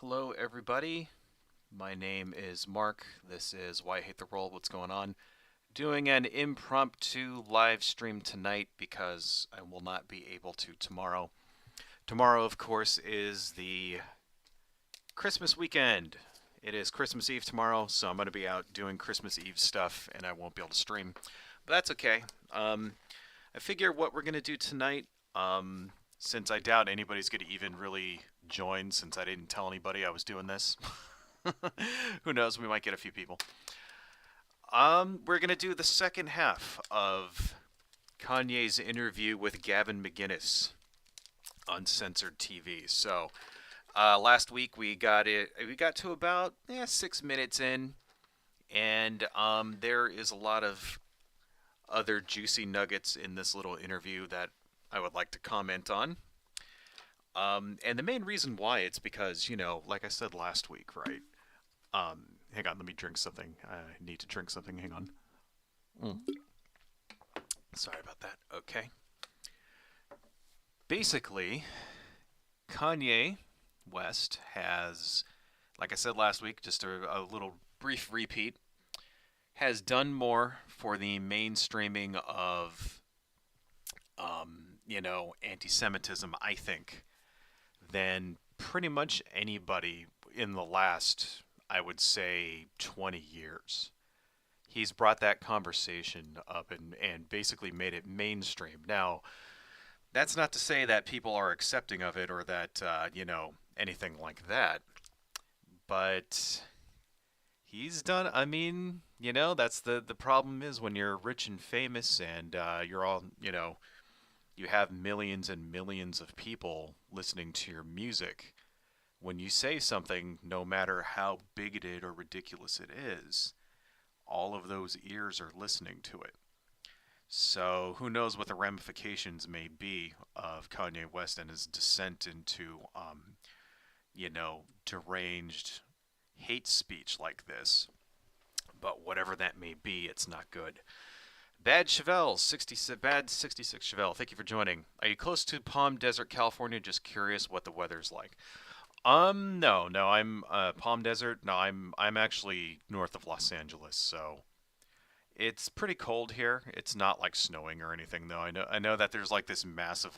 Hello, everybody. My name is Mark. This is Why I Hate the World. What's going on? Doing an impromptu live stream tonight because I will not be able to tomorrow. Tomorrow, of course, is the Christmas weekend. It is Christmas Eve tomorrow, so I'm going to be out doing Christmas Eve stuff and I won't be able to stream. But that's okay. I figure what we're going to do tonight, since I doubt anybody's going to even really join since I didn't tell anybody I was doing this. Who knows? We might get a few people. We're gonna do the second half of Kanye's interview with Gavin McInnes on Censored TV. So, last week we got it. We got to about 6 minutes in, and there is a lot of other juicy nuggets in this little interview that I would like to comment on. And the main reason why it's because, like I said last week, right? Hang on, let me drink something. I need to drink something. Hang on. Mm. Sorry about that. Okay. Basically, Kanye West has, like I said last week, just a little brief repeat, has done more for the mainstreaming of, anti-Semitism, I think, than pretty much anybody in the last, I would say, 20 years. He's brought that conversation up and basically made it mainstream. Now, that's not to say that people are accepting of it or that, anything like that. But he's done, that's the problem is when you're rich and famous and you're all, you have millions and millions of people listening to your music. When you say something, no matter how bigoted or ridiculous it is, all of those ears are listening to it. So who knows what the ramifications may be of Kanye West and his descent into, deranged hate speech like this. But whatever that may be, it's not good. Bad Chevelle, Bad 66 Chevelle, thank you for joining. Are you close to Palm Desert, California? Just curious what the weather's like. No, I'm Palm Desert. No, I'm actually north of Los Angeles, so it's pretty cold here. It's not like snowing or anything though. I know that there's like this massive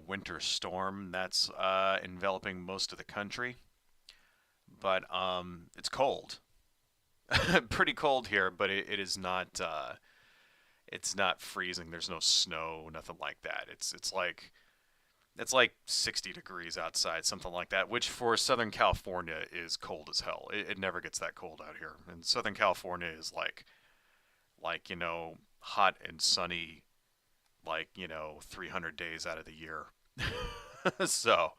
winter storm that's enveloping most of the country, but it's cold. Pretty cold here, but it is not it's not freezing. There's no snow, nothing like that. It's like 60 degrees outside, something like that, which for Southern California is cold as hell. It never gets that cold out here. And Southern California is like hot and sunny 300 days out of the year. So,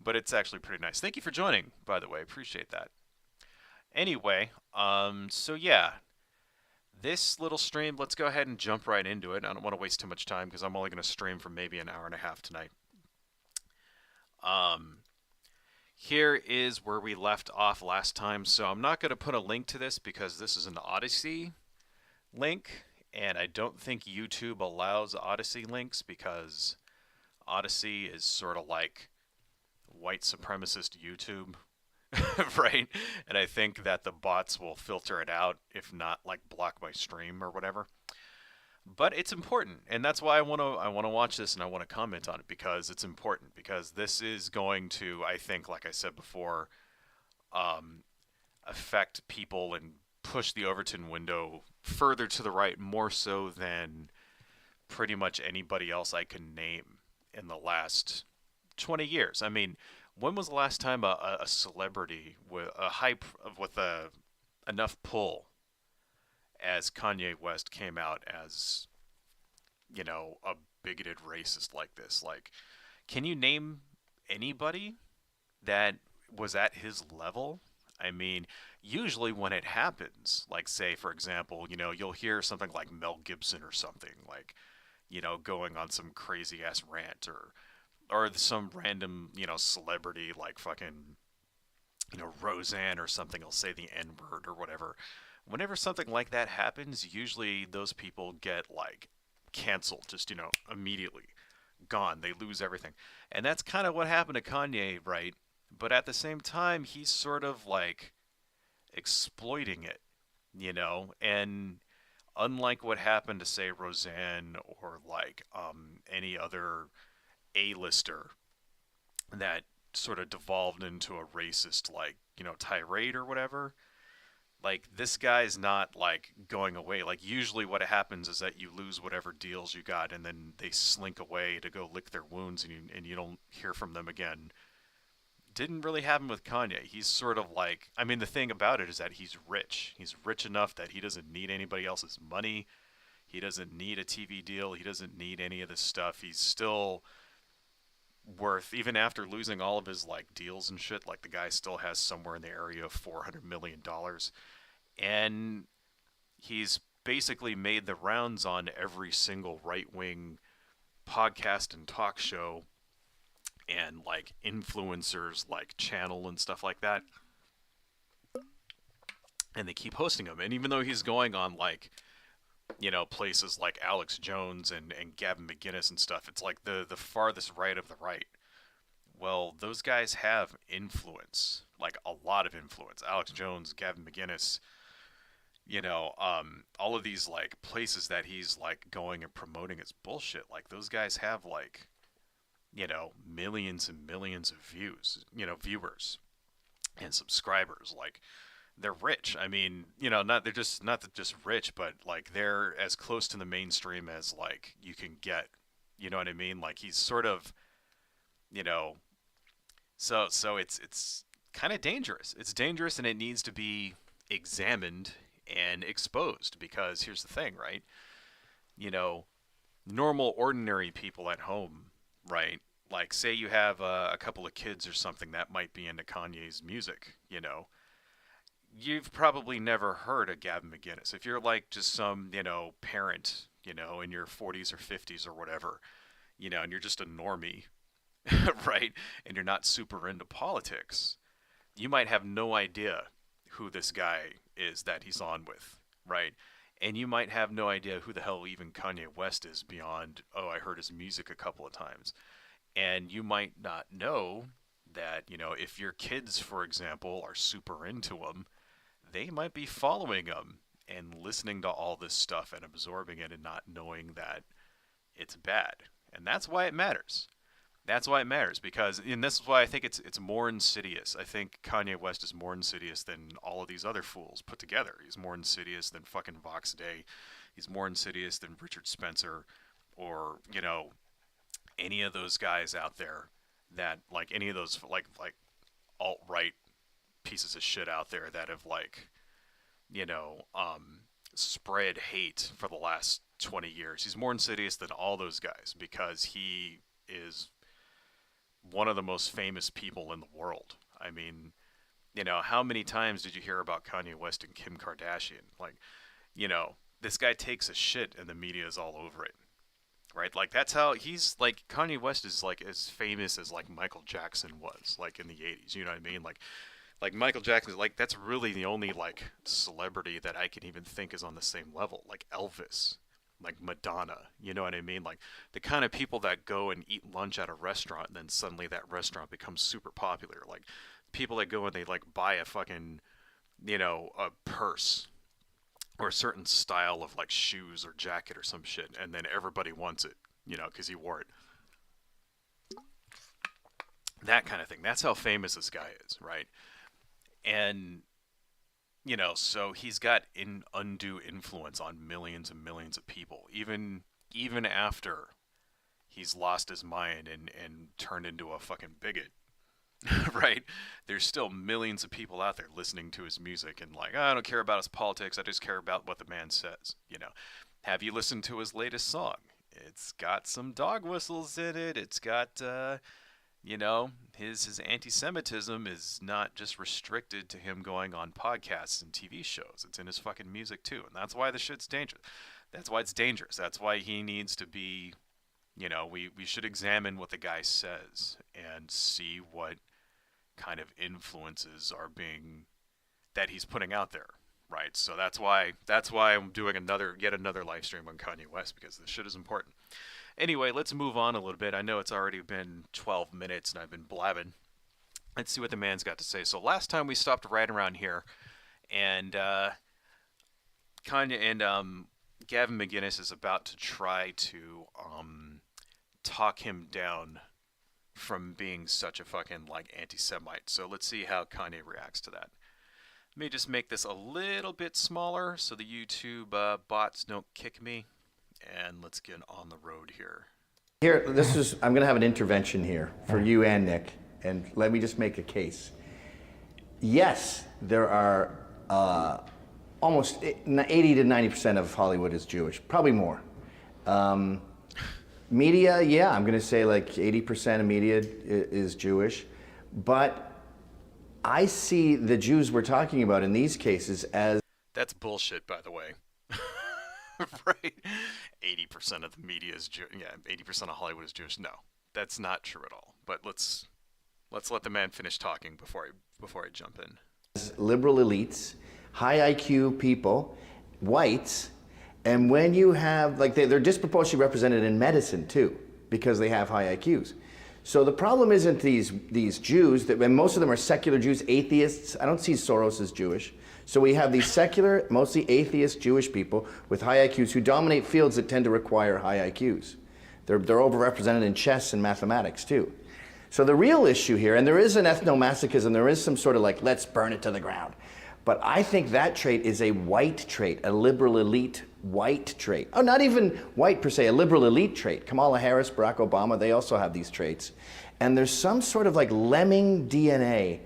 but it's actually pretty nice. Thank you for joining, by the way. Appreciate that. Anyway, so yeah, this little stream, let's go ahead and jump right into it. I don't want to waste too much time because I'm only going to stream for maybe an hour and a half tonight. Um, Here is where we left off last time. So I'm not going to put a link to this because this is an Odyssey link, and I don't think YouTube allows Odyssey links because Odyssey is sort of like white supremacist YouTube, right? And I think that the bots will filter it out, if not like block my stream or whatever. But it's important, and that's why I want to watch this and I want to comment on it because it's important because this is going to, I think, like I said before, um, affect people and push the Overton window further to the right more so than pretty much anybody else I can name in the last 20 years. I mean, when was the last time a celebrity with a hype with enough pull as Kanye West came out as, a bigoted racist like this? Like, can you name anybody that was at his level? I mean, usually when it happens, like say for example, you'll hear something like Mel Gibson or something like, going on some crazy ass rant or some random, celebrity like fucking, Roseanne or something will say the N word or whatever. Whenever something like that happens, usually those people get like canceled, just, immediately gone. They lose everything. And that's kind of what happened to Kanye, right? but at the same time, he's sort of like exploiting it, you know? And unlike what happened to, say, Roseanne or like any other A-lister that sort of devolved into a racist, like, you know, tirade or whatever, like this guy's not like going away. Like usually what happens is that you lose whatever deals you got and then they slink away to go lick their wounds and you don't hear from them again. Didn't really happen with Kanye. He's sort of like, I mean, the thing about it is that he's rich. He's rich enough that he doesn't need anybody else's money. He doesn't need a TV deal. He doesn't need any of this stuff. He's still worth, even after losing all of his like deals and shit, like the guy still has somewhere in the area of $400 million. And he's basically made the rounds on every single right wing podcast and talk show and like influencers like channel and stuff like that. And they keep hosting him. And even though he's going on like, you know, places like Alex Jones and Gavin McInnes and stuff, it's like the farthest right of the right. Well, those guys have influence, like a lot of influence. Alex Jones, Gavin McInnes, you know, all of these like places that he's like going and promoting his bullshit. Like those guys have like, you know, millions and millions of views, you know, viewers and subscribers. Like they're rich. I mean, you know, not just rich, but like they're as close to the mainstream as like you can get. You know what I mean? Like he's sort of, you know, so it's kind of dangerous. It's dangerous and it needs to be examined and exposed because here's the thing, right? You know, normal ordinary people at home, right? Like say you have a couple of kids or something that might be into Kanye's music, you know, you've probably never heard of Gavin McInnes. If you're like just some, you know, parent, you know, in your 40s or 50s or whatever, you know, and you're just a normie, right? And you're not super into politics, you might have no idea who this guy is that he's on with, right? And you might have no idea who the hell even Kanye West is beyond, oh, I heard his music a couple of times. And you might not know that, you know, if your kids, for example, are super into him, they might be following him and listening to all this stuff and absorbing it and not knowing that it's bad. And that's why it matters. That's why it matters because, and this is why I think it's more insidious. I think Kanye West is more insidious than all of these other fools put together. He's more insidious than fucking Vox Day. He's more insidious than Richard Spencer, or you know, any of those guys out there that like any of those like alt right pieces of shit out there that have like you know spread hate for the last 20 years. He's more insidious than all those guys because he is one of the most famous people in the world. I mean, you know, how many times did you hear about Kanye West and Kim Kardashian? Like, you know, this guy takes a shit and the media is all over it. Right? Like that's how he's like Kanye West is like as famous as like Michael Jackson was like in the 80s, you know what I mean? Like Michael Jackson, like that's really the only like celebrity that I can even think is on the same level. Like Elvis, like Madonna, you know what I mean? Like the kind of people that go and eat lunch at a restaurant and then suddenly that restaurant becomes super popular. Like people that go and they like buy a fucking, you know, a purse or a certain style of like shoes or jacket or some shit and then everybody wants it, you know, because he wore it. That kind of thing. That's how famous this guy is, right? And you know, so he's got undue influence on millions and millions of people, even after he's lost his mind and turned into a fucking bigot, right? There's still millions of people out there listening to his music and like, oh, I don't care about his politics. I just care about what the man says. You know, have you listened to his latest song? It's got some dog whistles in it. It's got you know, his anti-Semitism is not just restricted to him going on podcasts and TV shows. It's in his fucking music too, and that's why the shit's dangerous. That's why it's dangerous. That's why he needs to be, you know, we should examine what the guy says and see what kind of influences are being that he's putting out there, right? So that's why I'm doing yet another live stream on Kanye West because this shit is important. Anyway, let's move on a little bit. I know it's already been 12 minutes and I've been blabbing. Let's see what the man's got to say. So last time we stopped right around here, and Kanye and Gavin McInnes is about to try to talk him down from being such a fucking like anti-Semite. So let's see how Kanye reacts to that. Let me just make this a little bit smaller so the YouTube bots don't kick me. And let's get on the road here. Here, I'm going to have an intervention here for you and Nick, and let me just make a case. Yes, there are almost 80 to 90% of Hollywood is Jewish, probably more. Media, yeah, I'm going to say like 80% of media is Jewish, but I see the Jews we're talking about in these cases as... That's bullshit, by the way. Right? 80% of the media is Jewish. Yeah, 80% of Hollywood is Jewish. No, that's not true at all. But let's let the man finish talking before I jump in. Liberal elites, high IQ people, whites, and when you have, like, they're disproportionately represented in medicine too, because they have high IQs. So the problem isn't these Jews, and most of them are secular Jews, atheists. I don't see Soros as Jewish. So we have these secular, mostly atheist Jewish people with high IQs who dominate fields that tend to require high IQs. They're overrepresented in chess and mathematics too. So the real issue here, and there is an ethnomasochism, there is some sort of like, let's burn it to the ground. But I think that trait is a white trait, a liberal elite white trait. Oh, not even white per se, a liberal elite trait. Kamala Harris, Barack Obama, they also have these traits. And there's some sort of like lemming DNA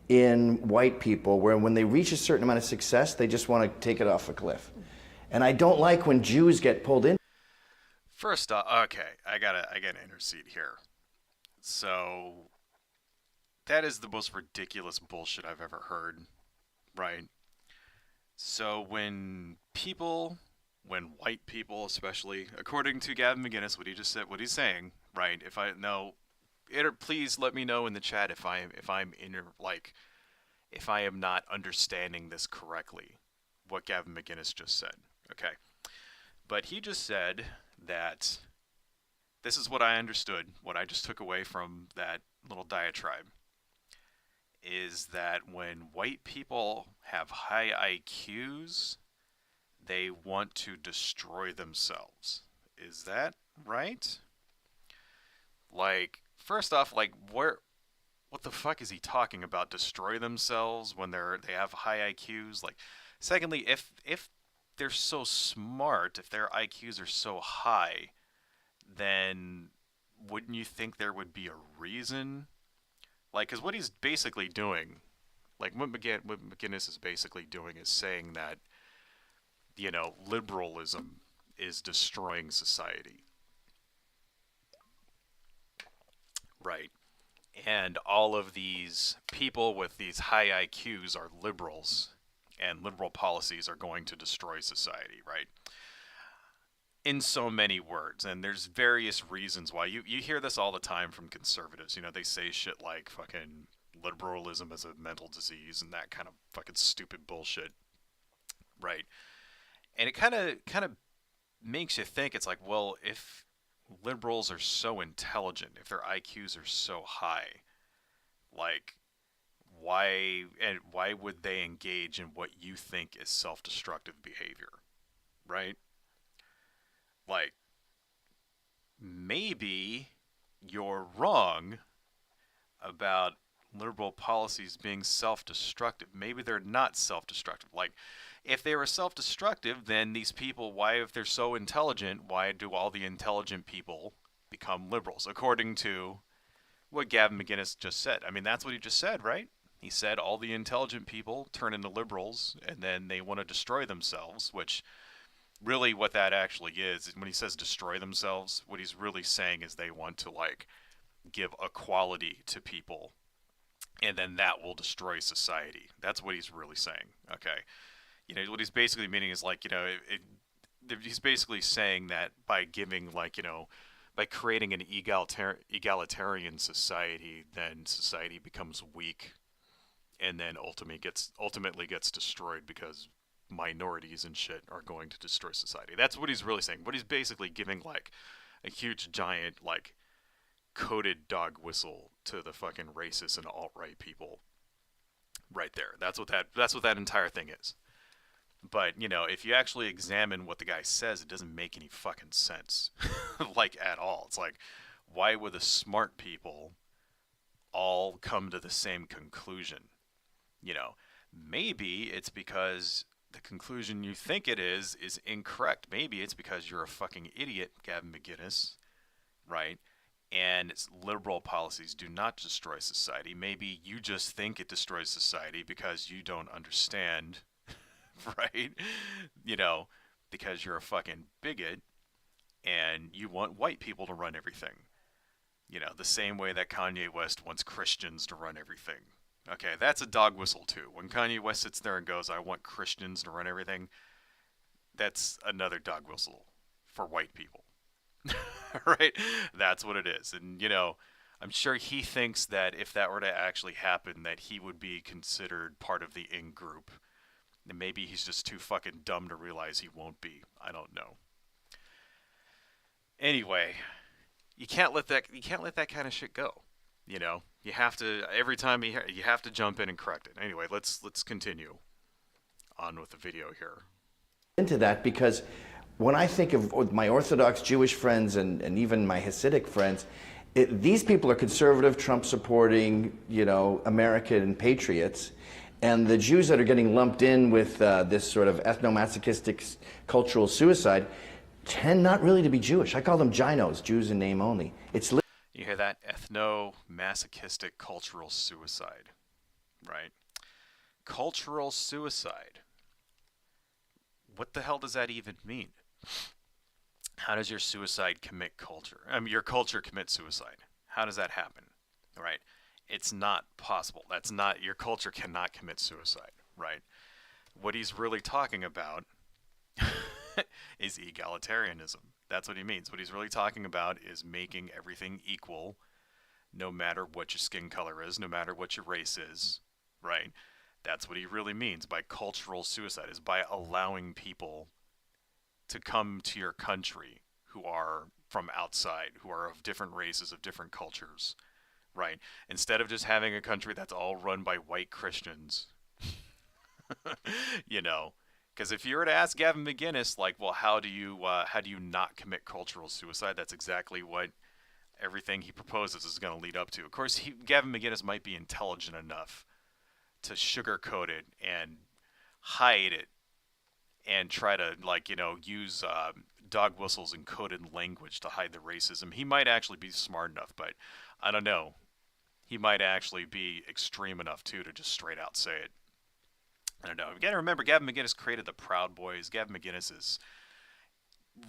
in white people where when they reach a certain amount of success, they just want to take it off a cliff. And I don't like when Jews get pulled in. First off, okay, I gotta intercede here. So that is the most ridiculous bullshit I've ever heard, right? So when white people, especially, according to Gavin McInnes, what he just said, what he's saying, right? If I know, please let me know in the chat if I'm in like, if I am not understanding this correctly, what Gavin McInnes just said. Okay, but he just said that this is what I understood, what I just took away from that little diatribe, is that when white people have high IQs, they want to destroy themselves. Is that right? Like, first off, like, what the fuck is he talking about? Destroy themselves when they have high IQs? Like, secondly, if they're so smart, if their IQs are so high, then wouldn't you think there would be a reason? Like, because what he's basically doing, like what McGinnis is basically doing is saying that, liberalism is destroying society. Right. And all of these people with these high IQs are liberals, and liberal policies are going to destroy society, right? In so many words, and there's various reasons why. You hear this all the time from conservatives. They say shit like fucking liberalism is a mental disease and that kind of fucking stupid bullshit, right? And it kind of makes you think, it's like, well, if liberals are so intelligent, if their IQs are so high, like, why would they engage in what you think is self-destructive behavior, right? Like, maybe you're wrong about liberal policies being self-destructive. Maybe they're not self-destructive. Like, if they were self-destructive, then these people, if they're so intelligent, why do all the intelligent people become liberals? According to what Gavin McInnes just said. I mean, that's what he just said, right? He said all the intelligent people turn into liberals, and then they want to destroy themselves, which really what that actually is, when he says destroy themselves, what he's really saying is they want to, like, give equality to people, and then that will destroy society. That's what he's really saying, okay? What he's basically meaning is, like, he's basically saying that by giving, like, by creating an egalitarian society, then society becomes weak, and then ultimately gets destroyed because minorities and shit are going to destroy society. That's what he's really saying. What he's basically giving, like, a huge giant, like, coded dog whistle to the fucking racist and alt-right people right there. That's what that entire thing is. But, if you actually examine what the guy says, it doesn't make any fucking sense. Like, at all. It's like, why would the smart people all come to the same conclusion? You know, maybe it's because the conclusion you think it is incorrect. Maybe it's because you're a fucking idiot, Gavin McInnes, right? And liberal policies do not destroy society. Maybe you just think it destroys society because you don't understand, right? You know, because you're a fucking bigot and you want white people to run everything. The same way that Kanye West wants Christians to run everything. Okay, that's a dog whistle too. When Kanye West sits there and goes, I want Christians to run everything, that's another dog whistle for white people. Right? That's what it is. And, I'm sure he thinks that if that were to actually happen, that he would be considered part of the in group. And maybe he's just too fucking dumb to realize he won't be. I don't know. Anyway, you can't let that kind of shit go. You have to every time you have to jump in and correct it. Anyway, let's continue on with the video here. Into that because when I think of my Orthodox Jewish friends and even my Hasidic friends, these people are conservative, Trump-supporting, American patriots. And the Jews that are getting lumped in with this sort of ethno-masochistic cultural suicide tend not really to be Jewish. I call them Ginos, Jews in name only. You hear that? Ethno-masochistic cultural suicide, right? Cultural suicide. What the hell does that even mean? How does your suicide commit culture? Your culture commit suicide. How does that happen? Right? It's not possible. Your culture cannot commit suicide, right? What he's really talking about is egalitarianism. That's what he means. What he's really talking about is making everything equal, no matter what your skin color is, no matter what your race is, right? That's what he really means by cultural suicide, is by allowing people to come to your country who are from outside, who are of different races, of different cultures, right? Instead of just having a country that's all run by white Christians, you know, because if you were to ask Gavin McInnes, like, well, how do you not commit cultural suicide? That's exactly what everything he proposes is going to lead up to. Of course, Gavin McInnes might be intelligent enough to sugarcoat it and hide it and try to, use dog whistles and coded language to hide the racism. He might actually be smart enough, but I don't know. He might actually be extreme enough, too, to just straight out say it. I don't know. You got to remember, Gavin McInnes created the Proud Boys. Gavin McInnes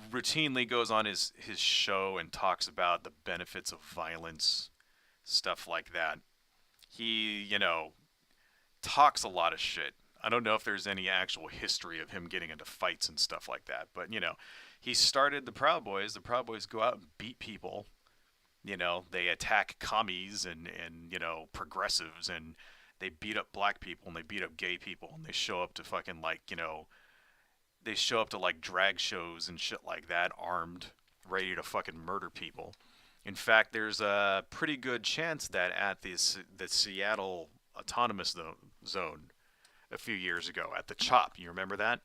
routinely goes on his show and talks about the benefits of violence, stuff like that. He, talks a lot of shit. I don't know if there's any actual history of him getting into fights and stuff like that, but, he started the Proud Boys. The Proud Boys go out and beat people. They attack commies and progressives, and they beat up black people and they beat up gay people, and they show up to fucking they show up to drag shows and shit like that, armed, ready to fucking murder people. In fact, there's a pretty good chance that at the Seattle Autonomous Zone a few years ago at the CHOP, you remember that?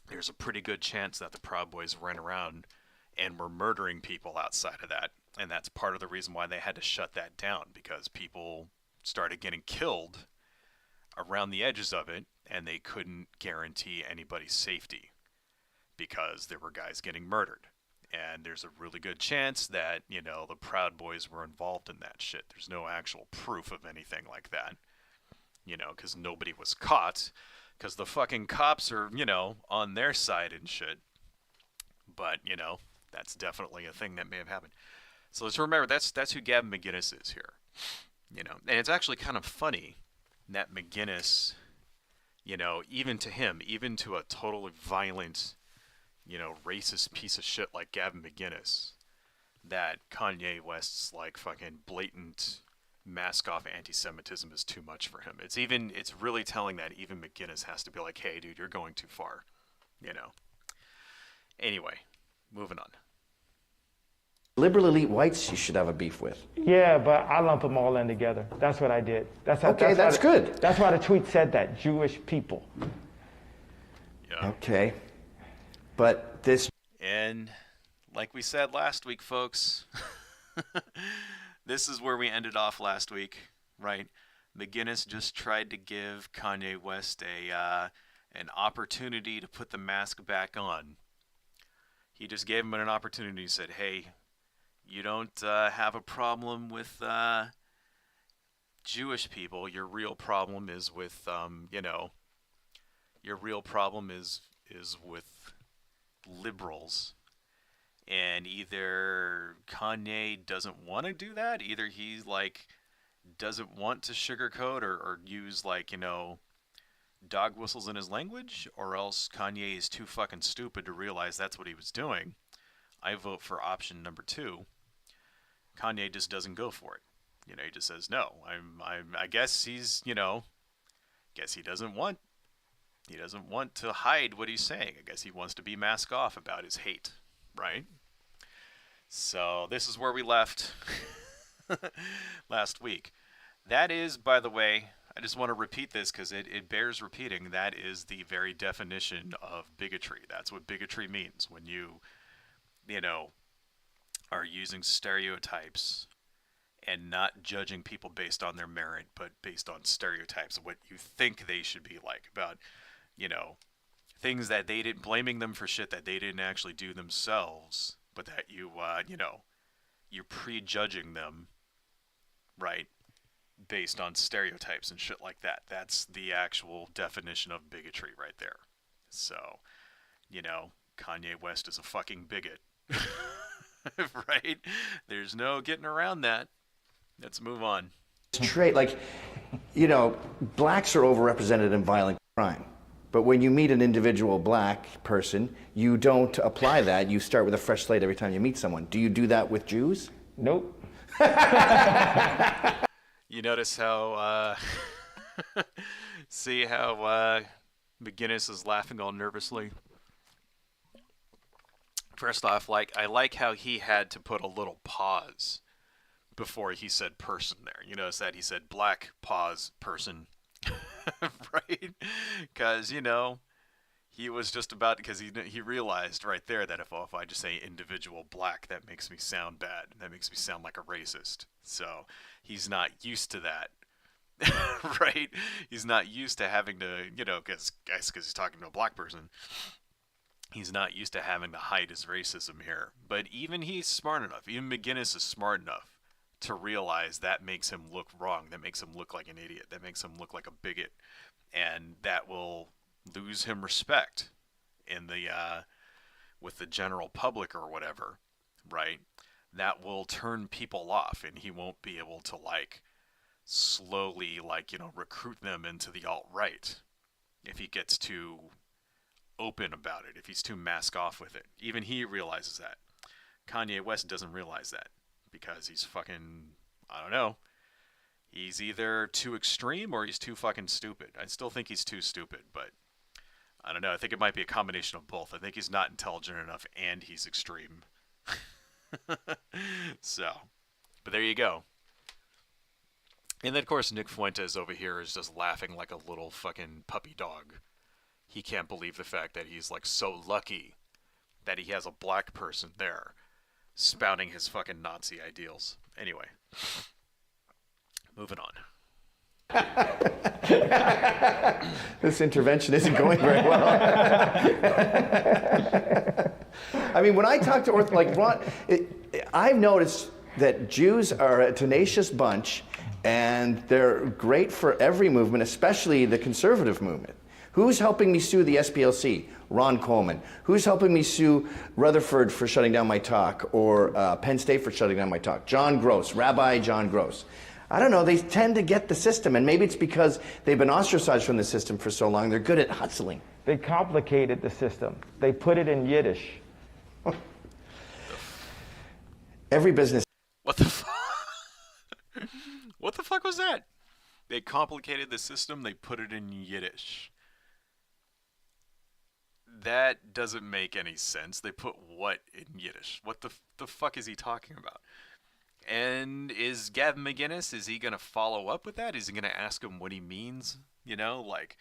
There's a pretty good chance that the Proud Boys ran around and were murdering people outside of that. And that's part of the reason why they had to shut that down, because people started getting killed around the edges of it, and they couldn't guarantee anybody's safety because there were guys getting murdered. And there's a really good chance that, the Proud Boys were involved in that shit. There's no actual proof of anything like that, because nobody was caught, because the fucking cops are, on their side and shit. But, that's definitely a thing that may have happened. So let's remember, that's who Gavin McInnes is here. And it's actually kind of funny that McInnes, even to him, even to a totally violent, racist piece of shit like Gavin McInnes, that Kanye West's fucking blatant mask off anti-Semitism is too much for him. It's really telling that even McInnes has to be like, hey, dude, you're going too far. Anyway, moving on. Liberal elite whites you should have a beef with. Yeah, but I lump them all in together. That's what I did. Okay, that's good. That's why the tweet said that, Jewish people. Yeah. Okay. But this... And like we said last week, folks, this is where we ended off last week, right? McGinnis just tried to give Kanye West an opportunity to put the mask back on. He just gave him an opportunity. He said, hey, you don't have a problem with Jewish people. Your real problem is with, your real problem is with liberals. And either Kanye doesn't want to do that, either he's like doesn't want to sugarcoat or use like, dog whistles in his language, or else Kanye is too fucking stupid to realize that's what he was doing. I vote for option number 2. Kanye just doesn't go for it. He just says no. I guess he's, guess he doesn't want to hide what he's saying. I guess he wants to be mask off about his hate, right? So this is where we left last week. That is, by the way, I just want to repeat this because it bears repeating. That is the very definition of bigotry. That's what bigotry means. When you are using stereotypes and not judging people based on their merit, but based on stereotypes of what you think they should be like about, things that they didn't, blaming them for shit that they didn't actually do themselves, but that you're prejudging them, right? Based on stereotypes and shit like that. That's the actual definition of bigotry right there. So, Kanye West is a fucking bigot. Right? There's no getting around that. Let's move on. Trait, like, blacks are overrepresented in violent crime. But when you meet an individual black person, you don't apply that. You start with a fresh slate every time you meet someone. Do you do that with Jews? Nope. You notice how, see how McGinnis is laughing all nervously? First off, I like how he had to put a little pause before he said person there. You notice that he said black, pause, person, right? Because, he was just about, because he realized right there that if I just say individual black, that makes me sound bad. That makes me sound like a racist. So he's not used to that, right? He's not used to having to, because he's talking to a black person. He's not used to having to hide his racism here. But even he's smart enough, even McGinnis is smart enough to realize that makes him look wrong. That makes him look like an idiot. That makes him look like a bigot. And that will lose him respect in the with the general public or whatever, right? That will turn people off, and he won't be able to slowly recruit them into the alt-right if he gets too open about it, if he's too mask off with it. Even he realizes that. Kanye West doesn't realize that because he's fucking, I don't know. He's either too extreme or he's too fucking stupid. I still think he's too stupid, but I don't know. I think it might be a combination of both. I think he's not intelligent enough and he's extreme. So, but there you go. And then, of course, Nick Fuentes over here is just laughing like a little fucking puppy dog. He can't believe the fact that he's so lucky that he has a black person there spouting his fucking Nazi ideals. Anyway, moving on. This intervention isn't going very well. I mean, when I talk to Ron, I've noticed that Jews are a tenacious bunch, and they're great for every movement, especially the conservative movement. Who's helping me sue the SPLC? Ron Coleman. Who's helping me sue Rutherford for shutting down my talk, or Penn State for shutting down my talk? John Gross, Rabbi John Gross. I don't know, they tend to get the system, and maybe it's because they've been ostracized from the system for so long, they're good at hustling. They complicated the system. They put it in Yiddish. Every business. What the fuck? What the fuck was that? They complicated the system, they put it in Yiddish. That doesn't make any sense. They put what in Yiddish? What the fuck is he talking about? And is Gavin McInnes, is he going to follow up with that? Is he going to ask him what he means? You know, like,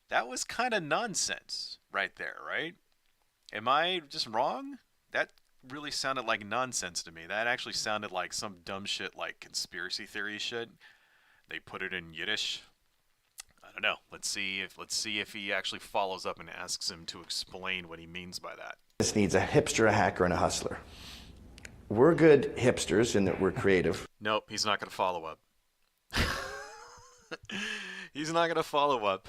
that was kind of nonsense right there, right? Am I just wrong? That really sounded like nonsense to me. That actually sounded like some dumb shit like conspiracy theory shit. They put it in Yiddish. I don't know. Let's see if he actually follows up and asks him to explain what he means by that. This needs a hipster, a hacker, and a hustler. We're good hipsters in that we're creative. Nope, he's not going to follow up. He's not going to follow up.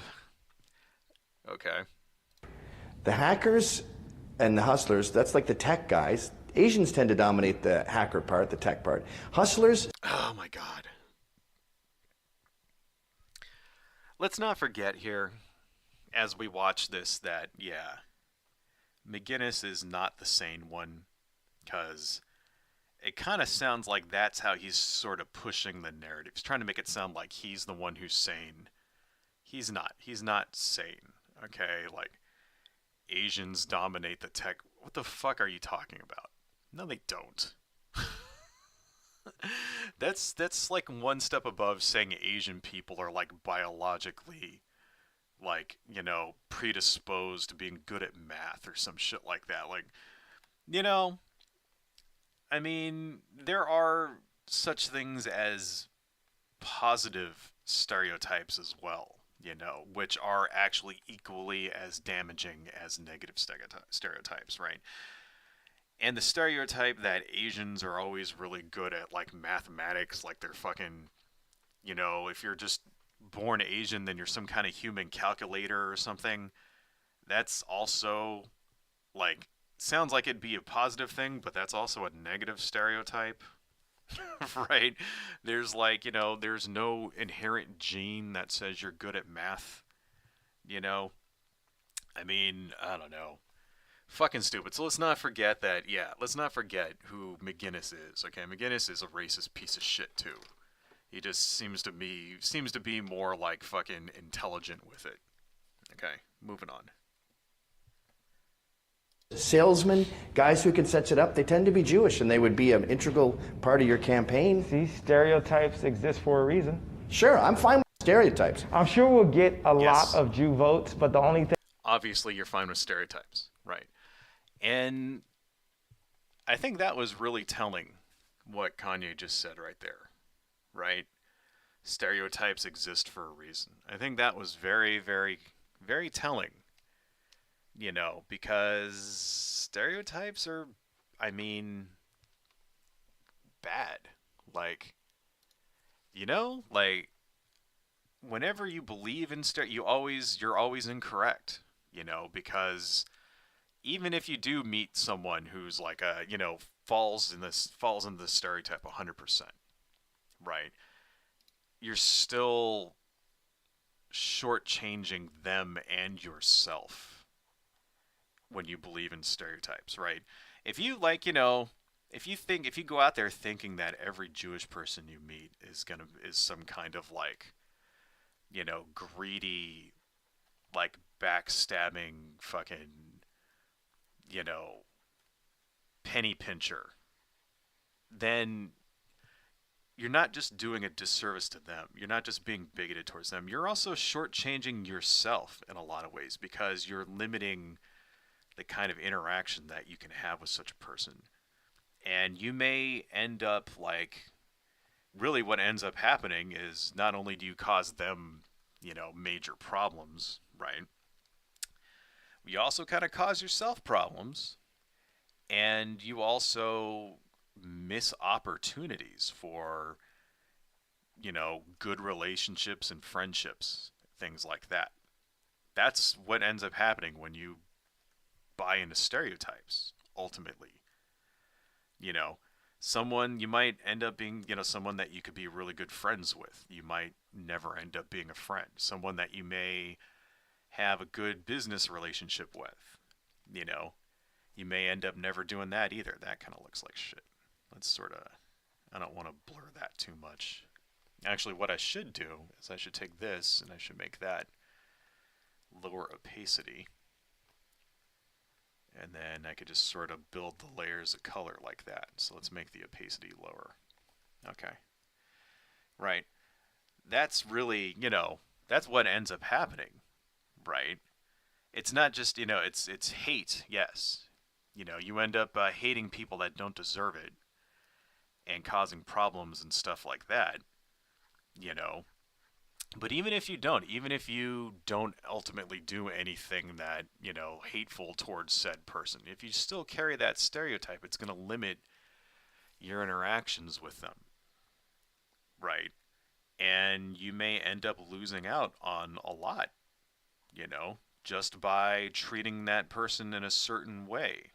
Okay. The hackers and the hustlers, that's like the tech guys. Asians tend to dominate the hacker part, the tech part. Hustlers. Oh my god. Let's not forget here, as we watch this, that, yeah, McGinnis is not the sane one, because it kind of sounds like that's how he's sort of pushing the narrative. He's trying to make it sound like he's the one who's sane. He's not. He's not sane. Okay, like, Asians dominate the tech. What the fuck are you talking about? No, they don't. That's like one step above saying Asian people are like biologically, like, you know, predisposed to being good at math or some shit like that. Like, you know, I mean, there are such things as positive stereotypes as well, you know, which are actually equally as damaging as negative stereotypes, right? And the stereotype that Asians are always really good at, like, mathematics, like they're fucking, you know, if you're just born Asian, then you're some kind of human calculator or something. That's also, like, sounds like it'd be a positive thing, but that's also a negative stereotype, right? There's, like, you know, there's no inherent gene that says you're good at math, you know? I mean, I don't know. Fucking stupid. So let's not forget that, yeah, let's not forget who McGinnis is, okay? McGinnis is a racist piece of shit, too. He just seems to be more, like, fucking intelligent with it. Okay, moving on. Salesmen, guys who can set it up, they tend to be Jewish, and they would be an integral part of your campaign. See, stereotypes exist for a reason. Sure, I'm fine with stereotypes. I'm sure we'll get a Yes. lot of Jew votes, but the only thing. Obviously, you're fine with stereotypes, right? And I think that was really telling what Kanye just said right there, right? Stereotypes exist for a reason. I think that was very, very, very telling, you know, because stereotypes are, I mean, bad. Like, you know, like, whenever you believe in you're always incorrect, you know, because even if you do meet someone who's like a, you know, falls into the stereotype 100%, right? You're still shortchanging them and yourself when you believe in stereotypes, right? If you, like, you know, if you go out there thinking that every Jewish person you meet is some kind of, like, you know, greedy, like, backstabbing fucking, you know, penny pincher, then you're not just doing a disservice to them. You're not just being bigoted towards them. You're also shortchanging yourself in a lot of ways, because you're limiting the kind of interaction that you can have with such a person. And you may end up, like, really what ends up happening is not only do you cause them, you know, major problems, right? You also kind of cause yourself problems, and you also miss opportunities for, you know, good relationships and friendships, things like that. That's what ends up happening when you buy into stereotypes, ultimately. You know, someone you might end up being, you know, someone that you could be really good friends with. You might never end up being a friend. Someone that you may have a good business relationship with, you know, you may end up never doing that either. That kind of looks like shit. Let's sort of, I don't want to blur that too much. Actually, what I should do is I should take this and I should make that lower opacity. And then I could just sort of build the layers of color like that. So let's make the opacity lower. Okay. Right. That's really, that's what ends up happening, right? It's not just, it's hate, yes. You end up hating people that don't deserve it and causing problems and stuff like that, you know. But even if you don't ultimately do anything that, hateful towards said person, if you still carry that stereotype, it's going to limit your interactions with them, right? And you may end up losing out on a lot, just by treating that person in a certain way.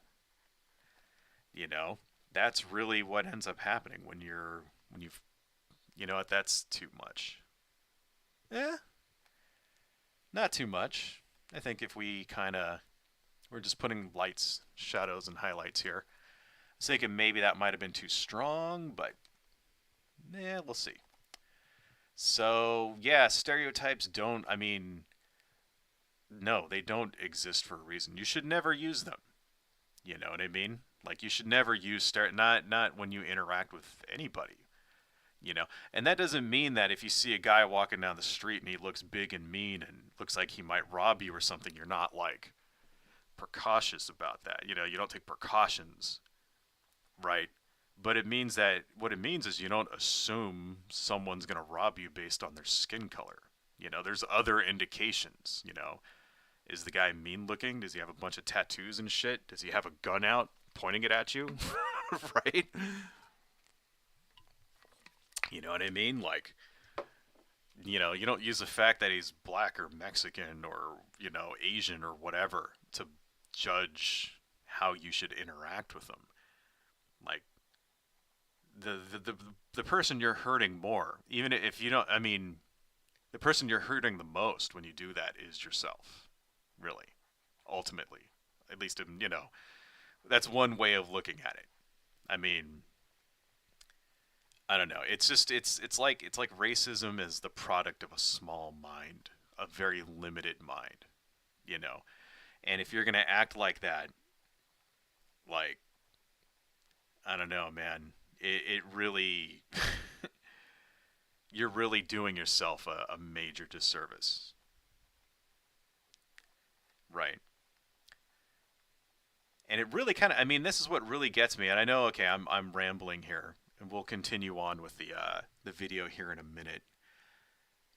You know, that's really what ends up happening when you've, what, that's too much. Eh, not too much. I think if we're just putting lights, shadows, and highlights here. I was thinking maybe that might have been too strong, but we'll see. So, yeah, stereotypes don't, no, they don't exist for a reason. You should never use them. You know what I mean? Like, you should never use not when you interact with anybody. And that doesn't mean that if you see a guy walking down the street and he looks big and mean and looks like he might rob you or something, you're not like precautious about that. You don't take precautions, right? But it means that what it means is you don't assume someone's going to rob you based on their skin color. There's other indications. Is the guy mean looking? Does he have a bunch of tattoos and shit? Does he have a gun out pointing it at you? Right? You know what I mean? Like, you don't use the fact that he's black or Mexican or, Asian or whatever to judge how you should interact with them. Like, the person you're hurting more, even if you don't, the person you're hurting the most when you do that is yourself, really, ultimately. At least, that's one way of looking at it. I don't know. It's just it's like racism is the product of a small mind, a very limited mind, you know. And if you're gonna act like that, like, I don't know, man, it really you're really doing yourself a major disservice, right? And it really kind of, this is what really gets me. And I know, okay, I'm rambling here, and we'll continue on with the video here in a minute.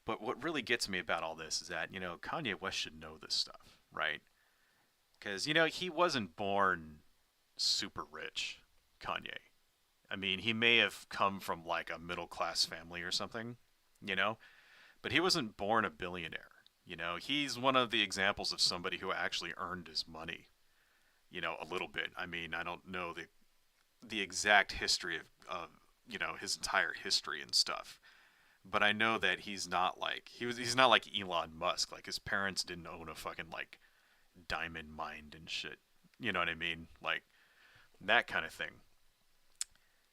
But what really gets me about all this is that, Kanye West should know this stuff, right? Because, he wasn't born super rich, Kanye. He may have come from like a middle class family or something, but he wasn't born a billionaire. He's one of the examples of somebody who actually earned his money, a little bit. I don't know the exact history of his entire history and stuff, but I know that he's not like he's not like Elon Musk. Like, his parents didn't own a fucking like diamond mine and shit. You know what I mean? Like, that kind of thing.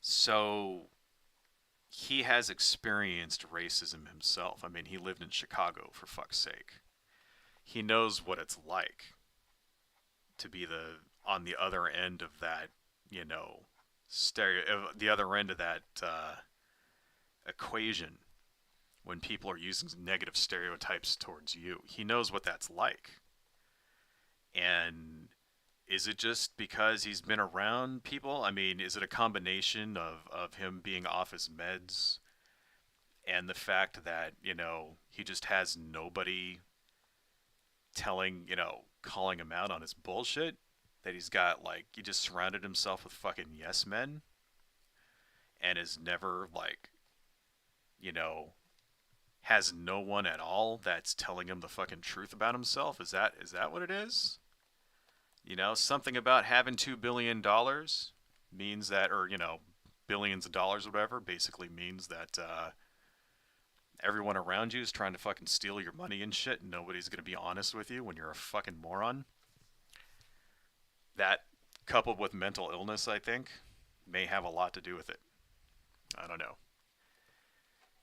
So he has experienced racism himself. He lived in Chicago, for fuck's sake. He knows what it's like to be on the other end of that, the other end of that equation when people are using negative stereotypes towards you. He knows what that's like. And is it just because he's been around people? Is it a combination of him being off his meds and the fact that, he just has nobody calling him out on his bullshit? That he's got, like, he just surrounded himself with fucking yes men and is never, like, has no one at all that's telling him the fucking truth about himself? Is that what it is? Something about having $2 billion means that, or, billions of dollars or whatever, basically means that everyone around you is trying to fucking steal your money and shit, and nobody's going to be honest with you when you're a fucking moron. That, coupled with mental illness, I think, may have a lot to do with it. I don't know.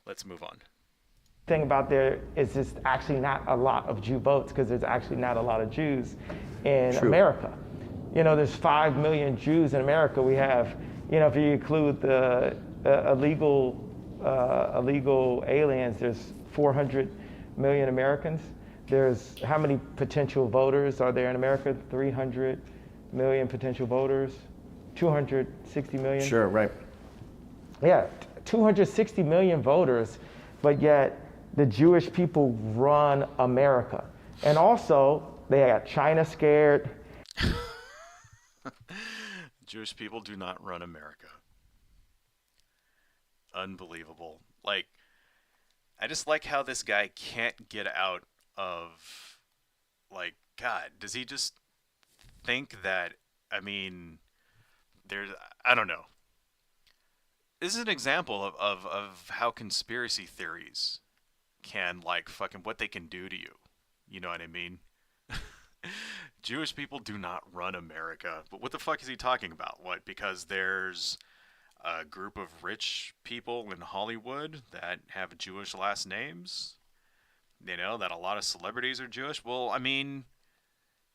Let's move on. Thing about there is just actually not a lot of Jew votes because there's actually not a lot of Jews in True. America. There's 5 million Jews in America. We have, if you include the illegal aliens, there's 400 million Americans. There's how many potential voters are there in America? 300 million potential voters, 260 million. Sure, right. Yeah, 260 million voters, but yet the Jewish people run America. And also, they got China scared. Jewish people do not run America. Unbelievable. Like, I just like how this guy can't get out of, like, God, does he just think that, I mean, there's, I don't know. This is an example of how conspiracy theories can, like, fucking what they can do to you. You know what I mean? Jewish people do not run America. But what the fuck is he talking about? What? Because there's a group of rich people in Hollywood that have Jewish last names? That a lot of celebrities are Jewish? Well, I mean,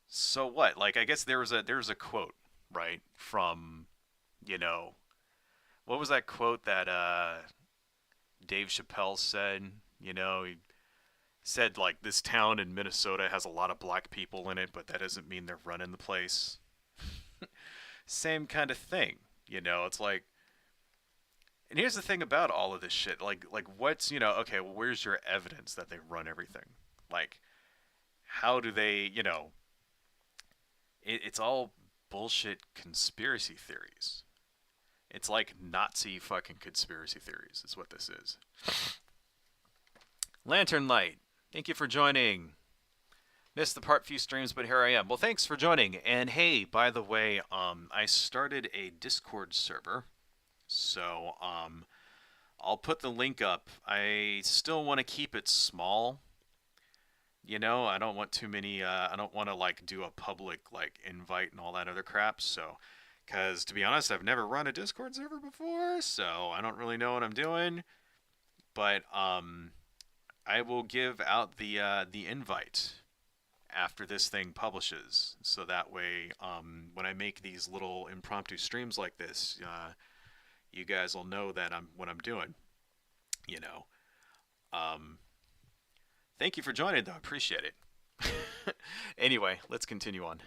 so what? Like, I guess there was a quote, right, from, what was that quote that Dave Chappelle said? He said, like, this town in Minnesota has a lot of black people in it, but that doesn't mean they're running the place. Same kind of thing. It's like, and here's the thing about all of this shit. Like what's, okay, well, where's your evidence that they run everything? Like, how do they, it's all bullshit conspiracy theories. It's like Nazi fucking conspiracy theories is what this is. Lantern Light, thank you for joining. Missed the part few streams, but here I am. Well, thanks for joining. And hey, by the way, I started a Discord server. So, I'll put the link up. I still want to keep it small. I don't want too many, I don't want to, like, do a public, like, invite and all that other crap. So, because, to be honest, I've never run a Discord server before, so I don't really know what I'm doing. But, I will give out the invite after this thing publishes. So that way, when I make these little impromptu streams like this, you guys will know that what I'm doing. Thank you for joining, though. I appreciate it. Anyway, let's continue on.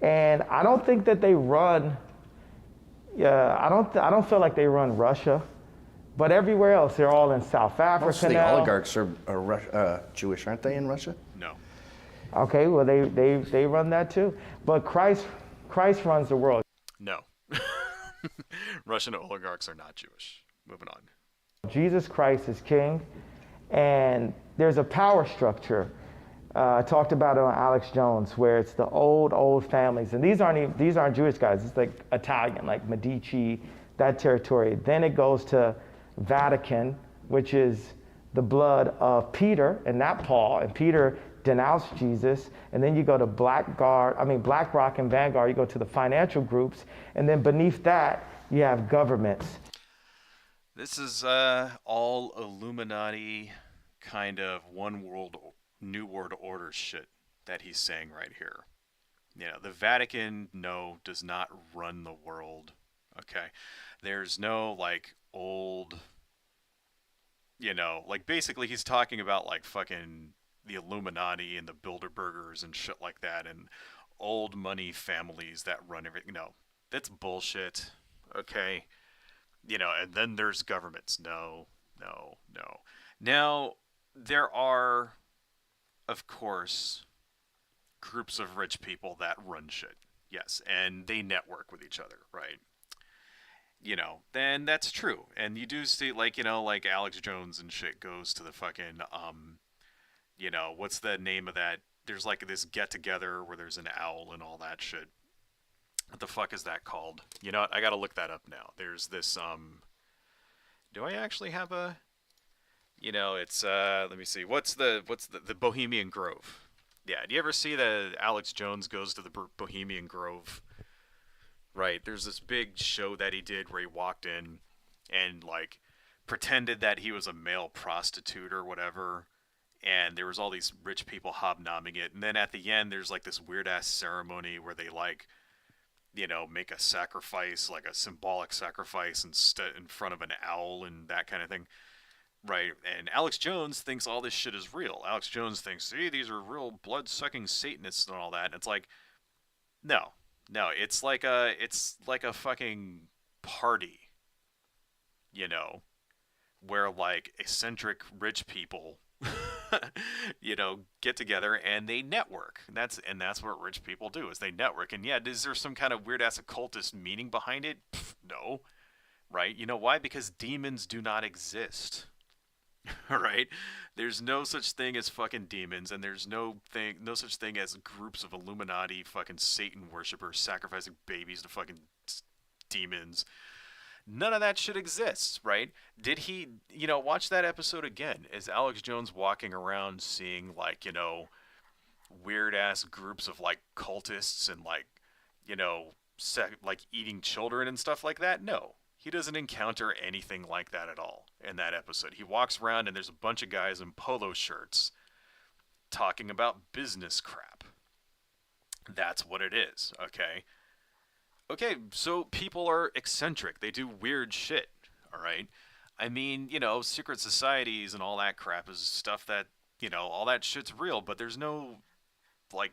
And I don't think that they run. I don't feel like they run Russia, but everywhere else they're all in South Africa. Most of the now. oligarchs are Jewish, aren't they, in Russia? No. Okay, well they run that too. But Christ runs the world. No. Russian oligarchs are not Jewish. Moving on. Jesus Christ is king, and there's a power structure. I talked about it on Alex Jones, where it's the old families, and these aren't Jewish guys. It's like Italian, like Medici, that territory. Then it goes to Vatican, which is the blood of Peter and not Paul, and Peter denounced Jesus. And then you go to BlackRock and Vanguard. You go to the financial groups, and then beneath that you have governments. This is all Illuminati kind of New World Order shit that he's saying right here. The Vatican, no, does not run the world. Okay. There's no, like, old, like, basically he's talking about, like, fucking the Illuminati and the Bilderbergers and shit like that and old money families that run everything. No, that's bullshit. Okay. And then there's governments. No. Now, there are, of course, groups of rich people that run shit. Yes, and they network with each other, right? Then that's true. And you do see, like, like Alex Jones and shit goes to the fucking, what's the name of that? There's, like, this get-together where there's an owl and all that shit. What the fuck is that called? You know what? I gotta look that up now. There's this, do I actually have a... it's, let me see. What's the Bohemian Grove? Yeah, do you ever see that Alex Jones goes to the Bohemian Grove? Right, there's this big show that he did where he walked in and, like, pretended that he was a male prostitute or whatever and there was all these rich people hobnobbing it, and then at the end there's like this weird ass ceremony where they like, make a sacrifice, like a symbolic sacrifice, in front of an owl and that kind of thing, right? And Alex Jones thinks all this shit is real. Alex Jones thinks, see, these are real blood-sucking Satanists and all that. And it's like, no, no, it's like a fucking party, you know, where like eccentric rich people get together and they network. And that's what rich people do, is they network. And yeah, is there some kind of weird ass occultist meaning behind it? Pff, no, right? You know why? Because demons do not exist. Right? There's no such thing as fucking demons, and there's no such thing as groups of Illuminati fucking Satan worshippers sacrificing babies to fucking demons. None of that shit exists, right? Did he, watch that episode again? Is Alex Jones walking around seeing, like, weird ass groups of, like, cultists and, like, like eating children and stuff like that? No. He doesn't encounter anything like that at all in that episode. He walks around and there's a bunch of guys in polo shirts talking about business crap. That's what it is, okay? Okay, so people are eccentric. They do weird shit, all right? I mean, secret societies and all that crap is stuff that, all that shit's real, but there's no, like,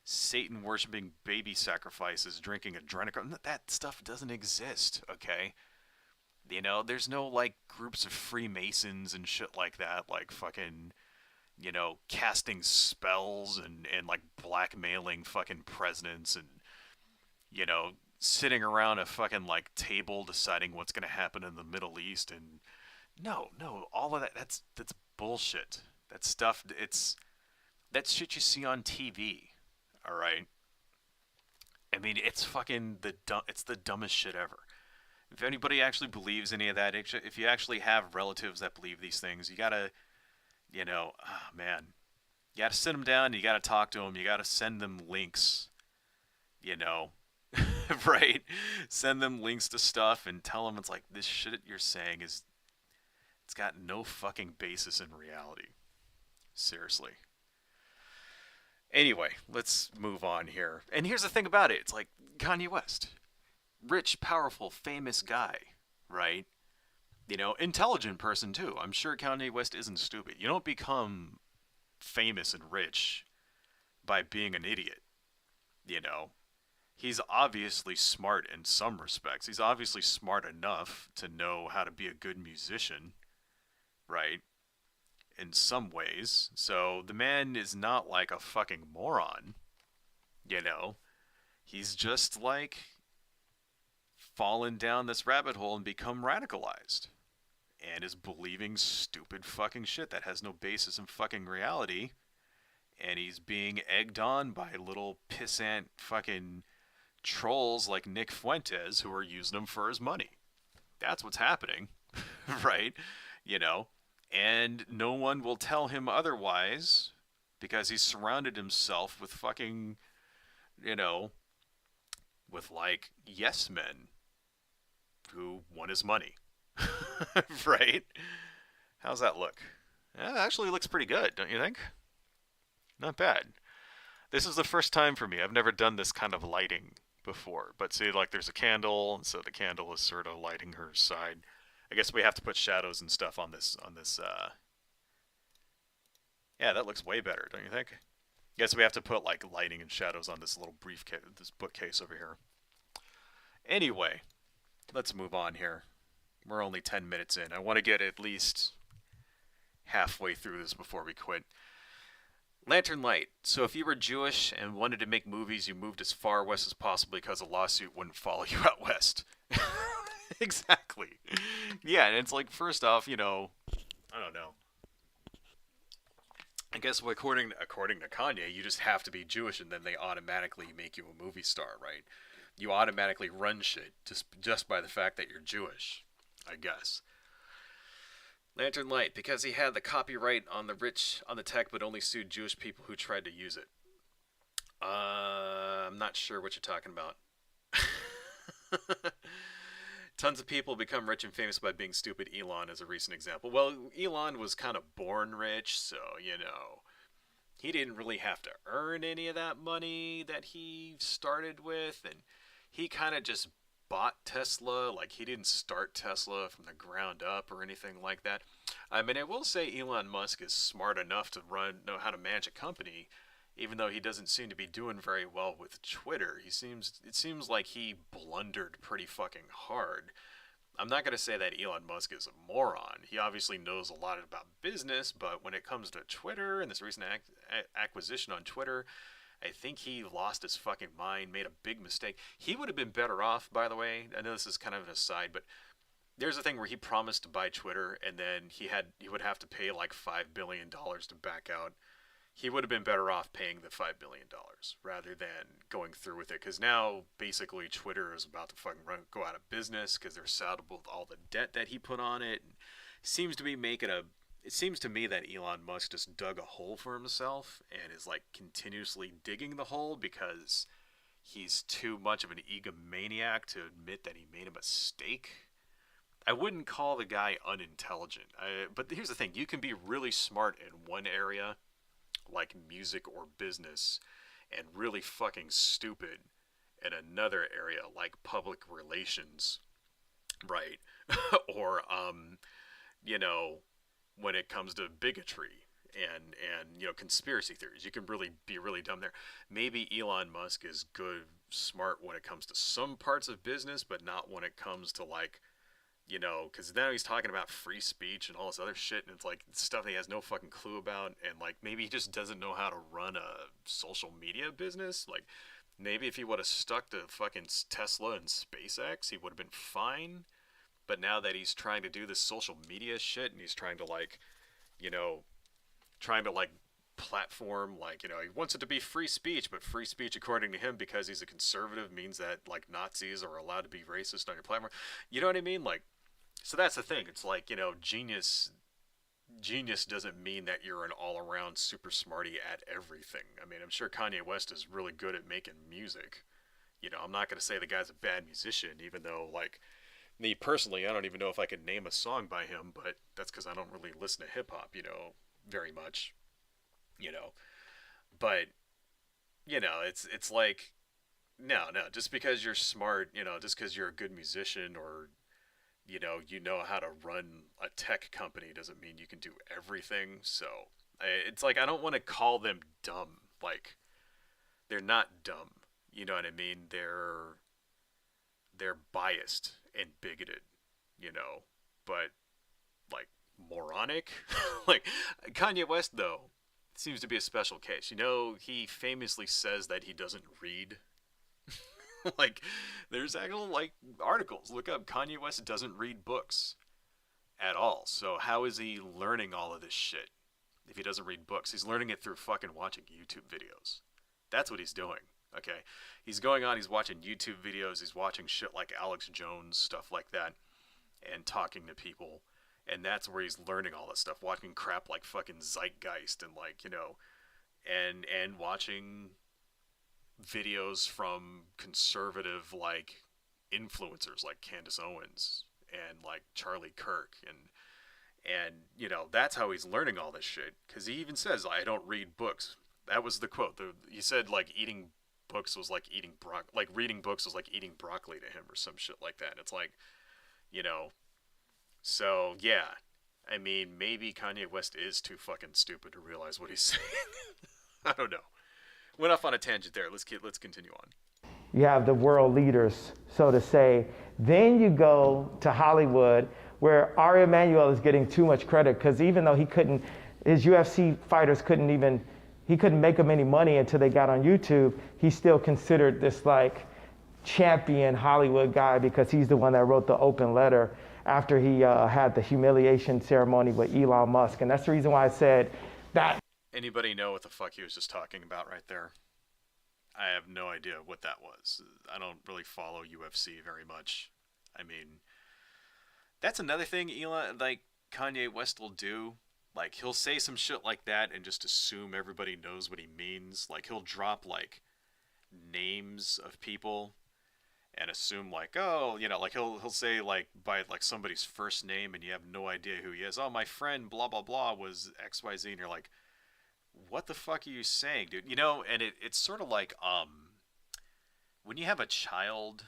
Satan worshipping baby sacrifices, drinking adrenochrome. That stuff doesn't exist, okay? There's no, like, groups of Freemasons and shit like that, like fucking, casting spells and like blackmailing fucking presidents and, sitting around a fucking like table deciding what's gonna happen in the Middle East. And no, all of that's bullshit. That stuff, that's shit you see on TV. All right. I mean, it's fucking it's the dumbest shit ever. If anybody actually believes any of that, if you actually have relatives that believe these things, you gotta, oh man, you gotta sit them down. You gotta talk to them. You gotta send them links. Right? Send them links to stuff and tell them it's like, this shit you're saying it's got no fucking basis in reality. Seriously. Anyway, let's move on here. And here's the thing about it. It's like Kanye West. Rich, powerful, famous guy, right? Intelligent person too. I'm sure Kanye West isn't stupid. You don't become famous and rich by being an idiot, He's obviously smart in some respects. He's obviously smart enough to know how to be a good musician, right? In some ways. So the man is not like a fucking moron, He's just like fallen down this rabbit hole and become radicalized and is believing stupid fucking shit that has no basis in fucking reality. And he's being egged on by little pissant fucking trolls like Nick Fuentes who are using him for his money. That's what's happening, right? And no one will tell him otherwise because he's surrounded himself with fucking, with like yes men who want his money, right? How's that look? It actually looks pretty good, don't you think? Not bad. This is the first time for me. I've never done this kind of lighting before. But see, like, there's a candle, and so the candle is sort of lighting her side. I guess we have to put shadows and stuff on this. Yeah, that looks way better, don't you think? Guess we have to put like lighting and shadows on this little briefcase, this bookcase over here. Anyway, let's move on here. We're only 10 minutes in. I want to get at least halfway through this before we quit. Lantern Light. So if you were Jewish and wanted to make movies, you moved as far west as possible because a lawsuit wouldn't follow you out west. Exactly. Yeah, and it's like, first off, I don't know. I guess according to Kanye, you just have to be Jewish and then they automatically make you a movie star, right? You automatically run shit just by the fact that you're Jewish, I guess. Lantern Light, because he had the copyright on the tech, but only sued Jewish people who tried to use it. I'm not sure what you're talking about. Tons of people become rich and famous by being stupid. Elon is a recent example. Well, Elon was kind of born rich, so, he didn't really have to earn any of that money that he started with, and he kind of just bought Tesla. Like, he didn't start Tesla from the ground up or anything like that. I mean, I will say Elon Musk is smart enough to know how to manage a company, even though he doesn't seem to be doing very well with Twitter. It seems like he blundered pretty fucking hard. I'm not going to say that Elon Musk is a moron. He obviously knows a lot about business, but when it comes to Twitter and this recent acquisition on Twitter, I think he lost his fucking mind, made a big mistake. He would have been better off, by the way. I know this is kind of an aside, but there's a thing where he promised to buy Twitter, and then he would have to pay like $5 billion to back out. He would have been better off paying the $5 billion rather than going through with it. Because now, basically, Twitter is about to fucking go out of business because they're saddled with all the debt that he put on it. And seems to be making a. It seems to me that Elon Musk just dug a hole for himself and is like continuously digging the hole because he's too much of an egomaniac to admit that he made a mistake. I wouldn't call the guy unintelligent. But here's the thing: you can be really smart in one area, like music or business, and really fucking stupid in another area like public relations, right? Or you know, when it comes to bigotry and conspiracy theories, you can really be really dumb there. Maybe Elon Musk is good, smart when it comes to some parts of business, but not when it comes to like because now he's talking about free speech and all this other shit, and it's like stuff he has no fucking clue about, and like maybe he just doesn't know how to run a social media business. Like maybe if he would have stuck to fucking Tesla and SpaceX, he would have been fine. But now that he's trying to do this social media shit, and he's trying to like, you know, trying to like platform he wants it to be free speech, but free speech according to him because he's a conservative means that like Nazis are allowed to be racist on your platform. You know what I mean? Like, so that's the thing. It's like, genius doesn't mean that you're an all-around super smarty at everything. I mean, I'm sure Kanye West is really good at making music. I'm not going to say the guy's a bad musician, even though, like, me personally, I don't even know if I can name a song by him, but that's because I don't really listen to hip-hop, very much, you know. But, it's like, no, just because you're smart, just because you're a good musician or you know how to run a tech company doesn't mean you can do everything. So it's like I don't want to call them dumb. Like they're not dumb. You know what I mean? They're biased and bigoted. But like moronic. Like Kanye West though seems to be a special case. He famously says that he doesn't read. Like there's actual like articles. Look up Kanye West doesn't read books at all. So how is he learning all of this shit if he doesn't read books? He's learning it through fucking watching YouTube videos. That's what he's doing. Okay, he's going on. He's watching YouTube videos. He's watching shit like Alex Jones, stuff like that, and talking to people. And that's where he's learning all this stuff. Watching crap like fucking Zeitgeist and like and watching videos from conservative like influencers like Candace Owens and like Charlie Kirk and that's how he's learning all this shit because he even says I don't read books. That was the quote. He said like eating books was like eating like reading books was like eating broccoli to him or some shit like that. And it's like so yeah, I mean maybe Kanye West is too fucking stupid to realize what he's saying. I don't know. Went off on a tangent there. Let's continue on. You have the world leaders, so to say. Then you go to Hollywood, where Ari Emanuel is getting too much credit because even though his UFC fighters couldn't make him any money until they got on YouTube, he's still considered this like champion Hollywood guy because he's the one that wrote the open letter after he had the humiliation ceremony with Elon Musk. And that's the reason why I said that. Anybody know what the fuck he was just talking about right there? I have no idea what that was. I don't really follow UFC very much. I mean, that's another thing Kanye West will do. Like, he'll say some shit like that and just assume everybody knows what he means. Like, he'll drop, like, names of people and assume like, oh, like he'll say like by like somebody's first name and you have no idea who he is. Oh, my friend blah blah blah was XYZ, and you're like, what the fuck are you saying, dude? And it's sort of like when you have a child,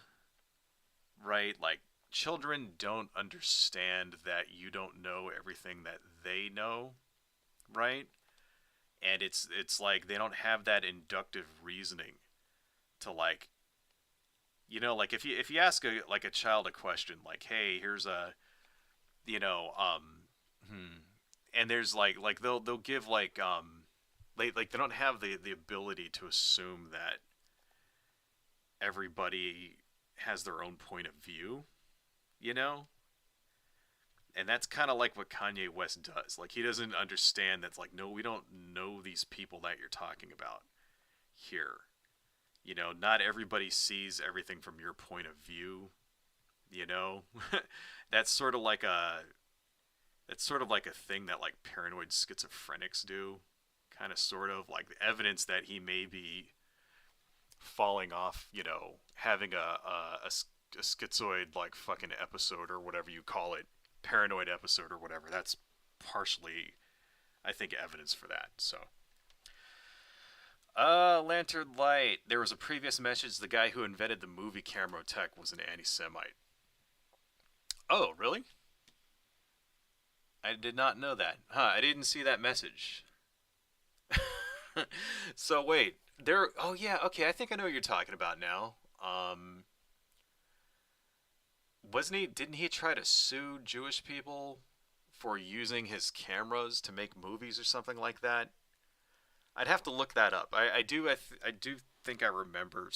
right? Like children don't understand that you don't know everything that they know, right? And it's like they don't have that inductive reasoning to like, like if you ask a child a question like, hey, here's a, you know hmm, and there's like they'll give they don't have the ability to assume that everybody has their own point of view, you know? And that's kind of like what Kanye West does. Like, he doesn't understand that's like, no, we don't know these people that you're talking about here. Not everybody sees everything from your point of view, you know? that's sort of like a that's sort of like a thing that like paranoid schizophrenics do, kind of sort of like the evidence that he may be falling off, having a schizoid like fucking episode or whatever you call it, paranoid episode or whatever. That's partially, I think, evidence for that. So, Lantern Light. There was a previous message. The guy who invented the movie camera tech was an anti-Semite. Oh, really? I did not know that. I didn't see that message. So wait, there. Oh yeah, okay. I think I know what you're talking about now. Wasn't he? Didn't he try to sue Jewish people for using his cameras to make movies or something like that? I'd have to look that up. I do think I remember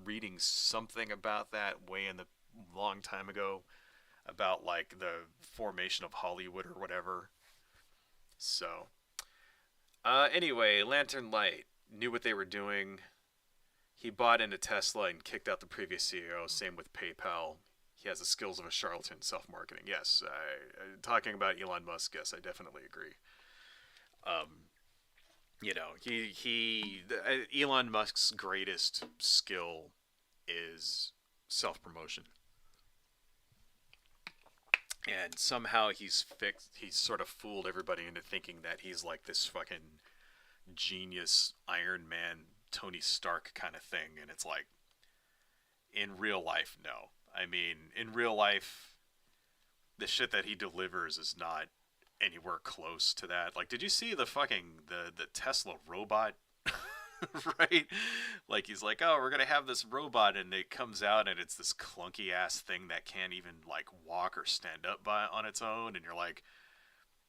reading something about that way in the long time ago about like the formation of Hollywood or whatever. So, anyway, Lantern Light knew what they were doing. He bought into Tesla and kicked out the previous CEO. Same with PayPal. He has the skills of a charlatan, self-marketing. Yes, talking about Elon Musk. Yes, I definitely agree. Elon Musk's greatest skill is self-promotion, and somehow he's sort of fooled everybody into thinking that he's like this fucking genius Iron Man, Tony Stark kind of thing, and it's like, in real life, no. I mean, in real life, the shit that he delivers is not anywhere close to that. Like, did you see the Tesla robot? Right? Like, he's like, oh, we're gonna have this robot, and it comes out, and it's this clunky ass thing that can't even like walk or stand up on its own, and you're like,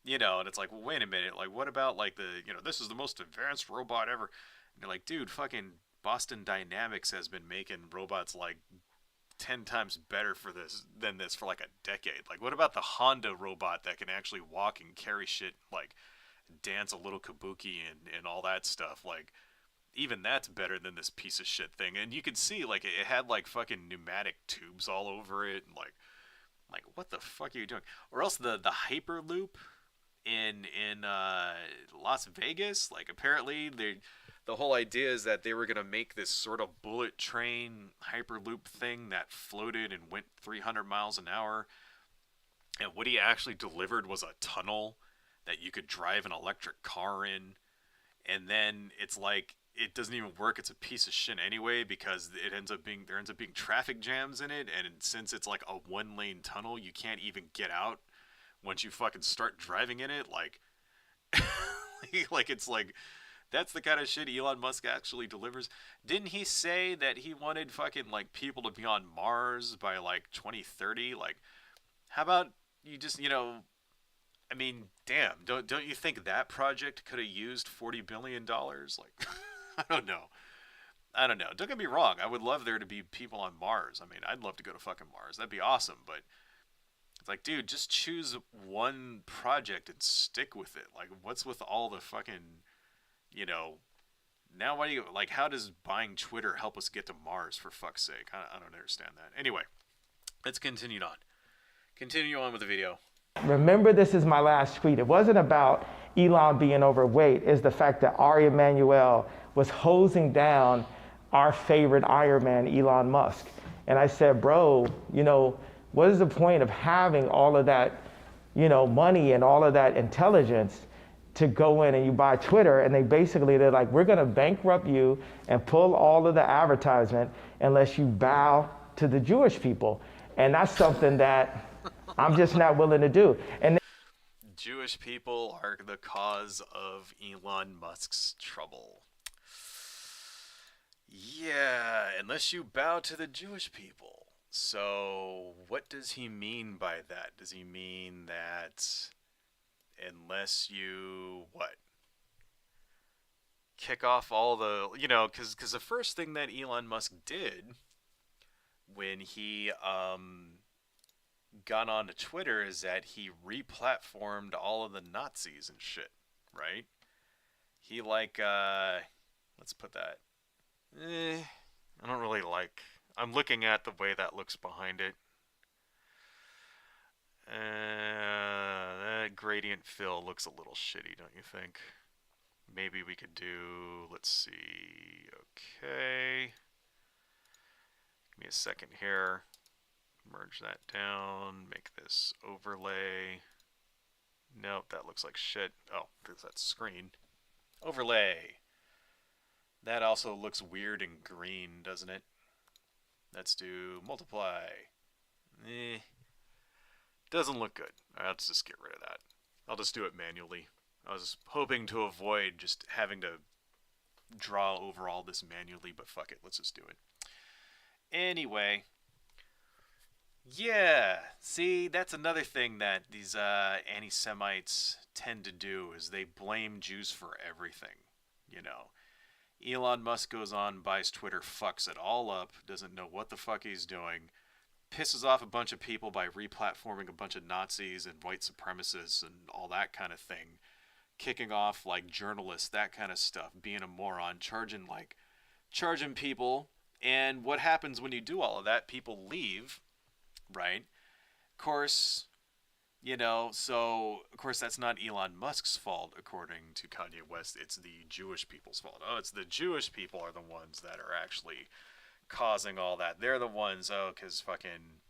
and it's like, well, wait a minute, like, what about like this is the most advanced robot ever, and you're like, dude, fucking Boston Dynamics has been making robots like 10 times better than this for like a decade. Like, what about the Honda robot that can actually walk and carry shit, like dance a little kabuki and all that stuff? Like, even that's better than this piece of shit thing. And you could see like it had like fucking pneumatic tubes all over it, and like what the fuck are you doing? Or else the Hyperloop in Las Vegas, like apparently the whole idea is that they were going to make this sort of bullet train Hyperloop thing that floated and went 300 miles an hour. And what he actually delivered was a tunnel that you could drive an electric car in. And then it's like, it doesn't even work. It's a piece of shit anyway, because there ends up being traffic jams in it. And since it's like a 1-lane tunnel, you can't even get out once you fucking start driving in it. Like, like it's like, that's the kind of shit Elon Musk actually delivers. Didn't he say that he wanted fucking like people to be on Mars by like 2030? Like, how about you just, I mean, damn, don't you think that project could have used $40 billion? Like, I don't know. Don't get me wrong. I would love there to be people on Mars. I mean, I'd love to go to fucking Mars. That'd be awesome. But it's like, dude, just choose one project and stick with it. Like, what's with all the fucking, now why do you, like, how does buying Twitter help us get to Mars, for fuck's sake? I don't understand that. Anyway, let's continue on. Continue on with the video. Remember, this is my last tweet. It wasn't about Elon being overweight. It's the fact that Ari Emanuel was hosing down our favorite Iron Man, Elon Musk. And I said, bro, what is the point of having all of that, money and all of that intelligence to go in and you buy Twitter, and they're like, we're going to bankrupt you and pull all of the advertisement unless you bow to the Jewish people. And that's something that I'm just not willing to do. And Jewish people are the cause of Elon Musk's trouble. Yeah, unless you bow to the Jewish people. So, what does he mean by that? Does he mean that unless you, what? Kick off all the, because the first thing that Elon Musk did when he got onto Twitter is that he replatformed all of the Nazis and shit, right? He let's put that. I don't really like. I'm looking at the way that looks behind it. That gradient fill looks a little shitty, don't you think? Maybe we could do, let's see, okay. Give me a second here. Merge that down, make this overlay. Nope, that looks like shit. Oh, because that's screen. Overlay. That also looks weird and green, doesn't it? Let's do multiply. Doesn't look good. Alright, let's just get rid of that. I'll just do it manually. I was hoping to avoid just having to draw over all this manually, but fuck it, let's just do it. Anyway, yeah, see, that's another thing that these anti-Semites tend to do, is they blame Jews for everything, Elon Musk goes on, buys Twitter, fucks it all up, doesn't know what the fuck he's doing, pisses off a bunch of people by replatforming a bunch of Nazis and white supremacists and all that kind of thing, kicking off like journalists, that kind of stuff, being a moron, charging people. And what happens when you do all of that? People leave, right? Of course, so of course that's not Elon Musk's fault, according to Kanye West. It's the Jewish people's fault. Oh, it's the Jewish people are the ones that are actually causing all that. They're the ones, because fucking,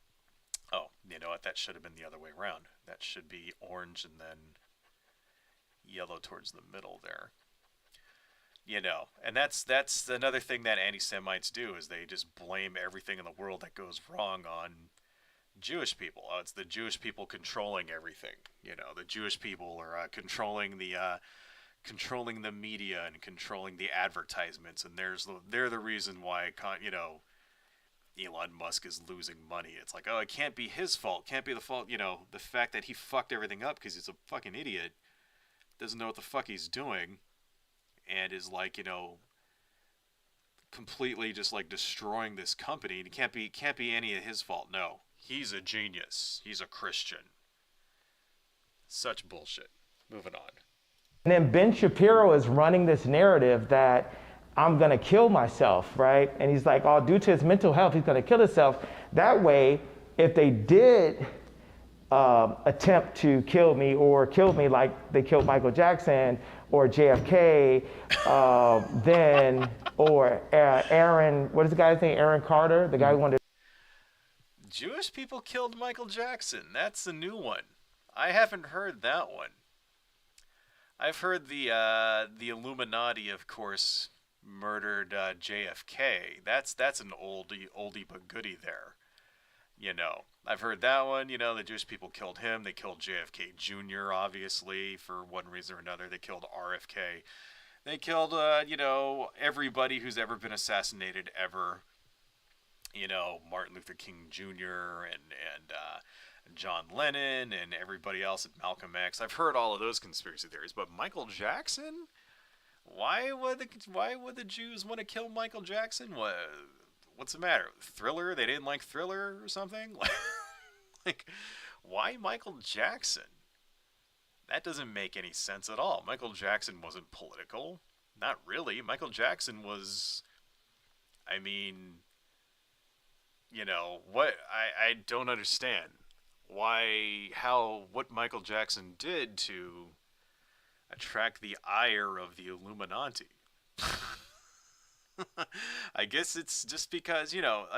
you know what? That should have been the other way around. That should be orange and then yellow towards the middle there. And that's another thing that anti-Semites do, is they just blame everything in the world that goes wrong on Jewish people. It's the Jewish people controlling everything. The Jewish people are controlling the media and controlling the advertisements, and they're the reason why Elon Musk is losing money. It's like, it can't be his fault, can't be the fault, the fact that he fucked everything up because he's a fucking idiot, doesn't know what the fuck he's doing, and is completely just destroying this company. And it can't be any of his fault. No, he's a genius. He's a Christian. Such bullshit. Moving on. And then Ben Shapiro is running this narrative that I'm going to kill myself, right? And he's like, due to his mental health, he's going to kill himself. That way, if they did attempt to kill me or kill me like they killed Michael Jackson or JFK, or Aaron, what is the guy's name? Aaron Carter, the guy who wanted. Jewish people killed Michael Jackson. That's a new one. I haven't heard that one. I've heard the Illuminati, of course, murdered JFK. That's an oldie but goodie there. I've heard that one. The Jewish people killed him. They killed JFK Jr., obviously, for one reason or another. They killed RFK. They killed, everybody who's ever been assassinated ever. Martin Luther King Jr. and John Lennon and everybody else at Malcolm X. I've heard all of those conspiracy theories, but Michael Jackson? Why would the Jews want to kill Michael Jackson? What's the matter? Thriller? They didn't like Thriller or something? Why Michael Jackson? That doesn't make any sense at all. Michael Jackson wasn't political. Not really. Michael Jackson was, what? I don't understand. What Michael Jackson did to attract the ire of the Illuminati. I guess it's just because,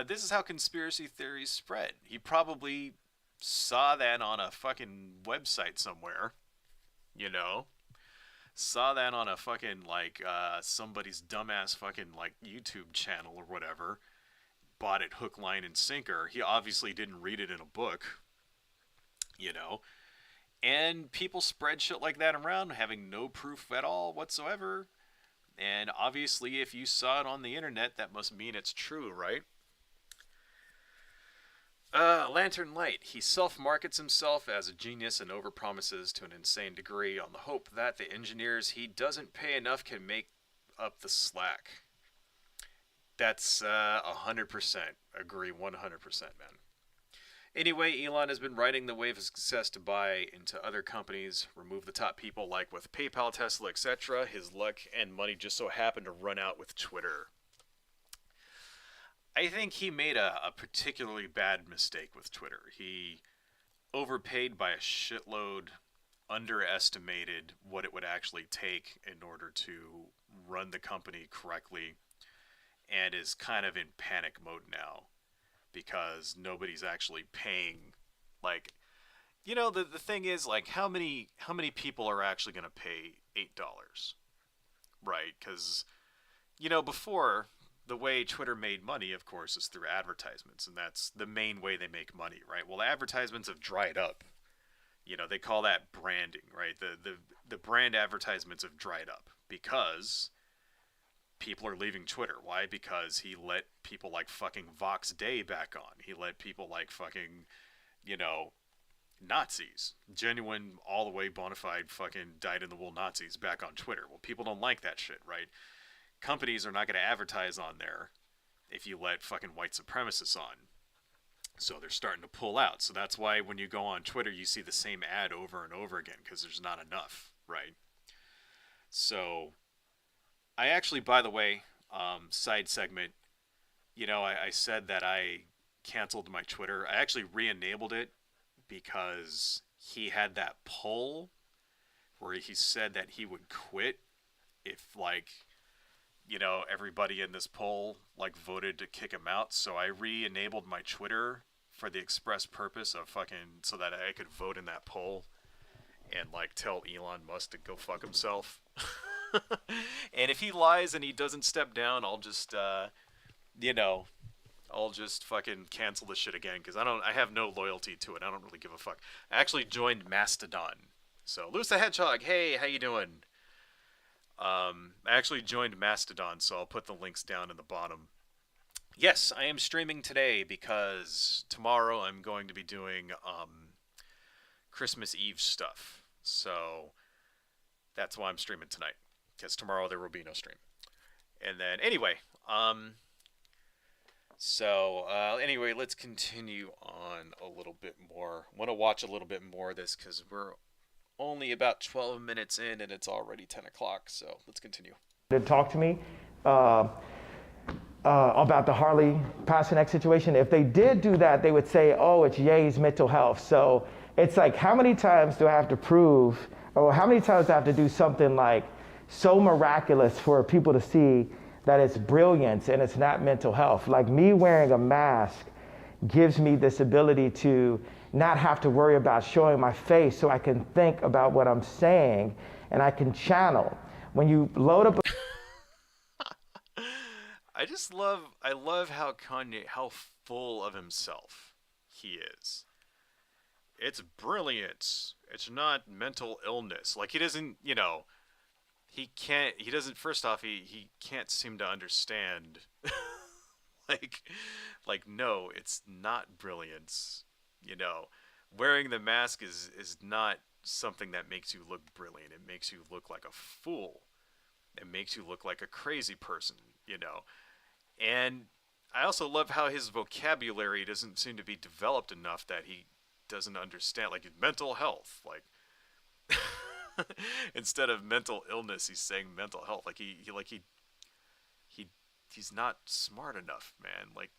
this is how conspiracy theories spread. He probably saw that on a fucking website somewhere, you know? Saw that on a fucking, like, somebody's dumbass fucking, like, YouTube channel or whatever. Bought it hook, line, and sinker. He obviously didn't read it in a book, you know? And people spread shit like that around having no proof at all whatsoever. And obviously, if you saw it on the internet, that must mean it's true, right? Lantern Light. He self-markets himself as a genius and overpromises to an insane degree on the hope that the engineers he doesn't pay enough can make up the slack. That's 100%. Agree 100%, man. Anyway, Elon has been riding the wave of success to buy into other companies, remove the top people like with PayPal, Tesla, etc. His luck and money just so happened to run out with Twitter. I think he made a particularly bad mistake with Twitter. He overpaid by a shitload, underestimated what it would actually take in order to run the company correctly, and is kind of in panic mode now because nobody's actually paying. Like, the thing is, like, how many people are actually going to pay $8, right? Because before, the way Twitter made money, of course, is through advertisements, and that's the main way they make money, right? Well, advertisements have dried up. They call that branding, right? The brand advertisements have dried up because people are leaving Twitter. Why? Because he let people like fucking Vox Day back on. He let people like fucking, Nazis, genuine, all the way bona fide fucking dyed-in-the-wool Nazis back on Twitter. Well, people don't like that shit, right? Companies are not going to advertise on there if you let fucking white supremacists on. So they're starting to pull out. So that's why when you go on Twitter, you see the same ad over and over again because there's not enough, right? So I actually, by the way, side segment, I said that I canceled my Twitter. I actually re-enabled it because he had that poll where he said that he would quit if, like, everybody in this poll, like, voted to kick him out. So I re-enabled my Twitter for the express purpose of fucking, so that I could vote in that poll and, like, tell Elon Musk to go fuck himself. And if he lies and he doesn't step down, I'll just, I'll just fucking cancel this shit again because I have no loyalty to it. I don't really give a fuck. I actually joined Mastodon. So, Luce the Hedgehog, hey, how you doing? I actually joined Mastodon, so I'll put the links down in the bottom. Yes, I am streaming today because tomorrow I'm going to be doing Christmas Eve stuff. So that's why I'm streaming tonight, because tomorrow there will be no stream. And then anyway, anyway, let's continue on a little bit more. I want to watch a little bit more of this because we're only about 12 minutes in and it's already 10 o'clock, so let's continue. To talk to me about the Harley Pasternak situation. If they did do that, they would say, oh, it's Ye's mental health. So it's like, how many times do I have to prove, or how many times do I have to do something like so miraculous for people to see that it's brilliance and it's not mental health? Like, me wearing a mask gives me this ability to not have to worry about showing my face, so I can think about what I'm saying and I can channel. When you load up I love how Kanye, how full of himself he is. It's brilliance. It's not mental illness. Like, he doesn't, first off, he can't seem to understand. like, no, it's not brilliance. Wearing the mask is not something that makes you look brilliant. It makes you look like a fool. It makes you look like a crazy person, And I also love how his vocabulary doesn't seem to be developed enough that he doesn't understand, like, mental health. Like, instead of mental illness, he's saying mental health. Like, he's not smart enough, man. Like,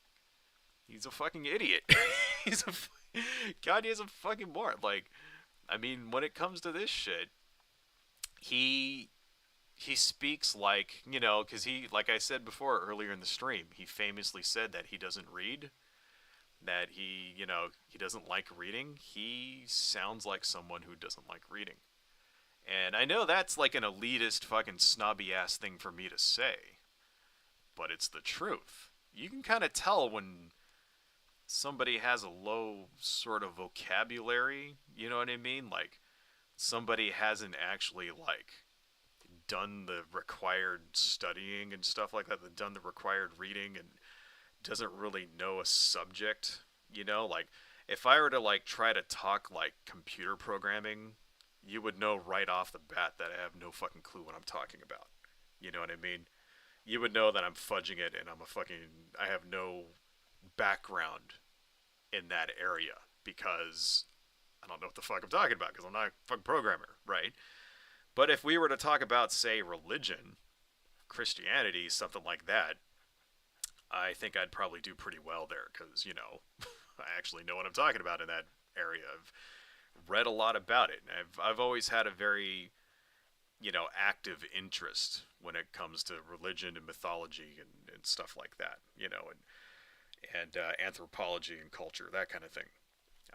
he's a fucking idiot. Kanye's a fucking moron. Like, I mean, when it comes to this shit, he he speaks like, because he, like I said before earlier in the stream, he famously said that he doesn't read, that he doesn't like reading. He sounds like someone who doesn't like reading. And I know that's like an elitist fucking snobby ass thing for me to say, but it's the truth. You can kind of tell when somebody has a low sort of vocabulary, you know what I mean? Like somebody hasn't actually like done the required studying and stuff like that, done the required reading and doesn't really know a subject, like if I were to like try to talk like computer programming, you would know right off the bat that I have no fucking clue what I'm talking about. You know what I mean? You would know that I'm fudging it and I have no background in that area because I don't know what the fuck I'm talking about because I'm not a fucking programmer, right? But if we were to talk about, say, religion, Christianity, something like that, I think I'd probably do pretty well there because, I actually know what I'm talking about in that area. I've read a lot about it. And I've always had a very, active interest when it comes to religion and mythology and stuff like that, and anthropology and culture, that kind of thing.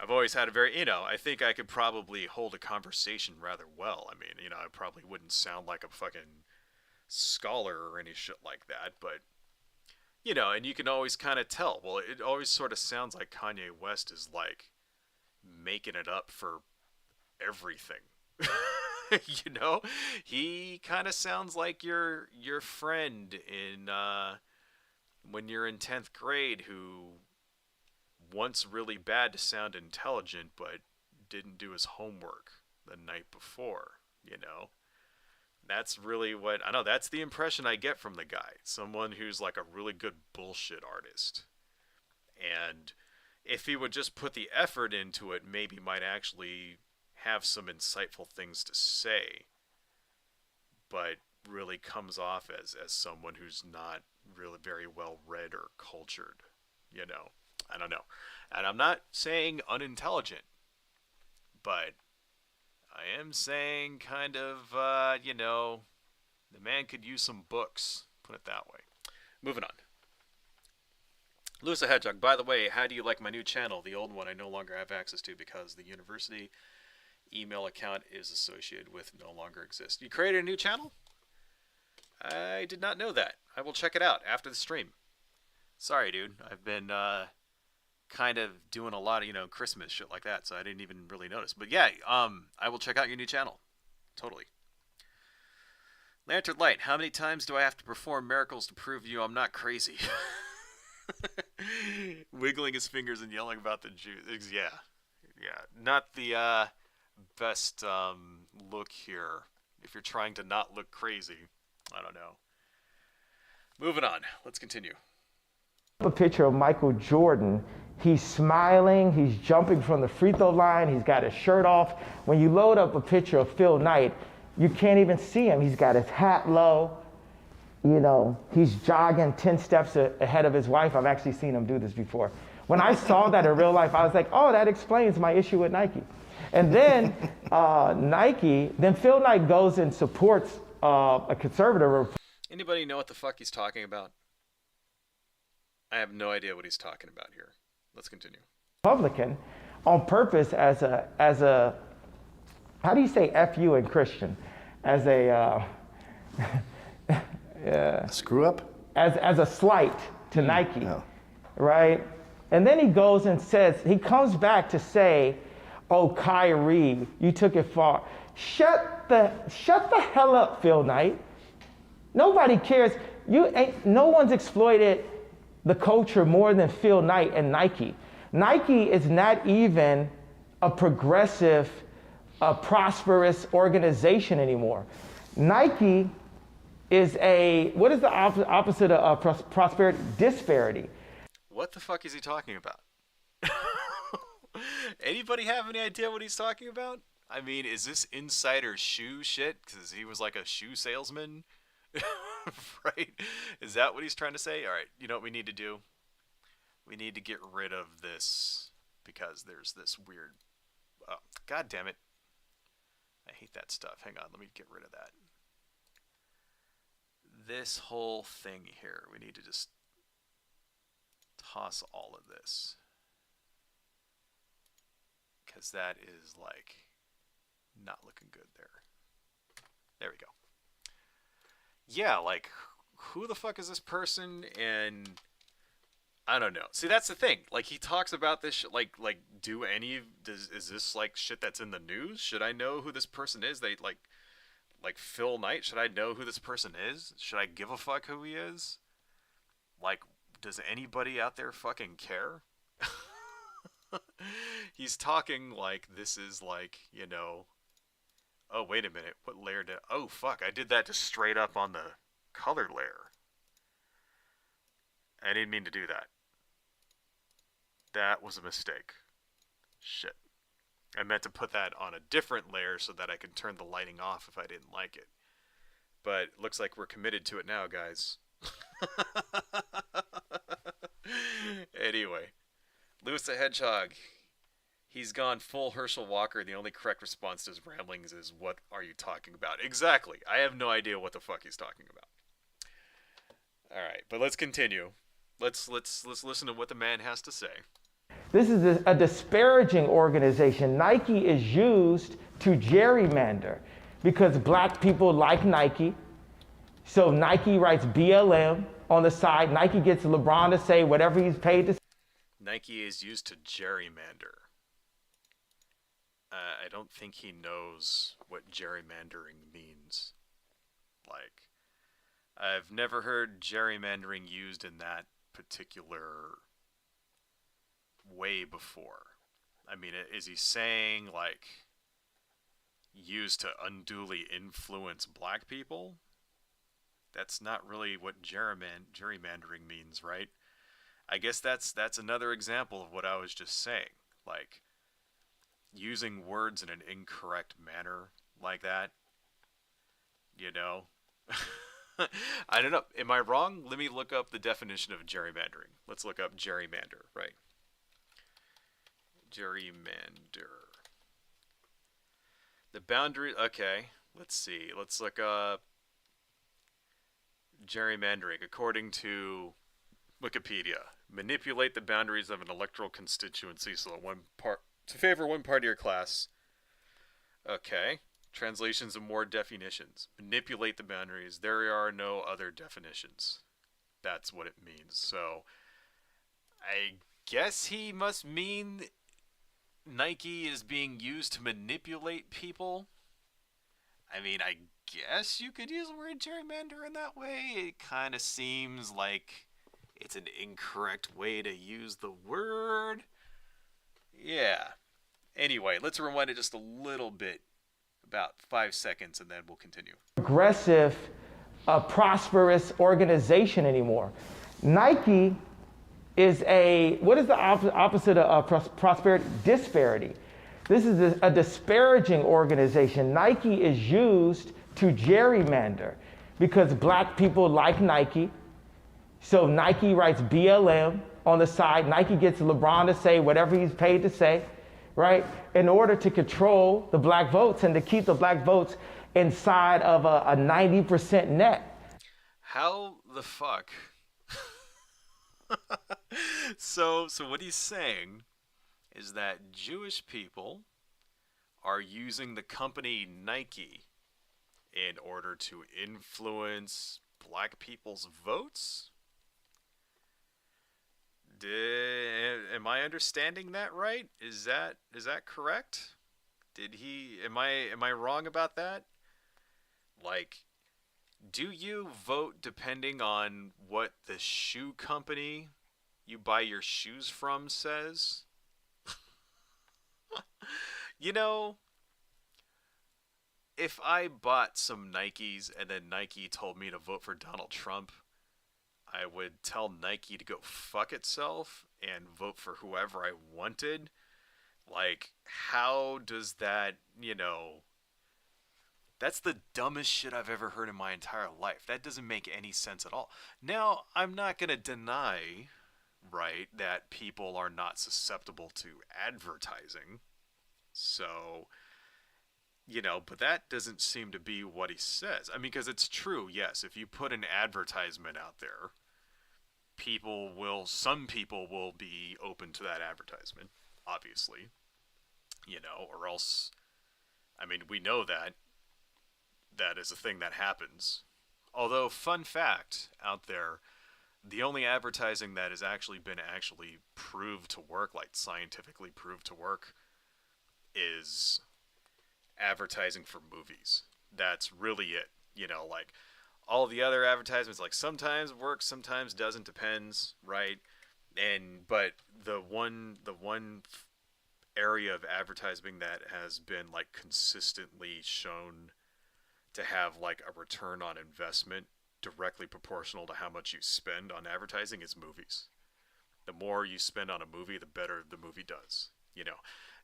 I've always had a very, I think I could probably hold a conversation rather well. I mean, I probably wouldn't sound like a fucking scholar or any shit like that, but, and you can always kind of tell. Well, it always sort of sounds like Kanye West is like making it up for everything. He kind of sounds like your friend in when you're in 10th grade who wants really bad to sound intelligent but didn't do his homework the night before, That's really what I know. That's the impression I get from the guy. Someone who's like a really good bullshit artist. And if he would just put the effort into it, maybe might actually have some insightful things to say, but really comes off as someone who's not really very well read or cultured, I don't know. And I'm not saying unintelligent, but I am saying kind of, the man could use some books, put it that way. Moving on. Lewis the Hedgehog, by the way, how do you like my new channel? The old one I no longer have access to because the university email account is associated with no longer exists. You created a new channel? I did not know that. I will check it out after the stream. Sorry, dude. I've been kind of doing a lot of, Christmas shit like that, so I didn't even really notice. But yeah, I will check out your new channel. Totally. Lantern Light, how many times do I have to perform miracles to prove to you I'm not crazy? Wiggling his fingers and yelling about the Jews. Yeah. Not the best look here. If you're trying to not look crazy. I don't know. Moving on. Let's continue. A picture of Michael Jordan. He's smiling. He's jumping from the free throw line. He's got his shirt off. When you load up a picture of Phil Knight, you can't even see him. He's got his hat low. He's jogging 10 steps ahead of his wife. I've actually seen him do this before. When I saw that in real life, I was like, oh, that explains my issue with Nike. And then then Phil Knight goes and supports a conservative. Anybody know what the fuck he's talking about? I have no idea what he's talking about here. Let's continue. Republican on purpose as a how do you say FU in Christian? As a screw up? As a slight to Nike, right? And then he goes and says, he comes back to say, oh, Kyrie, you took it far. Shut the hell up, Phil Knight. Nobody cares. No one's exploited the culture more than Phil Knight and Nike. Nike is not even a progressive, prosperous organization anymore. Nike is what is the opposite of prosperity? Disparity. What the fuck is he talking about? Anybody have any idea what he's talking about? I mean, is this insider shoe shit? Because he was like a shoe salesman? Right? Is that what he's trying to say? All right, you know what we need to do? We need to get rid of this because there's this weird... God damn it. I hate that stuff. Hang on, let me get rid of that. this whole thing here, we need to just toss all of this. Because that is like not looking good there. There we go. Yeah, like who the fuck is this person? And I don't know. See, that's the thing. Like he talks about this shit. Like do any is this like shit that's in the news? Should I know who this person is? They like Phil Knight. Should I know who this person is? Should I give a fuck who he is? Like, does anybody out there fucking care? He's talking like this is like, you know, oh, wait a minute. What layer did... Oh, fuck. I did that just straight up on the color layer. I didn't mean to do that. That was a mistake. Shit. I meant to put that on a different layer so that I could turn the lighting off if I didn't like it. But it looks like we're committed to it now, guys. Anyway. Lewis the Hedgehog. He's gone full Herschel Walker. The only correct response to his ramblings is, "What are you talking about?" Exactly. I have no idea what the fuck he's talking about. All right, but let's continue. Let's listen to what the man has to say. This is a disparaging organization. Nike is used to gerrymander because black people like Nike. So Nike writes BLM on the side. Nike gets LeBron to say whatever he's paid to say. Nike is used to gerrymander. I don't think he knows what gerrymandering means. Like, I've never heard gerrymandering used in that particular way before. I mean, is he saying, like, used to unduly influence black people? That's not really what gerrymandering means, right? I guess that's another example of what I was just saying. Like, using words in an incorrect manner like that, you know? I don't know. Am I wrong? Let me look up the definition of gerrymandering. Let's look up gerrymander, right? Gerrymander. The boundary, okay. Let's see. Let's look up gerrymandering according to Wikipedia. Manipulate the boundaries of an electoral constituency so that to favor one party or class. Okay. Translations and more definitions. Manipulate the boundaries. There are no other definitions. That's what it means. So, I guess he must mean Nike is being used to manipulate people. I mean, I guess you could use the word gerrymander in that way. It kind of seems like it's an incorrect way to use the word. Yeah. Anyway, let's rewind it just a little bit, about 5 seconds, and then we'll continue. Progressive, prosperous organization anymore. Nike is what is the opposite of prosperity? Disparity. This is a disparaging organization. Nike is used to gerrymander because black people like Nike. So Nike writes BLM on the side. Nike gets LeBron to say whatever he's paid to say, right? In order to control the black votes and to keep the black votes inside of a 90% net. How the fuck? So what he's saying is that Jewish people are using the company Nike in order to influence black people's votes? Am I understanding that right? Is that correct? Am I wrong about that? Like, do you vote depending on what the shoe company you buy your shoes from says? You know, if I bought some Nikes and then Nike told me to vote for Donald Trump, I would tell Nike to go fuck itself and vote for whoever I wanted. Like, how does that, that's the dumbest shit I've ever heard in my entire life. That doesn't make any sense at all. Now, I'm not going to deny, right, that people are not susceptible to advertising. So, but that doesn't seem to be what he says. I mean, because it's true, yes, if you put an advertisement out there, some people will be open to that advertisement, obviously, or else, I mean, we know that that is a thing that happens. Although, fun fact out there, the only advertising that has actually been actually proved to work, like scientifically proved to work, is advertising for movies. That's really it. Like all the other advertisements, like sometimes works, sometimes doesn't, depends, right? But the one area of advertising that has been like consistently shown to have like a return on investment directly proportional to how much you spend on advertising is movies. The more you spend on a movie, the better the movie does. You know,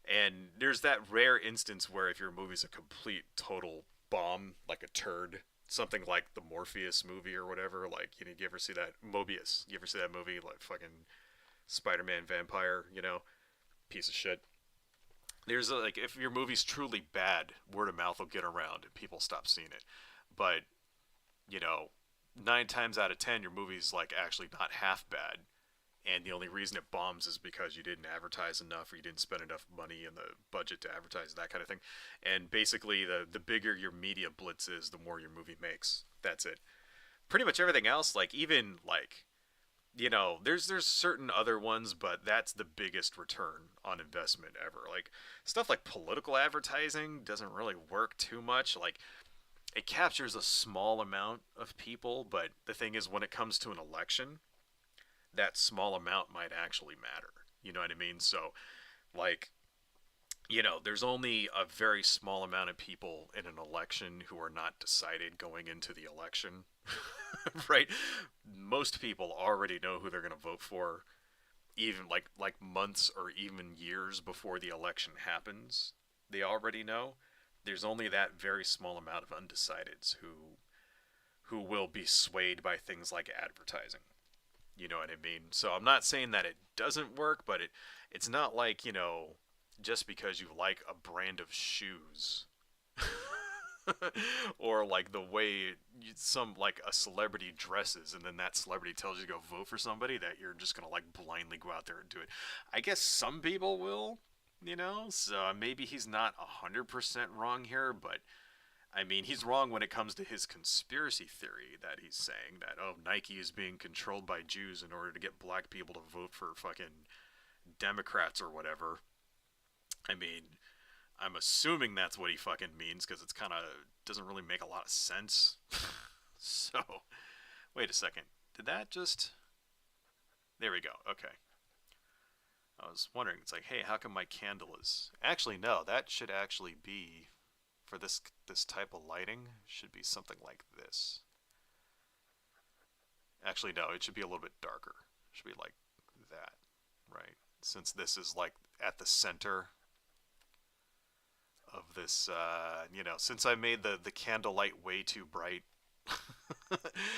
and there's that rare instance where if your movie's a complete total bomb, like a turd, something like the Morpheus movie or whatever. Like, you ever see that Mobius? You ever see that movie? Like fucking Spider-Man vampire, piece of shit. There's like if your movie's truly bad, word of mouth will get around and people stop seeing it. But you know, 9 times out of 10, your movie's like actually not half bad, and the only reason it bombs is because you didn't advertise enough or you didn't spend enough money in the budget to advertise, that kind of thing. And basically, the bigger your media blitz is, the more your movie makes. That's it. Pretty much everything else, like even like there's certain other ones, but that's the biggest return on investment ever. Like stuff like political advertising doesn't really work too much. Like it captures a small amount of people, but the thing is, when it comes to an election, that small amount might actually matter. You know what I mean? So, like, there's only a very small amount of people in an election who are not decided going into the election, right? Most people already know who they're going to vote for, even like months or even years before the election happens. They already know. There's only that very small amount of undecideds who will be swayed by things like advertising. You know what I mean? So I'm not saying that it doesn't work, but it's not like, just because you like a brand of shoes or like the way some like a celebrity dresses and then that celebrity tells you to go vote for somebody, that you're just going to like blindly go out there and do it. I guess some people will, so maybe he's not 100% wrong here, but I mean, he's wrong when it comes to his conspiracy theory that he's saying that, oh, Nike is being controlled by Jews in order to get black people to vote for fucking Democrats or whatever. I mean, I'm assuming that's what he fucking means because it's kind of doesn't really make a lot of sense. So, wait a second. Did that just. There we go. Okay. I was wondering, it's like, hey, how come my candle is. Actually, no, that should actually be. For this type of lighting, should be something like this. Actually, no, it should be a little bit darker. It should be like that, right? Since this is like at the center of this, since I made the candlelight way too bright,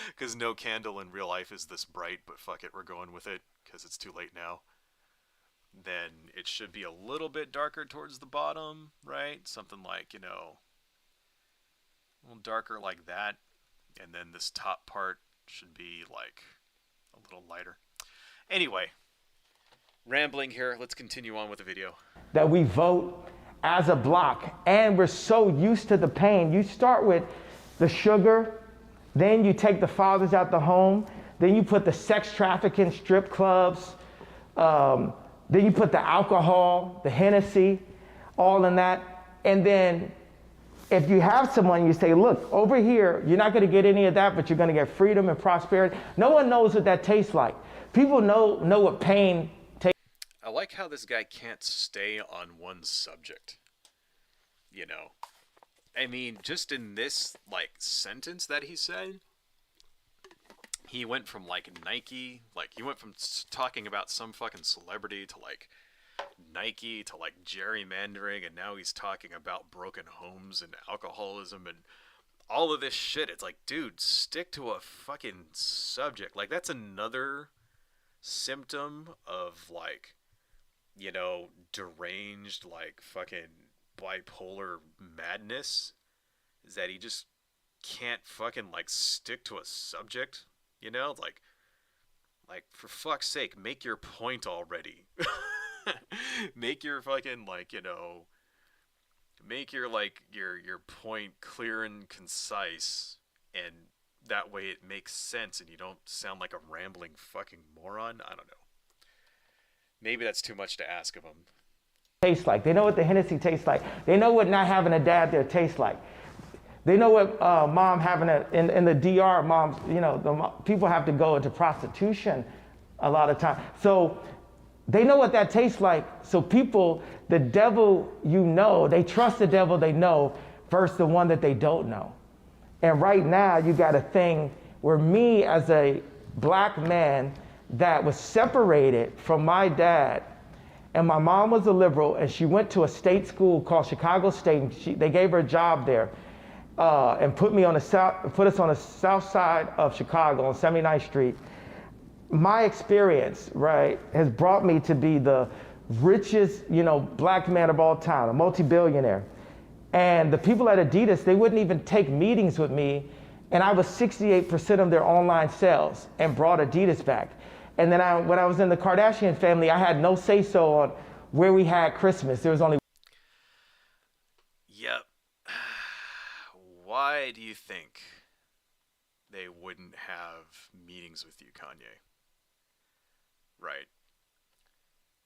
because no candle in real life is this bright, but fuck it, we're going with it because it's too late now. Then it should be a little bit darker towards the bottom, right? Something like, a little darker like that. And then this top part should be like a little lighter. Anyway, rambling here. Let's continue on with the video. That we vote as a block, and we're so used to the pain. You start with the sugar, then you take the fathers out the home, then you put the sex trafficking strip clubs, then you put the alcohol, the Hennessy, all in that. And then if you have someone, you say, look, over here, you're not going to get any of that, but you're going to get freedom and prosperity. No one knows what that tastes like. People know what pain tastes. I like how this guy can't stay on one subject. I mean, just in this like sentence that he said, he went from like Nike, like he went from talking about some fucking celebrity to like Nike to like gerrymandering, and now he's talking about broken homes and alcoholism and all of this shit. It's like, dude, stick to a fucking subject. Like that's another symptom of like, deranged like fucking bipolar madness is that he just can't fucking like stick to a subject, you know? Like for fuck's sake, make your point already. Make your fucking like, make your like your point clear and concise, and that way it makes sense and you don't sound like a rambling fucking moron. I don't know. Maybe that's too much to ask of him. Tastes like. They know what the Hennessy tastes like. They know what not having a dad there tastes like. They know what mom having in the DR, moms, people have to go into prostitution a lot of time. So they know what that tastes like. So people, the devil they trust the devil they know versus the one that they don't know. And right now you got a thing where me as a black man that was separated from my dad, and my mom was a liberal, and she went to a state school called Chicago State, and they gave her a job there, and put us on the south side of Chicago on 79th Street. My experience, right, has brought me to be the richest, black man of all time, a multi-billionaire. And the people at Adidas, they wouldn't even take meetings with me, and I was 68% of their online sales and brought Adidas back. And then when I was in the Kardashian family, I had no say-so on where we had Christmas. There was only... Yep. Why do you think they wouldn't have meetings with you, Kanye? Right.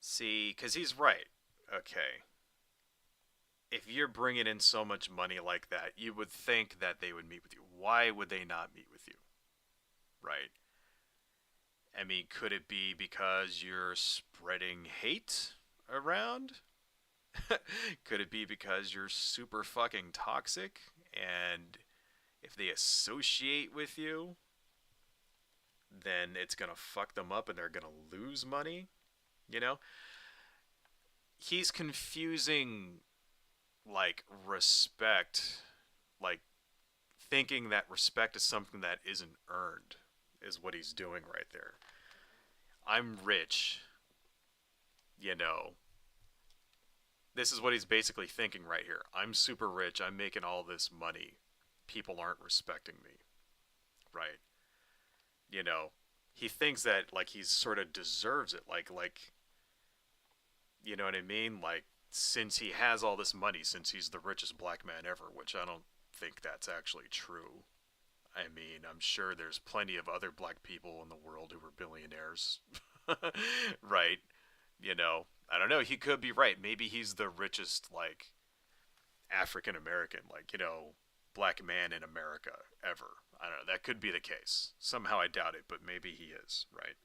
See, because he's right. Okay. If you're bringing in so much money like that, you would think that they would meet with you. Why would they not meet with you? Right. I mean, could it be because you're spreading hate around? Could it be because you're super fucking toxic, and if they associate with you, then it's gonna fuck them up and they're gonna lose money? You know? He's confusing, like, respect, like, thinking that respect is something that isn't earned, is what he's doing right there. I'm rich, This is what he's basically thinking right here. I'm super rich. I'm making all this money. People aren't respecting me. Right? He thinks that, like, he sort of deserves it. Like, you know what I mean? Like, since he has all this money, since he's the richest black man ever, which I don't think that's actually true. I mean, I'm sure there's plenty of other black people in the world who were billionaires. Right? I don't know. He could be right. Maybe he's the richest, like, African American, like, black man in America ever. I don't know. That could be the case. Somehow I doubt it, but maybe he is, right?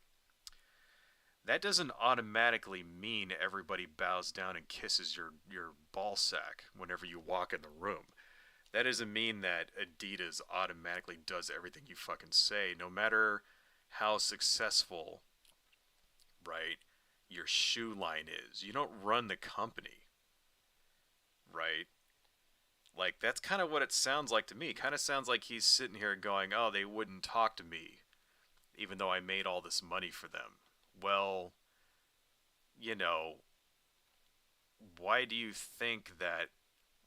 That doesn't automatically mean everybody bows down and kisses your ball sack whenever you walk in the room. That doesn't mean that Adidas automatically does everything you fucking say, no matter how successful, right, your shoe line is. You don't run the company, right? Like, that's kind of what it sounds like to me. It kind of sounds like he's sitting here going, oh, they wouldn't talk to me, even though I made all this money for them. Well, why do you think that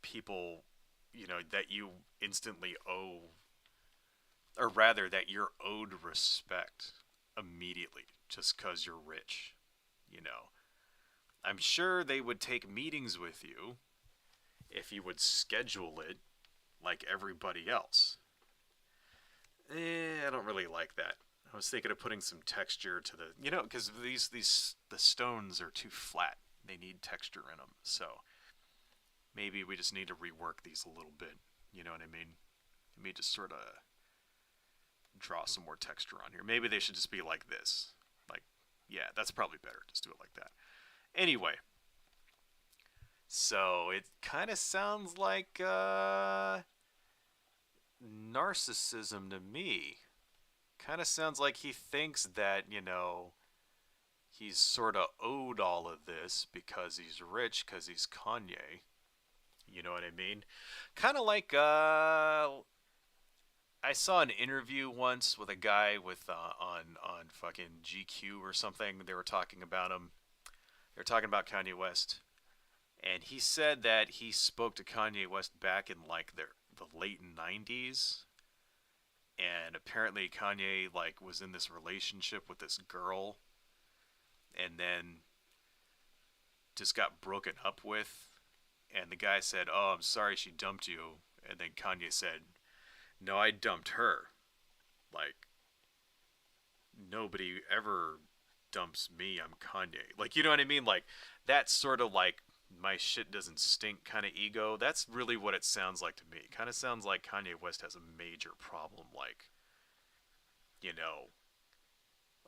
people, that you instantly owe, or rather that you're owed respect immediately just because you're rich? I'm sure they would take meetings with you if you would schedule it like everybody else. I don't really like that. I was thinking of putting some texture to the, because the stones are too flat. They need texture in them. So maybe we just need to rework these a little bit. You know what I mean? Let me just sort of draw some more texture on here. Maybe they should just be like this. Like, yeah, that's probably better. Just do it like that. Anyway. So it kind of sounds like narcissism to me. Kind of sounds like he thinks that, he's sort of owed all of this because he's rich, because he's Kanye. You know what I mean? Kind of like, I saw an interview once with a guy with on fucking GQ or something. They were talking about him. They were talking about Kanye West. And he said that he spoke to Kanye West back in like the late 90s, and apparently Kanye like was in this relationship with this girl and then just got broken up with, and the guy said, "Oh, I'm sorry she dumped you." And then Kanye said, "No, I dumped her. Like nobody ever dumps me. I'm Kanye." Like, you know what I mean? Like that sort of like my shit doesn't stink kind of ego. That's really what it sounds like to me. It kind of sounds like Kanye West has a major problem, like, you know,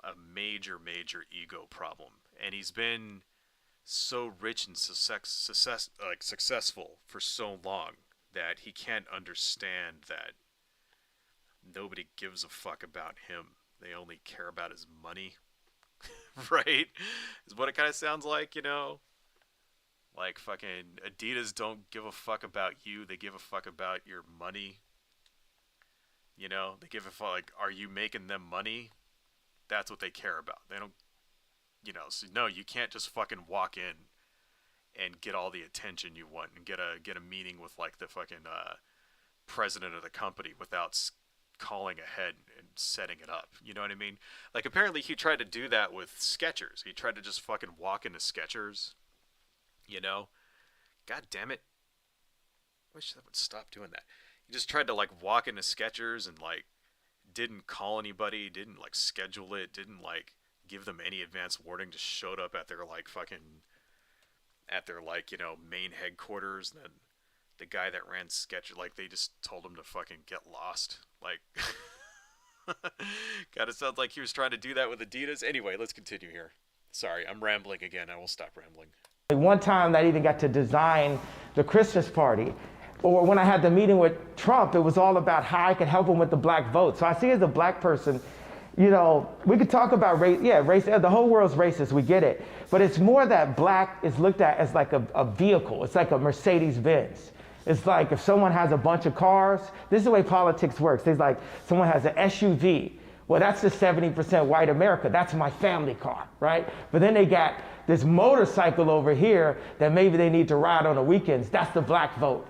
a major ego problem. And he's been so rich and successful for so long that he can't understand that nobody gives a fuck about him. They only care about his money, right? Is what it kind of sounds like, you know? Like fucking Adidas don't give a fuck about you. They give a fuck about your money. You know, they give a fuck like, are you making them money? That's what they care about. They don't, you know. So no, you can't just fucking walk in and get all the attention you want and get a meeting with like the fucking president of the company without calling ahead and setting it up. You know what I mean? Like apparently he tried to do that with Skechers. He tried to just fucking walk into Skechers. You know, god damn it. I wish that would stop doing that. He just tried to like walk into Skechers and like didn't call anybody, didn't like schedule it, didn't like give them any advance warning, just showed up at their like fucking at their like, you know, main headquarters, and then the guy that ran Skechers, like they just told him to fucking get lost. Like kind of sounds like he was trying to do that with Adidas. Anyway, let's continue here. Sorry, I'm rambling again. I will stop rambling. One time that I even got to design the Christmas party. Or when I had the meeting with Trump, it was all about how I could help him with the black vote. So I see as a black person, you know, we could talk about race. Yeah, race, the whole world's racist, we get it. But it's more that black is looked at as like a vehicle. It's like a Mercedes-Benz. It's like if someone has a bunch of cars, this is the way politics works. It's like someone has an SUV. Well, that's the 70% white America. That's my family car, right? But then they got this motorcycle over here that maybe they need to ride on the weekends. That's the black vote.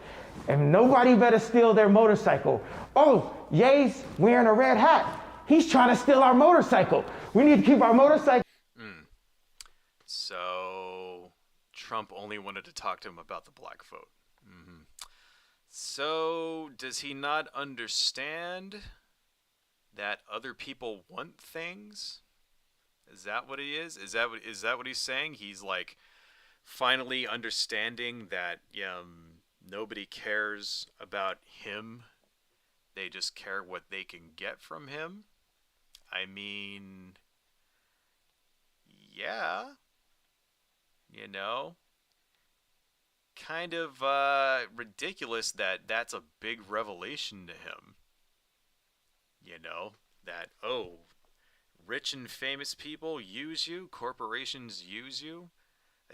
And nobody better steal their motorcycle. Oh, Ye's wearing a red hat. He's trying to steal our motorcycle. We need to keep our motorcycle. So Trump only wanted to talk to him about the black vote. So does he not understand that other people want things? Is that what he is? Is that what he's saying? He's like finally understanding that nobody cares about him. They just care what they can get from him. I mean, yeah, you know, kind of ridiculous that that's a big revelation to him. You know, that, oh, rich and famous people use you, corporations use you.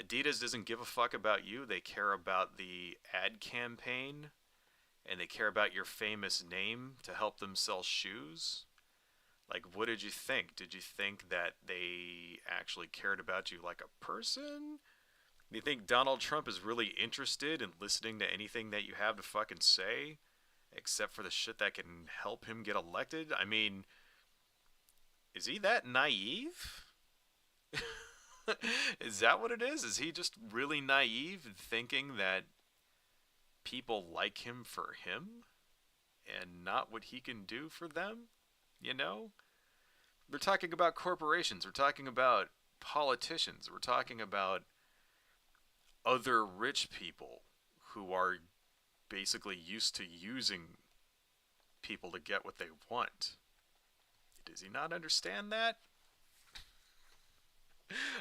Adidas doesn't give a fuck about you. They care about the ad campaign, and they care about your famous name to help them sell shoes. Like, what did you think? Did you think that they actually cared about you like a person? Do you think Donald Trump is really interested in listening to anything that you have to fucking say, except for the shit that can help him get elected? I mean, is he that naive? Is that what it is? Is he just really naive in thinking that people like him for him and not what he can do for them? You know? We're talking about corporations. We're talking about politicians. We're talking about other rich people who are basically used to using people to get what they want. Does he not understand that?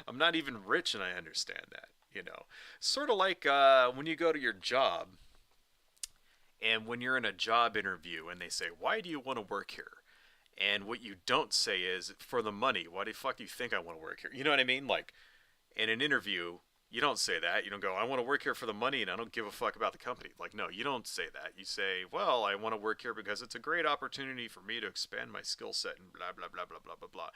I'm not even rich and I understand that, you know. Sort of like when you go to your job and when you're in a job interview and they say, "Why do you want to work here?" And what you don't say is, "For the money. Why the fuck do you think I want to work here?" You know what I mean? Like, in an interview, you don't say that. You don't go, "I want to work here for the money and I don't give a fuck about the company." Like, no, you don't say that. You say, "Well, I want to work here because it's a great opportunity for me to expand my skill set and blah, blah, blah, blah, blah, blah, blah."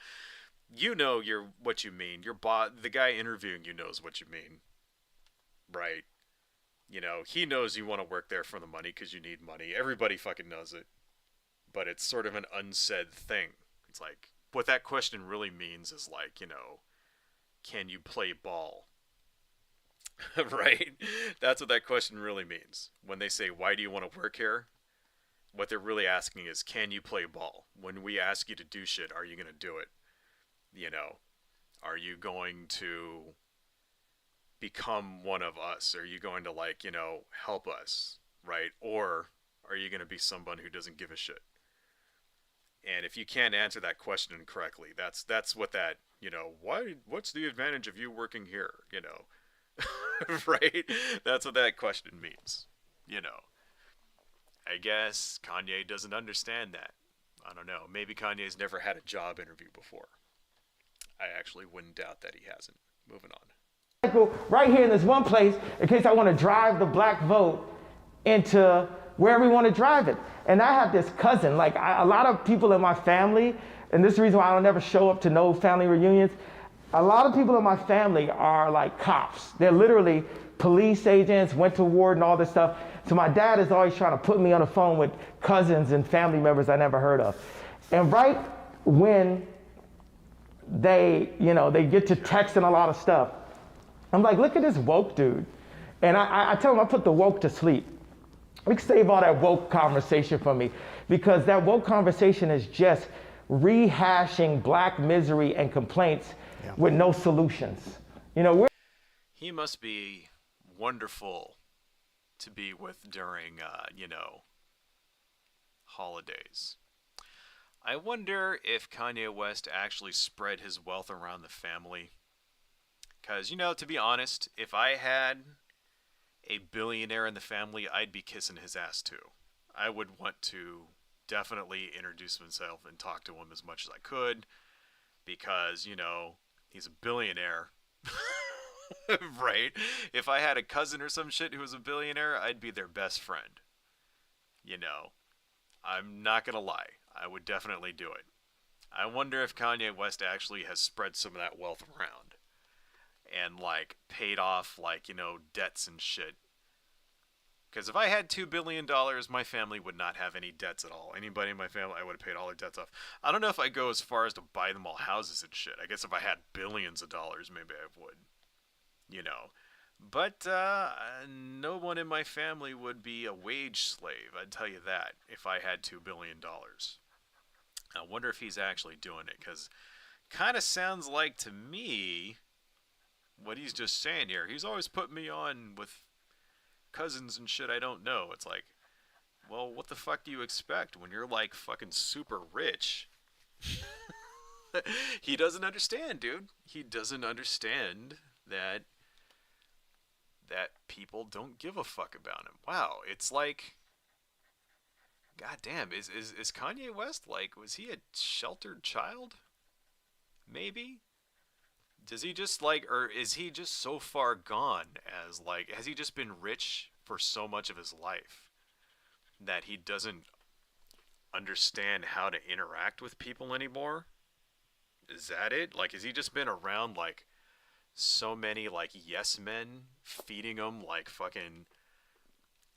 You know what you mean. The guy interviewing you knows what you mean. Right? He knows you want to work there for the money because you need money. Everybody fucking knows it. But it's sort of an unsaid thing. It's like, what that question really means is like, can you play ball? Right? That's what that question really means. When they say, why do you want to work here? What they're really asking is, can you play ball? When we ask you to do shit, are you going to do it? Are you going to become one of us? Are you going to, like, help us? Right? Or are you going to be someone who doesn't give a shit? And if you can't answer that question correctly, that's what that, what's the advantage of you working here? Right? That's what that question means. I guess Kanye doesn't understand that. I don't know. Maybe Kanye's never had a job interview before. I actually wouldn't doubt that he hasn't. Moving on. Right here in this one place, in case I want to drive the black vote into wherever we want to drive it. And I have this cousin, like a lot of people in my family, and this is the reason why I don't never show up to no family reunions. A lot of people in my family are like cops. They're literally police agents, went to war and all this stuff. So my dad is always trying to put me on the phone with cousins and family members I never heard of. And right when they get to texting a lot of stuff, I'm like, look at this woke dude. And I tell him I put the woke to sleep. We can save all that woke conversation from me, because that woke conversation is just rehashing black misery and complaints with no solutions. He must be wonderful to be with during, holidays. I wonder if Kanye West actually spread his wealth around the family. Because, to be honest, if I had a billionaire in the family, I'd be kissing his ass too. I would want to definitely introduce himself and talk to him as much as I could, because, he's a billionaire. Right? If I had a cousin or some shit who was a billionaire, I'd be their best friend. I'm not gonna lie. I would definitely do it. I wonder if Kanye West actually has spread some of that wealth around and, like, paid off, like, debts and shit. Because if I had $2 billion, my family would not have any debts at all. Anybody in my family, I would have paid all their debts off. I don't know if I go as far as to buy them all houses and shit. I guess if I had billions of dollars, maybe I would. But no one in my family would be a wage slave, I'd tell you that, if I had $2 billion. I wonder if he's actually doing it, because kind of sounds like to me what he's just saying here. He's always put me on with cousins and shit I don't know. It's like, well, what the fuck do you expect when you're like fucking super rich? He doesn't understand, dude. He doesn't understand that people don't give a fuck about him. Wow, it's like, god damn, is Kanye West, like, was he a sheltered child? Maybe? Does he just, like, or is he just so far gone as, like, has he just been rich for so much of his life that he doesn't understand how to interact with people anymore? Is that it? Like, has he just been around, like, so many, like, yes men feeding him, like, fucking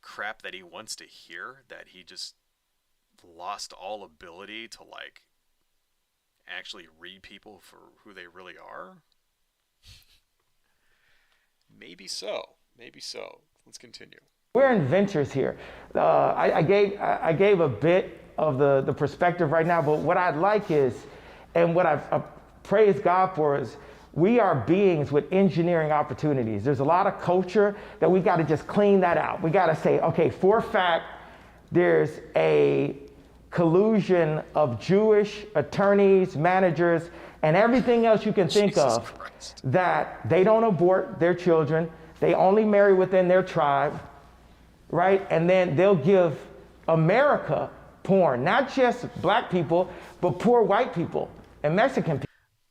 crap that he wants to hear, that he just lost all ability to, like, actually read people for who they really are? Maybe so. Maybe so. Let's continue. We're inventors here. I gave a bit of the perspective right now, but what I'd like is, and what I praise God for, is we are beings with engineering opportunities. There's a lot of culture that we got to just clean that out. We got to say, okay, for a fact, there's a collusion of Jewish attorneys, managers, and everything else you can think Jesus of, Christ. that they don't abort their children. They only marry within their tribe, right? And then they'll give America porn, not just black people, but poor white people and Mexican people.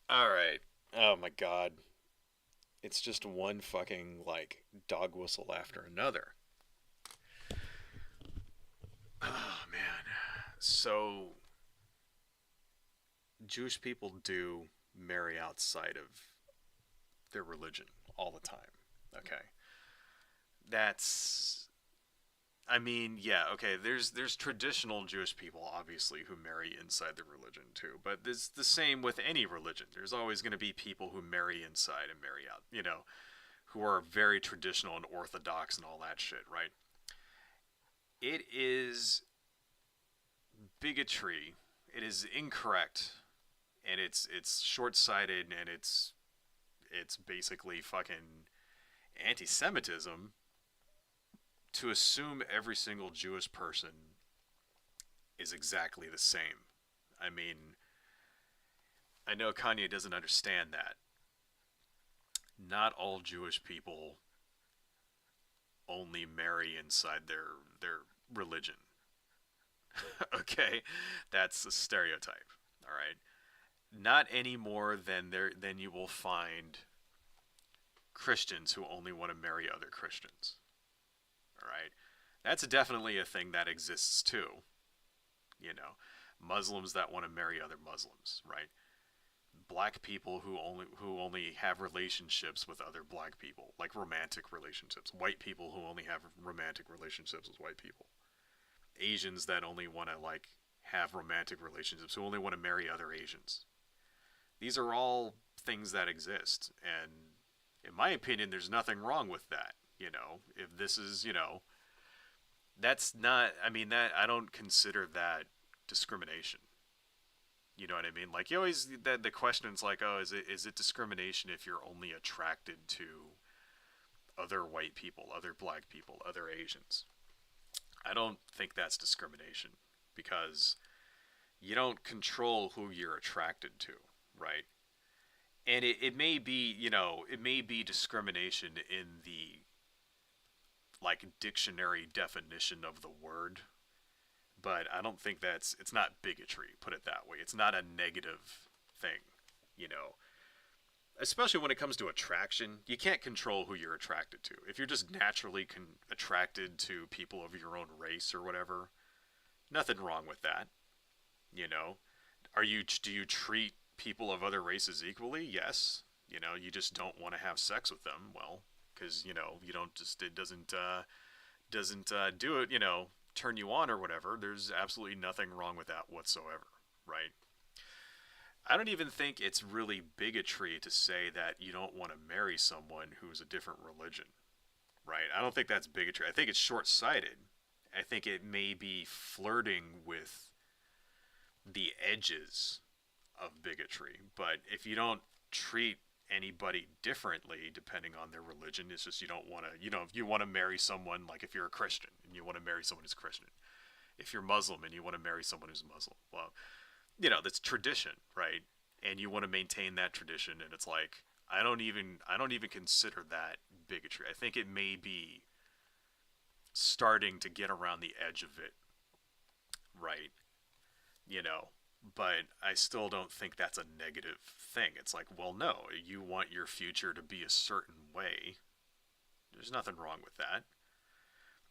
All right. Oh my god. It's just one fucking, like, dog whistle after another. Oh man. So Jewish people do marry outside of their religion all the time. Okay. that's I mean, yeah, okay. There's traditional Jewish people obviously who marry inside the religion too, but it's the same with any religion. There's always going to be people who marry inside and marry out, who are very traditional and orthodox and all that shit, right? It is bigotry. It is incorrect, and it's short-sighted, and it's basically fucking anti-Semitism to assume every single Jewish person is exactly the same. I mean, I know Kanye doesn't understand that. Not all Jewish people only marry inside their religion. Okay, that's a stereotype. All right, not any more than you will find Christians who only want to marry other Christians. All right, that's definitely a thing that exists too. You know, Muslims that want to marry other Muslims, right? Black people who only have relationships with other black people, like romantic relationships. White people who only have romantic relationships with white people. Asians that only want to like have romantic relationships, who only want to marry other Asians. These are all things that exist, and in my opinion, there's nothing wrong with that. If this is, that's not. I mean, that I don't consider that discrimination. You know what I mean? Like you always the question's like, oh, is it discrimination if you're only attracted to other white people, other black people, other Asians? I don't think that's discrimination because you don't control who you're attracted to, right? And it may be, it may be discrimination in the like dictionary definition of the word, but I don't think it's not bigotry, put it that way. It's not a negative thing, you know. Especially when it comes to attraction, you can't control who you're attracted to. If you're just naturally attracted to people of your own race or whatever, nothing wrong with that, you know. Do you treat people of other races equally? Yes. You just don't want to have sex with them. Well, because you don't just it doesn't do it. Turn you on or whatever. There's absolutely nothing wrong with that whatsoever, right? I don't even think it's really bigotry to say that you don't want to marry someone who's a different religion, right? I don't think that's bigotry. I think it's short-sighted. I think it may be flirting with the edges of bigotry, but if you don't treat anybody differently depending on their religion, it's just you don't want to, if you want to marry someone, like if you're a Christian and you want to marry someone who's Christian, if you're Muslim and you want to marry someone who's Muslim, well, that's tradition, right? And you want to maintain that tradition, and it's like I don't even consider that bigotry. I think it may be starting to get around the edge of it, right? you know but I still don't think that's a negative thing. It's like, well, no, you want your future to be a certain way. There's nothing wrong with that.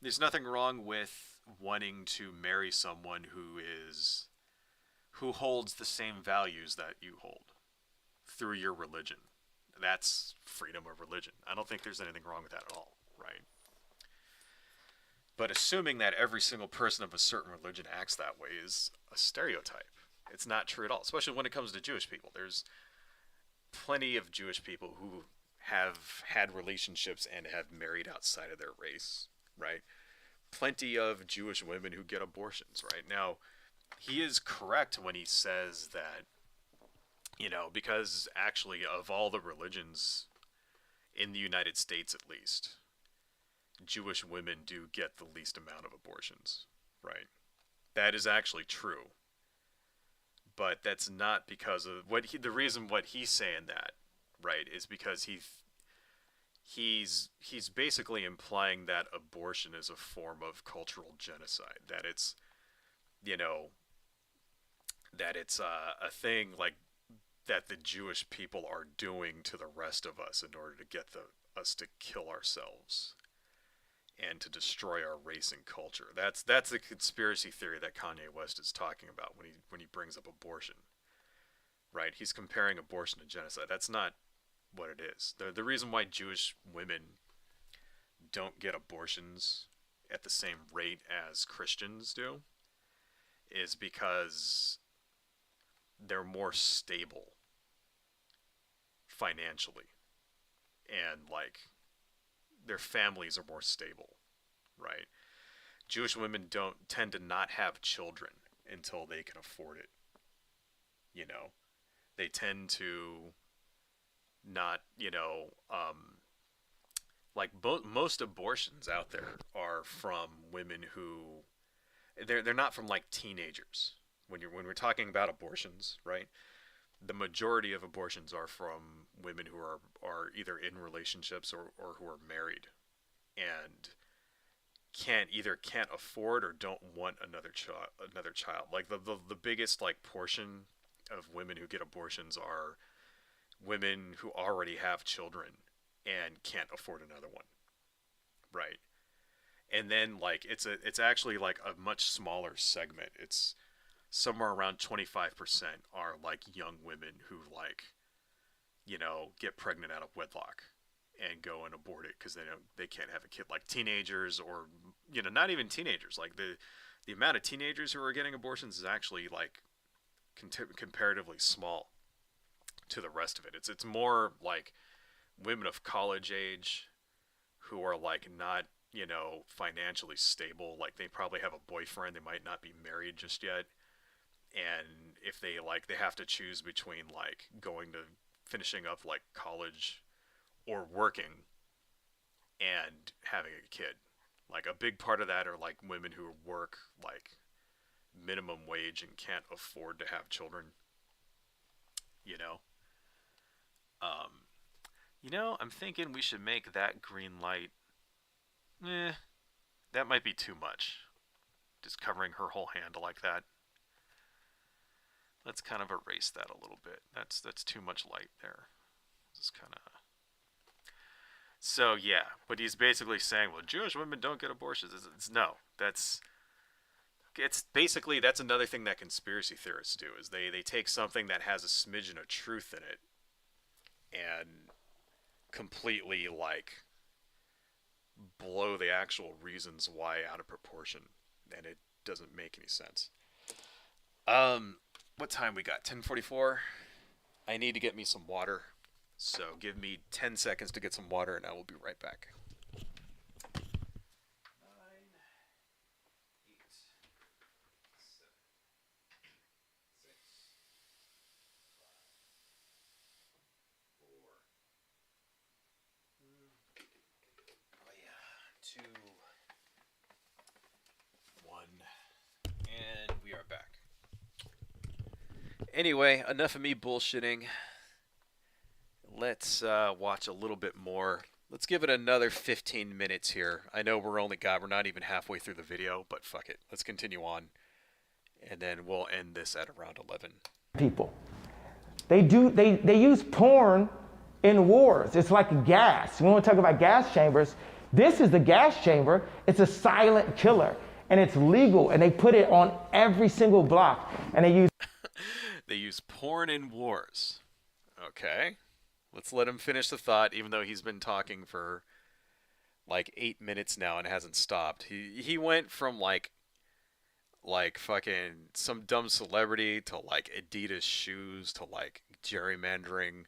There's nothing wrong with wanting to marry someone who holds the same values that you hold through your religion. That's freedom of religion. I don't think there's anything wrong with that at all, right? But assuming that every single person of a certain religion acts that way is a stereotype. It's not true at all, especially when it comes to Jewish people. There's plenty of Jewish people who have had relationships and have married outside of their race, right? Plenty of Jewish women who get abortions, right? Now, he is correct when he says that, because actually, of all the religions in the United States at least, Jewish women do get the least amount of abortions, right? That is actually true. But that's not because of the reason what he's saying that, right, is because he's basically implying that abortion is a form of cultural genocide, that it's, you know, that it's a thing like that the Jewish people are doing to the rest of us in order to get us to kill ourselves and to destroy our race and culture. That's the conspiracy theory that Kanye West is talking about when he brings up abortion. Right? He's comparing abortion to genocide. That's not what it is. The reason why Jewish women don't get abortions at the same rate as Christians do is because they're more stable financially, and like their families are more stable, right? Jewish women don't tend to not have children until they can afford it. You know, they tend to not, like most abortions out there are from women who they're not from like teenagers. When we're talking about abortions, right? The majority of abortions are from women who are either in relationships or who are married and can't afford or don't want another child. Like the biggest like portion of women who get abortions are women who already have children and can't afford another one, right? And then like it's actually like a much smaller segment. It's somewhere around 25% are like young women who like get pregnant out of wedlock and go and abort it because they can't have a kid. Like teenagers, or not even teenagers. Like the amount of teenagers who are getting abortions is actually like comparatively small to the rest of it. It's more like women of college age who are like not financially stable. Like they probably have a boyfriend, they might not be married just yet, and if they have to choose between like going to finishing up like college or working and having a kid. Like a big part of that are like women who work like minimum wage and can't afford to have children. you know I'm thinking we should make that green light, that might be too much, just covering her whole hand like that. Let's kind of erase that a little bit. That's too much light there. Just kind of. So yeah, but he's basically saying, well, Jewish women don't get abortions. No, it's basically, that's another thing that conspiracy theorists do, is they take something that has a smidgen of truth in it and completely like blow the actual reasons why out of proportion, and it doesn't make any sense. What time we got? 10:44. I need to get me some water. So give me 10 seconds to get some water and I will be right back. 9, 8, 7, 6, 5, 4. Oh yeah, 2, 1, and we are back. Anyway, enough of me bullshitting. Let's watch a little bit more. Let's give it another 15 minutes here. I know we're not even halfway through the video, but fuck it. Let's continue on. And then we'll end this at around 11. People. They use porn in wars. It's like gas. You want to talk about gas chambers? This is the gas chamber. It's a silent killer. And it's legal. And they put it on every single block. And they use... They use porn in wars. Okay. Let's let him finish the thought, even though he's been talking for like 8 minutes now and hasn't stopped. He went from like fucking some dumb celebrity to like Adidas shoes to like gerrymandering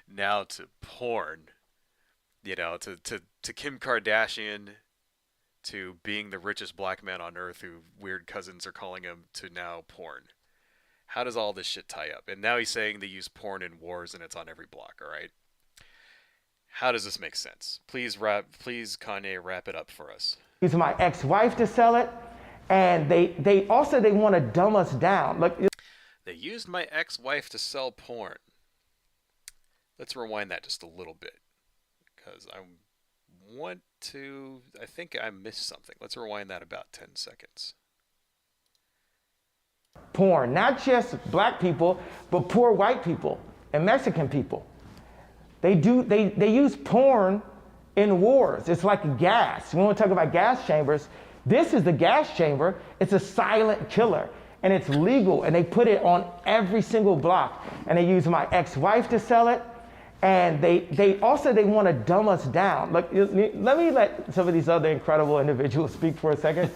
now to porn, to Kim Kardashian, to being the richest black man on earth who weird cousins are calling him, to now porn. How does all this shit tie up? And now he's saying they use porn in wars and it's on every block, all right? How does this make sense? Please, Kanye, wrap it up for us. Use my ex-wife to sell it, and they want to dumb us down. Look, they used my ex-wife to sell porn. Let's rewind that just a little bit, because I think I missed something. Let's rewind that about 10 seconds. Porn, not just black people, but poor white people and Mexican people. They use porn in wars. It's like gas. You want to talk about gas chambers? This is the gas chamber. It's a silent killer, and it's legal, and they put it on every single block. And they use my ex-wife to sell it, And they also they want to dumb us down. Like, let me let some of these other incredible individuals speak for a second.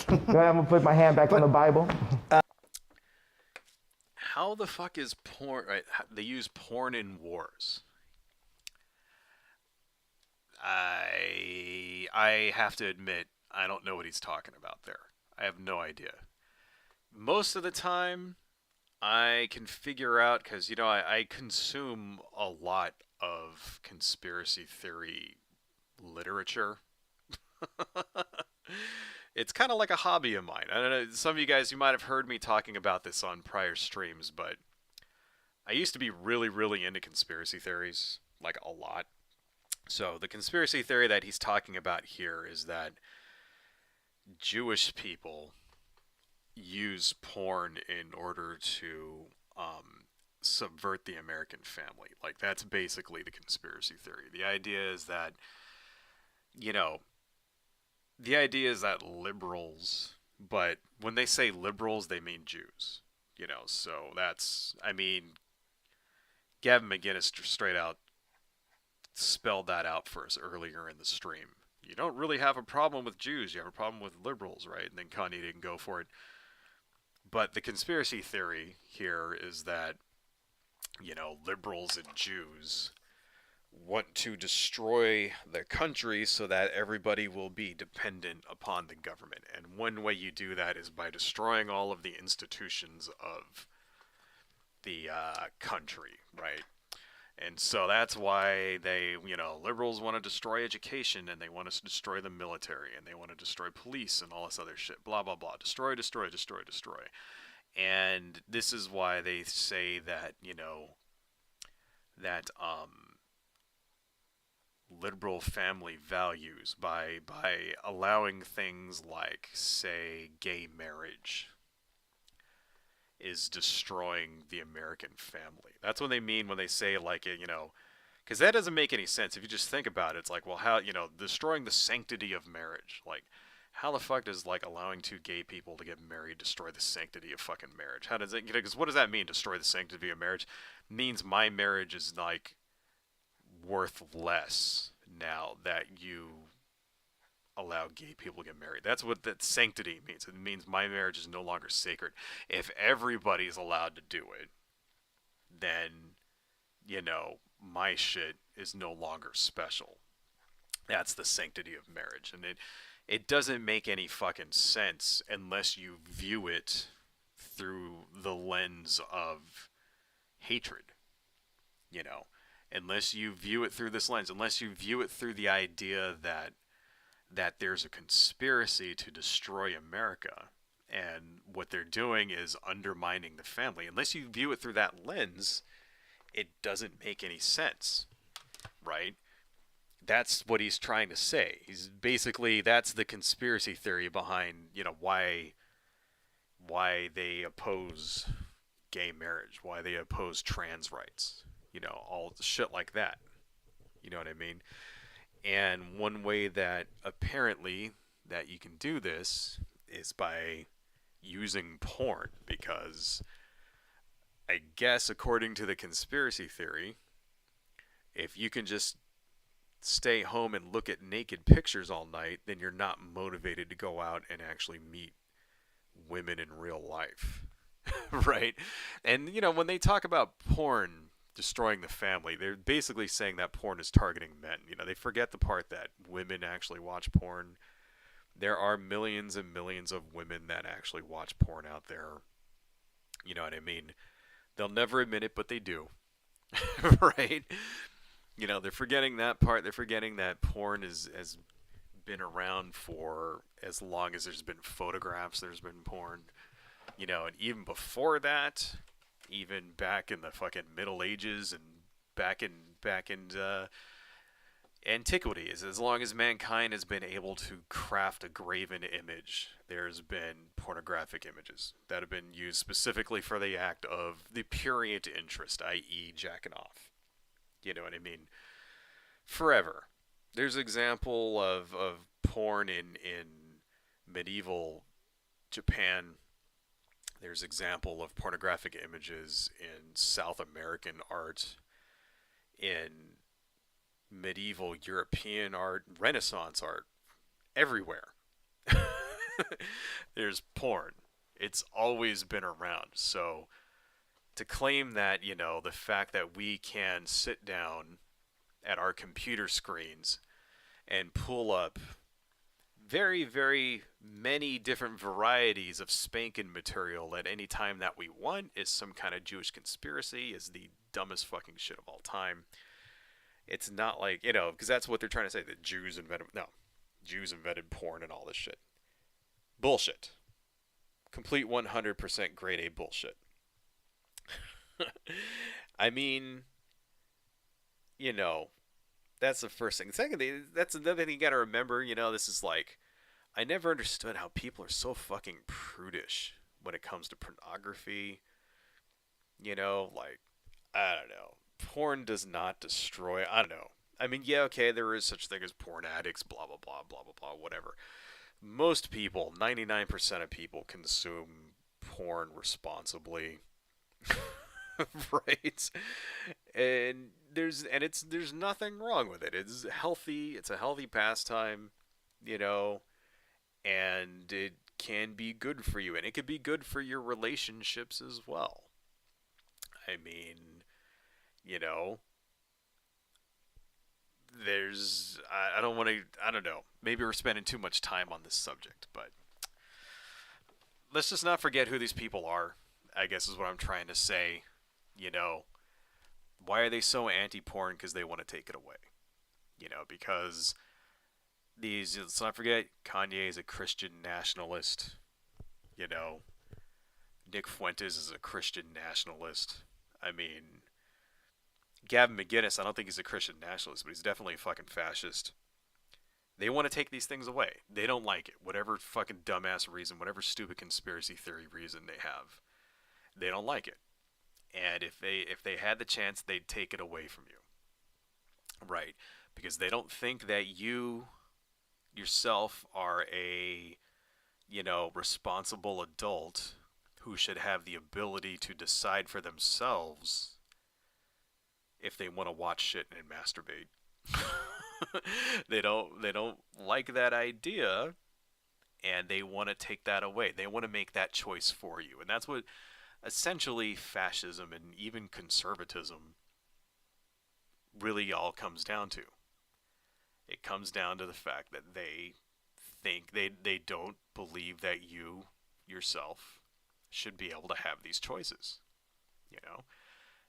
Go ahead, I'm gonna put my hand back on the Bible. How the fuck is porn? Right, they use porn in wars. I have to admit, I don't know what he's talking about there. I have no idea. Most of the time, I can figure out because I consume a lot of conspiracy theory literature. It's kind of like a hobby of mine. I don't know. Some of you guys, you might have heard me talking about this on prior streams, but I used to be really, really into conspiracy theories, like a lot. So the conspiracy theory that he's talking about here is that Jewish people use porn in order to subvert the American family. Like that's basically the conspiracy theory. You know, the idea is that liberals, but when they say liberals, they mean Jews. So I mean, Gavin McGinnis straight out spelled that out for us earlier in the stream. You don't really have a problem with Jews, you have a problem with liberals, right? And then Kanye didn't go for it. But the conspiracy theory here is that, liberals and Jews want to destroy the country so that everybody will be dependent upon the government. And one way you do that is by destroying all of the institutions of the country, right? And so that's why liberals want to destroy education and they want us to destroy the military and they want to destroy police and all this other shit. Blah, blah, blah. Destroy, destroy, destroy, destroy. And this is why they say that, that liberal family values by allowing things like, say, gay marriage is destroying the American family. That's what they mean when they say, like, because that doesn't make any sense. If you just think about it, it's like, well, how, destroying the sanctity of marriage. Like, how the fuck does, like, allowing two gay people to get married destroy the sanctity of fucking marriage? How does it, because what does that mean, destroy the sanctity of marriage? It means my marriage is, like, worth less now that you allow gay people to get married. That's what that sanctity means. It means my marriage is no longer sacred. If everybody's allowed to do it, then, my shit is no longer special. That's the sanctity of marriage. And it doesn't make any fucking sense unless you view it through the lens of hatred, unless you view it through this lens, unless you view it through the idea that there's a conspiracy to destroy America and what they're doing is undermining the family. Unless you view it through that lens, it doesn't make any sense, right? That's what he's trying to say. He's basically, that's the conspiracy theory behind, why they oppose gay marriage, why they oppose trans rights, all shit like that. You know what I mean? And one way that apparently that you can do this is by using porn, because I guess according to the conspiracy theory, if you can just stay home and look at naked pictures all night, then you're not motivated to go out and actually meet women in real life. Right? And when they talk about porn destroying the family, they're basically saying that porn is targeting men. They forget the part that women actually watch porn. There are millions and millions of women that actually watch porn out there. You know what I mean? They'll never admit it, but they do. Right? They're forgetting that part. They're forgetting that porn has been around for as long as there's been photographs, there's been porn. And even before that, even back in the fucking Middle Ages and back in antiquity, is as long as mankind has been able to craft a graven image, there's been pornographic images that have been used specifically for the act of the prurient interest, i.e. jacking off. You know what I mean? Forever. There's an example of porn in medieval Japan. There's example of pornographic images in South American art, in medieval European art, Renaissance art, everywhere. There's porn. It's always been around. So to claim that, the fact that we can sit down at our computer screens and pull up very, very many different varieties of spanking material at any time that we want is some kind of Jewish conspiracy, is the dumbest fucking shit of all time. It's not like, because that's what they're trying to say, that Jews invented, no, Jews invented porn and all this shit. Bullshit. Complete 100% grade A bullshit. I mean, you know, that's the first thing. Secondly, that's another thing you gotta remember. This is like, I never understood how people are so fucking prudish when it comes to pornography. Like, I don't know. Porn does not destroy. I don't know. I mean, yeah, okay, there is such thing as porn addicts, blah blah blah blah blah blah, whatever. Most people, 99% of people, consume porn responsibly. Right? And there's nothing wrong with it. It's healthy. It's a healthy pastime, you know, and it can be good for you, and it could be good for your relationships as well. I mean, you know, I don't want to, I don't know. Maybe we're spending too much time on this subject, but let's just not forget who these people are. I guess is what I'm trying to say. You know, why are they so anti-porn? Because they want to take it away. Because let's not forget, Kanye is a Christian nationalist. You know, Nick Fuentes is a Christian nationalist. I mean, Gavin McGinnis, I don't think he's a Christian nationalist, but he's definitely a fucking fascist. They want to take these things away. They don't like it. Whatever fucking dumbass reason, whatever stupid conspiracy theory reason they have, they don't like it. And if they had the chance, they'd take it away from you. Right? Because they don't think that you yourself are a, responsible adult who should have the ability to decide for themselves if they want to watch shit and masturbate. They don't like that idea, and they want to take that away. They want to make that choice for you. And that's what essentially fascism and even conservatism really all comes down to. It comes down to the fact that they think they don't believe that you yourself should be able to have these choices. You know,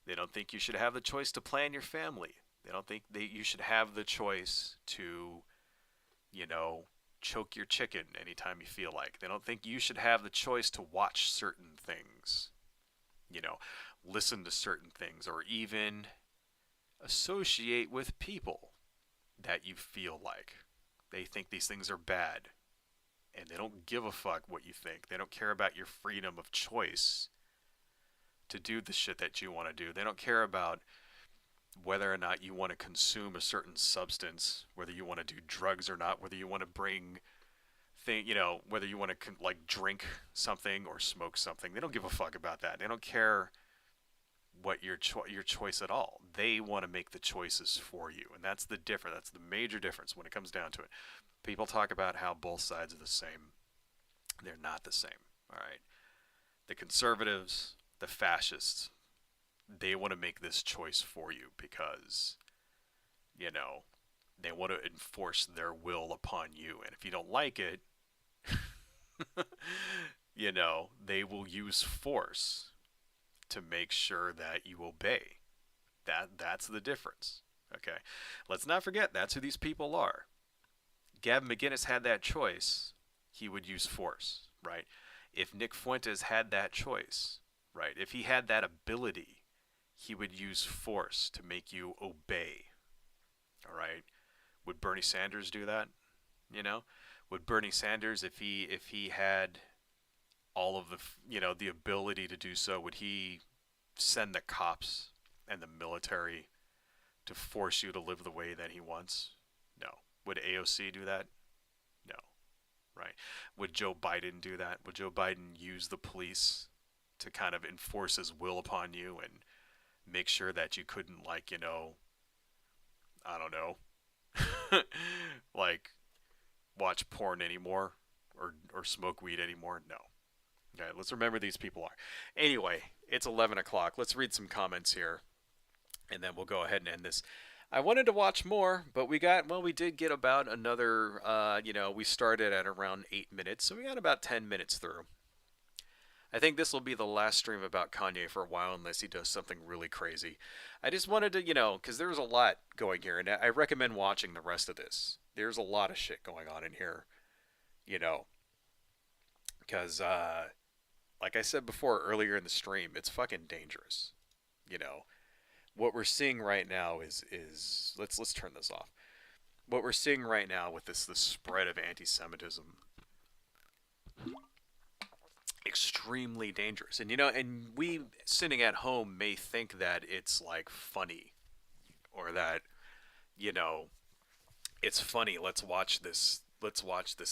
they don't think you should have the choice to plan your family. They don't think that you should have the choice to, you know, choke your chicken anytime you feel like. They don't think you should have the choice to watch certain things, you know, listen to certain things, or even associate with people that you feel like. They think these things are bad, and they don't give a fuck what you think. They don't care about your freedom of choice to do the shit that you want to do. They don't care about whether or not you want to consume a certain substance, whether you want to do drugs or not, whether you want to bring whether you want to like drink something or smoke something. They don't give a fuck about that. They don't care what your choice at all. They want to make the choices for you, and that's the difference. That's the major difference when it comes down to it. People talk about how both sides are the same. They're not the same. All right. The conservatives, the fascists, they want to make this choice for you because, you know, they want to enforce their will upon you. And if you don't like it, you know, they will use force to make sure that you obey. That's the difference. Okay. Let's not forget that's who these people are. Gavin McGinnis had that choice, he would use force, right? If Nick Fuentes had that choice, right? If he had that ability, he would use force to make you obey. All right? Would Bernie Sanders do that? You know? Would Bernie Sanders, if he had all of the the ability to do so, would he send the cops and the military to force you to live the way that he wants? No. Would AOC do that? No. Right? Would Joe Biden do that? Would Joe Biden use the police to kind of enforce his will upon you and make sure that you couldn't, like, I don't know, like watch porn anymore or smoke weed anymore. No. Okay, let's remember these people are. Anyway, it's 11 o'clock. Let's read some comments here, and then we'll go ahead and end this. I wanted to watch more, but we did get about another, we started at around 8 minutes, so we got about 10 minutes through. I think this will be the last stream about Kanye for a while, unless he does something really crazy. I just wanted to, because there's a lot going here, and I recommend watching the rest of this. There's a lot of shit going on in here, you know, because, like I said before earlier in the stream, it's fucking dangerous. You know, what we're seeing right now is let's turn this off. What we're seeing right now with this spread of anti-Semitism, extremely dangerous. And and we sitting at home may think that it's like funny, or that you know it's funny. Let's watch this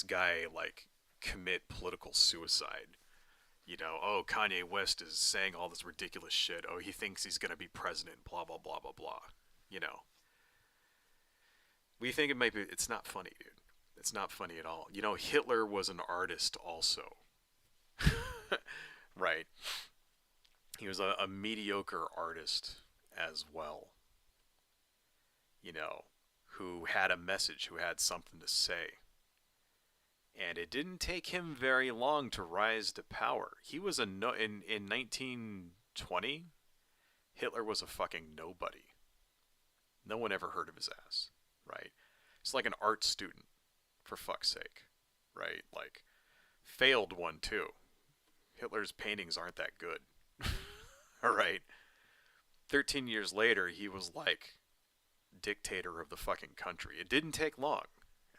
guy like commit political suicide. Oh, Kanye West is saying all this ridiculous shit. Oh, he thinks he's gonna be president. Blah blah blah blah blah. You know, we think it might be. It's not funny, dude. It's not funny at all. Hitler was an artist also. Right. He was a mediocre artist as well. You know, who had a message, who had something to say. And it didn't take him very long to rise to power. He was a no in 1920. Hitler was a fucking nobody. No one ever heard of his ass, right? It's like an art student, for fuck's sake, right? Like, failed one too. Hitler's paintings aren't that good. All right. 13 years later, he was like dictator of the fucking country. It didn't take long.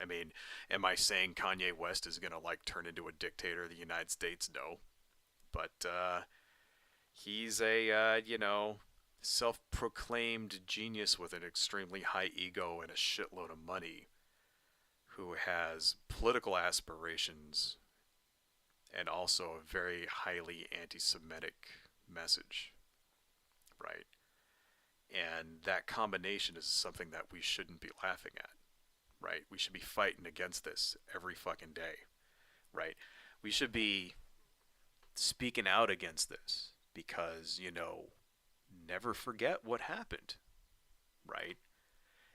I mean, am I saying Kanye West is gonna like turn into a dictator of the United States? No, but he's a self-proclaimed genius with an extremely high ego and a shitload of money, who has political aspirations and also a very highly anti-Semitic message, right? And that combination is something that we shouldn't be laughing at, right? We should be fighting against this every fucking day, right? We should be speaking out against this because, never forget what happened, right?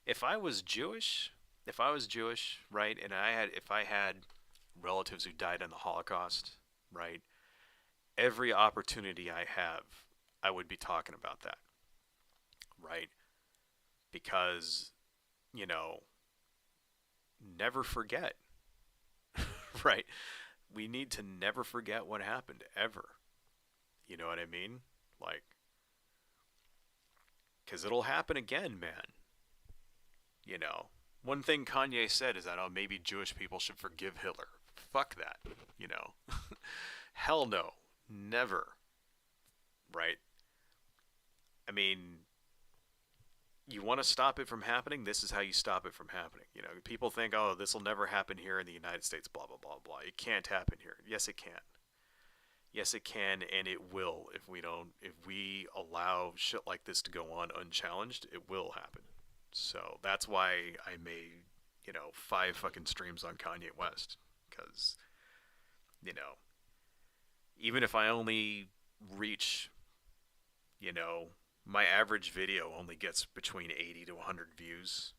If I was Jewish, right, and if I had relatives who died in the Holocaust, right, every opportunity I have, I would be talking about that, right? Because, never forget, right? We need to never forget what happened, ever. You know what I mean? Like, because it'll happen again, man. You know, one thing Kanye said is that, oh, maybe Jewish people should forgive Hitler. Fuck that, Hell no. Never. Right? I mean, you want to stop it from happening? This is how you stop it from happening. People think, oh, this will never happen here in the United States, blah, blah, blah, blah. It can't happen here. Yes, it can. Yes, it can, and it will. If we allow shit like this to go on unchallenged, it will happen. So that's why I made, 5 fucking streams on Kanye West. Because, even if I only reach, my average video only gets between 80 to 100 views.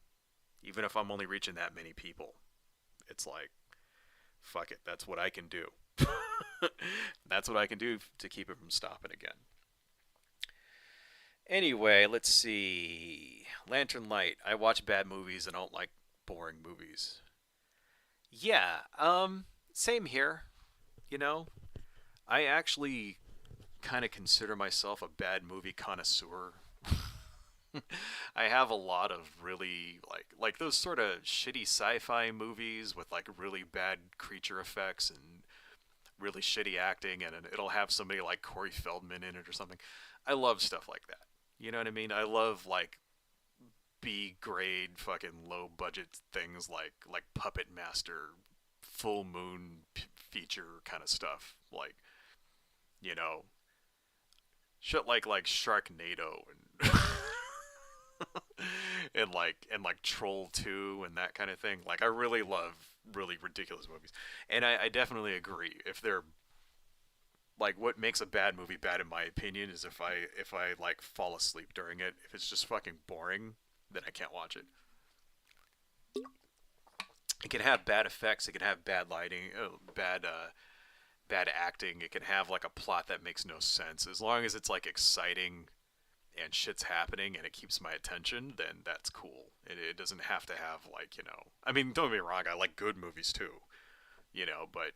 Even if I'm only reaching that many people, it's like, fuck it, that's what I can do. That's what I can do to keep it from stopping again. Anyway, let's see. Lantern Light. I watch bad movies and don't like boring movies. Yeah, same here. You know, I actually kind of consider myself a bad movie connoisseur. I have a lot of really like those sort of shitty sci-fi movies with like really bad creature effects and really shitty acting, and it'll have somebody like Corey Feldman in it or something. I love stuff like that. You know what I mean? I love like B grade fucking low budget things like Puppet Master, Full Moon feature kind of stuff. Like, you know, shit like Sharknado and and like Troll 2 and that kind of thing. Like I really love really ridiculous movies, and I definitely agree. If they're like what makes a bad movie bad in my opinion is if I like fall asleep during it. If it's just fucking boring, then I can't watch it. It can have bad effects. It can have bad lighting, bad acting. It can have like a plot that makes no sense. As long as it's like exciting and shit's happening and it keeps my attention, then that's cool. It doesn't have to have like I mean, don't get me wrong. I like good movies too, but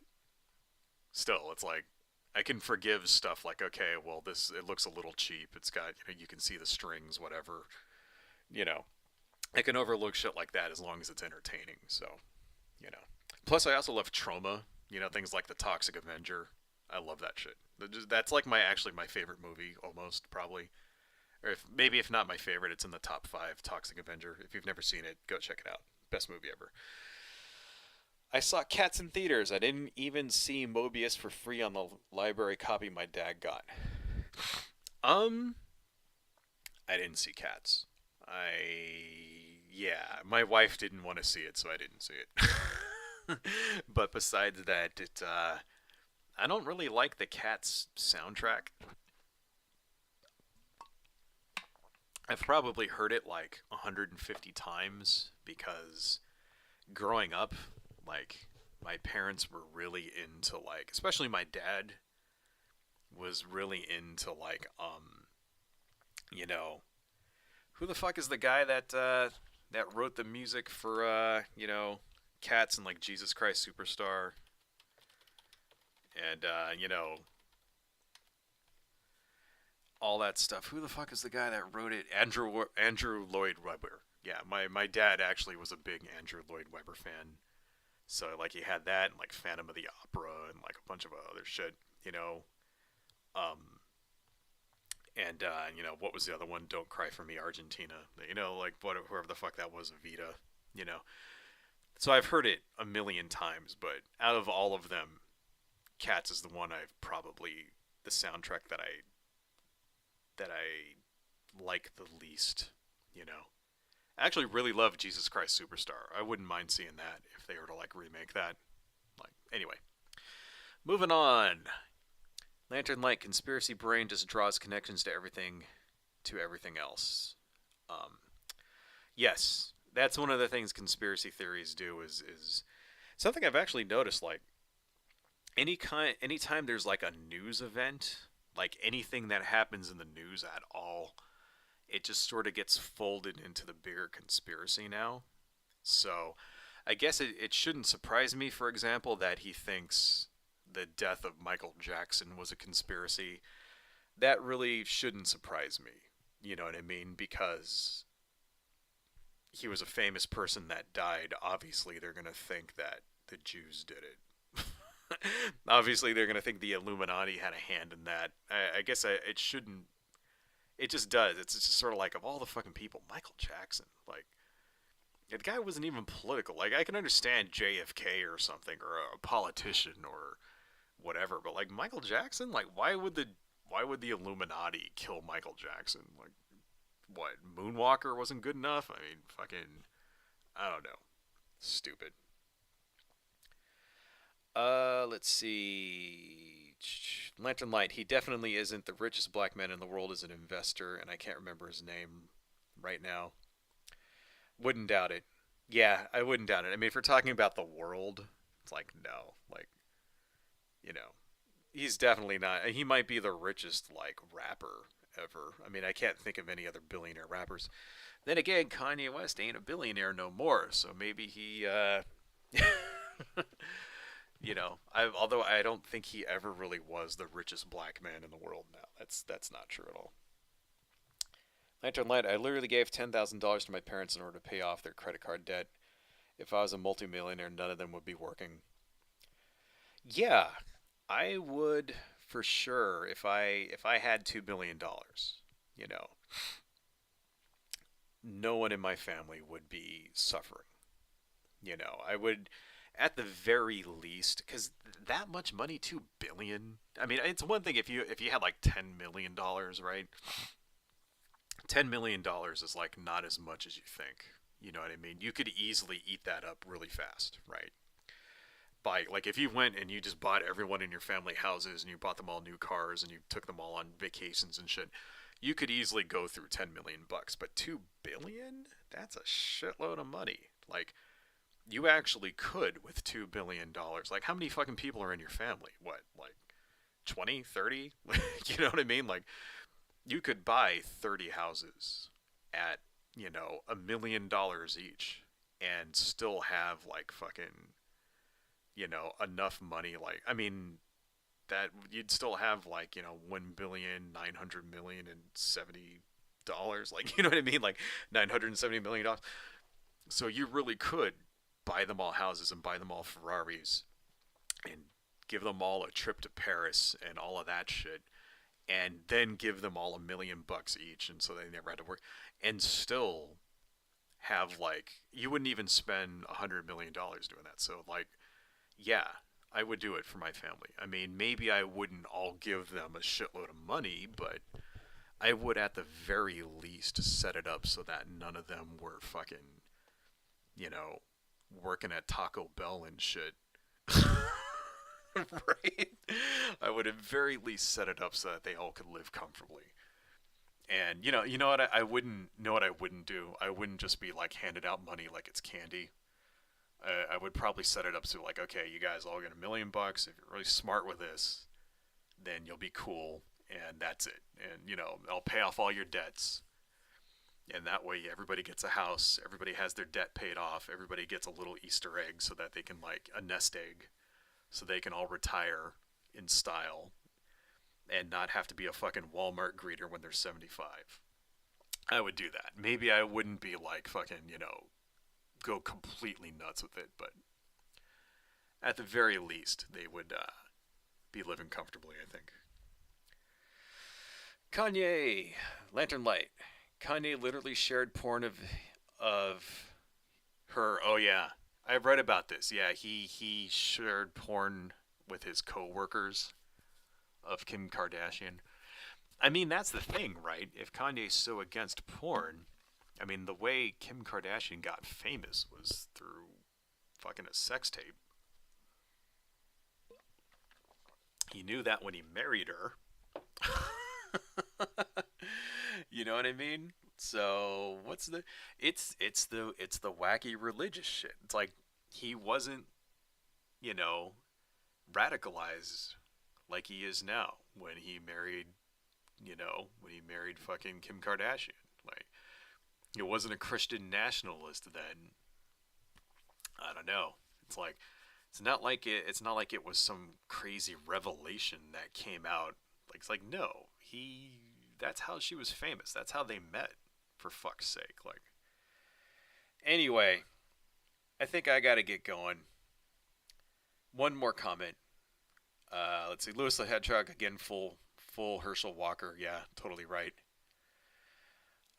still, it's like I can forgive stuff like okay, well this it looks a little cheap. It's got you can see the strings, whatever. You know, I can overlook shit like that as long as it's entertaining. So you know. Plus, I also love Trauma. Things like The Toxic Avenger. I love that shit. That's like my favorite movie, almost probably. Or if not my favorite, it's in the top 5. Toxic Avenger. If you've never seen it, go check it out. Best movie ever. I saw Cats in theaters. I didn't even see Mobius for free on the library copy my dad got. Um, I didn't see Cats. Yeah, my wife didn't want to see it, so I didn't see it. But besides that, I don't really like the Cats soundtrack. I've probably heard it like 150 times because growing up, like my parents were really into like, especially my dad was really into like, you know, who the fuck is the guy that wrote the music for Cats and like Jesus Christ Superstar and all that stuff. Who the fuck is the guy that wrote it? Andrew Lloyd Webber. Yeah, my dad actually was a big Andrew Lloyd Webber fan. So like he had that and like Phantom of the Opera and like a bunch of other shit, Um and what was the other one? Don't Cry for Me, Argentina. Like whoever the fuck that was, Evita, you know. So I've heard it a million times, but out of all of them, Cats is the one I've probably the soundtrack that I like the least, you know. I actually really love Jesus Christ Superstar. I wouldn't mind seeing that if they were to like remake that. Like anyway, moving on. Lantern Light conspiracy brain just draws connections to everything else. Um, yes, that's one of the things conspiracy theories do is something I've actually noticed. Like anytime there's like a news event, like anything that happens in the news at all, it just sort of gets folded into the bigger conspiracy now. So I guess it shouldn't surprise me, for example, that he thinks the death of Michael Jackson was a conspiracy. That really shouldn't surprise me. You know what I mean? Because he was a famous person that died. Obviously, they're going to think that the Jews did it. Obviously, they're going to think the Illuminati had a hand in that. I guess it shouldn't. It just does. It's just sort of like, of all the fucking people, Michael Jackson. Like, the guy wasn't even political. Like, I can understand JFK or something, or a politician or whatever, but like Michael Jackson, like why would the Illuminati kill Michael Jackson? Like, what? Moonwalker wasn't good enough? I mean, fucking, I don't know. Stupid. Let's see. Lantern Light. He definitely isn't. The richest black man in the world is an investor, and I can't remember his name right now. Wouldn't doubt it. Yeah, I wouldn't doubt it. I mean, if we're talking about the world, it's like, no. Like, you know, he's definitely not. He might be the richest, like, rapper ever. I mean, I can't think of any other billionaire rappers. Then again, Kanye West ain't a billionaire no more, so maybe he, although I don't think he ever really was the richest black man in the world now. That's not true at all. Lantern Light, I literally gave $10,000 to my parents in order to pay off their credit card debt. If I was a multimillionaire, none of them would be working. Yeah, I would for sure if I had $2 billion. You know, no one in my family would be suffering. I would at the very least, because that much money, 2 billion. I mean, it's one thing if you had like $10 million, right? $10 million is like not as much as you think. You know what I mean? You could easily eat that up really fast, right? By like if you went and you just bought everyone in your family houses and you bought them all new cars and you took them all on vacations and shit, you could easily go through 10 million bucks. But 2 billion? That's a shitload of money. Like you actually could with $2 billion. Like how many fucking people are in your family? What, like 20, 30? You know what I mean? Like you could buy 30 houses at, $1 million each and still have like fucking, enough money. Like, I mean, that you'd still have like, 1,900,000,070 dollars. Like, you know what I mean? Like $970 million. So you really could buy them all houses and buy them all Ferraris and give them all a trip to Paris and all of that shit and then give them all $1 million each, and so they never had to work, and still have like you wouldn't even spend $100 million doing that. So like, yeah, I would do it for my family. I mean, maybe I wouldn't all give them a shitload of money, but I would at the very least set it up so that none of them were fucking, you know, working at Taco Bell and shit. Right? I would at very least set it up so that they all could live comfortably. And you know what I wouldn't know what I wouldn't do. I wouldn't just be like handed out money like it's candy. I would probably set it up so like, okay, you guys all get $1 million. If you're really smart with this, then you'll be cool, and that's it. And I'll pay off all your debts, and that way everybody gets a house, everybody has their debt paid off, everybody gets a little Easter egg so that they can like a nest egg, so they can all retire in style and not have to be a fucking Walmart greeter when they're 75. I would do that. Maybe I wouldn't be like fucking, go completely nuts with it, but at the very least, they would be living comfortably, I think. Kanye, Lantern Light. Kanye literally shared porn of her. Oh yeah, I've read about this. Yeah, he shared porn with his coworkers of Kim Kardashian. I mean, that's the thing, right? If Kanye's so against porn, I mean, the way Kim Kardashian got famous was through fucking a sex tape. He knew that when he married her. You know what I mean? So what's the? It's the wacky religious shit. It's like he wasn't, you know, radicalized like he is now when he married fucking Kim Kardashian. Like he wasn't a Christian nationalist then. I don't know. It's like it's not like it was some crazy revelation that came out. Like it's like no, he that's how she was famous. That's how they met, for fuck's sake. Like anyway, I think I got to get going. One more comment. Let's see, Lewis the Hedgehog again, full Herschel Walker. Yeah, totally right.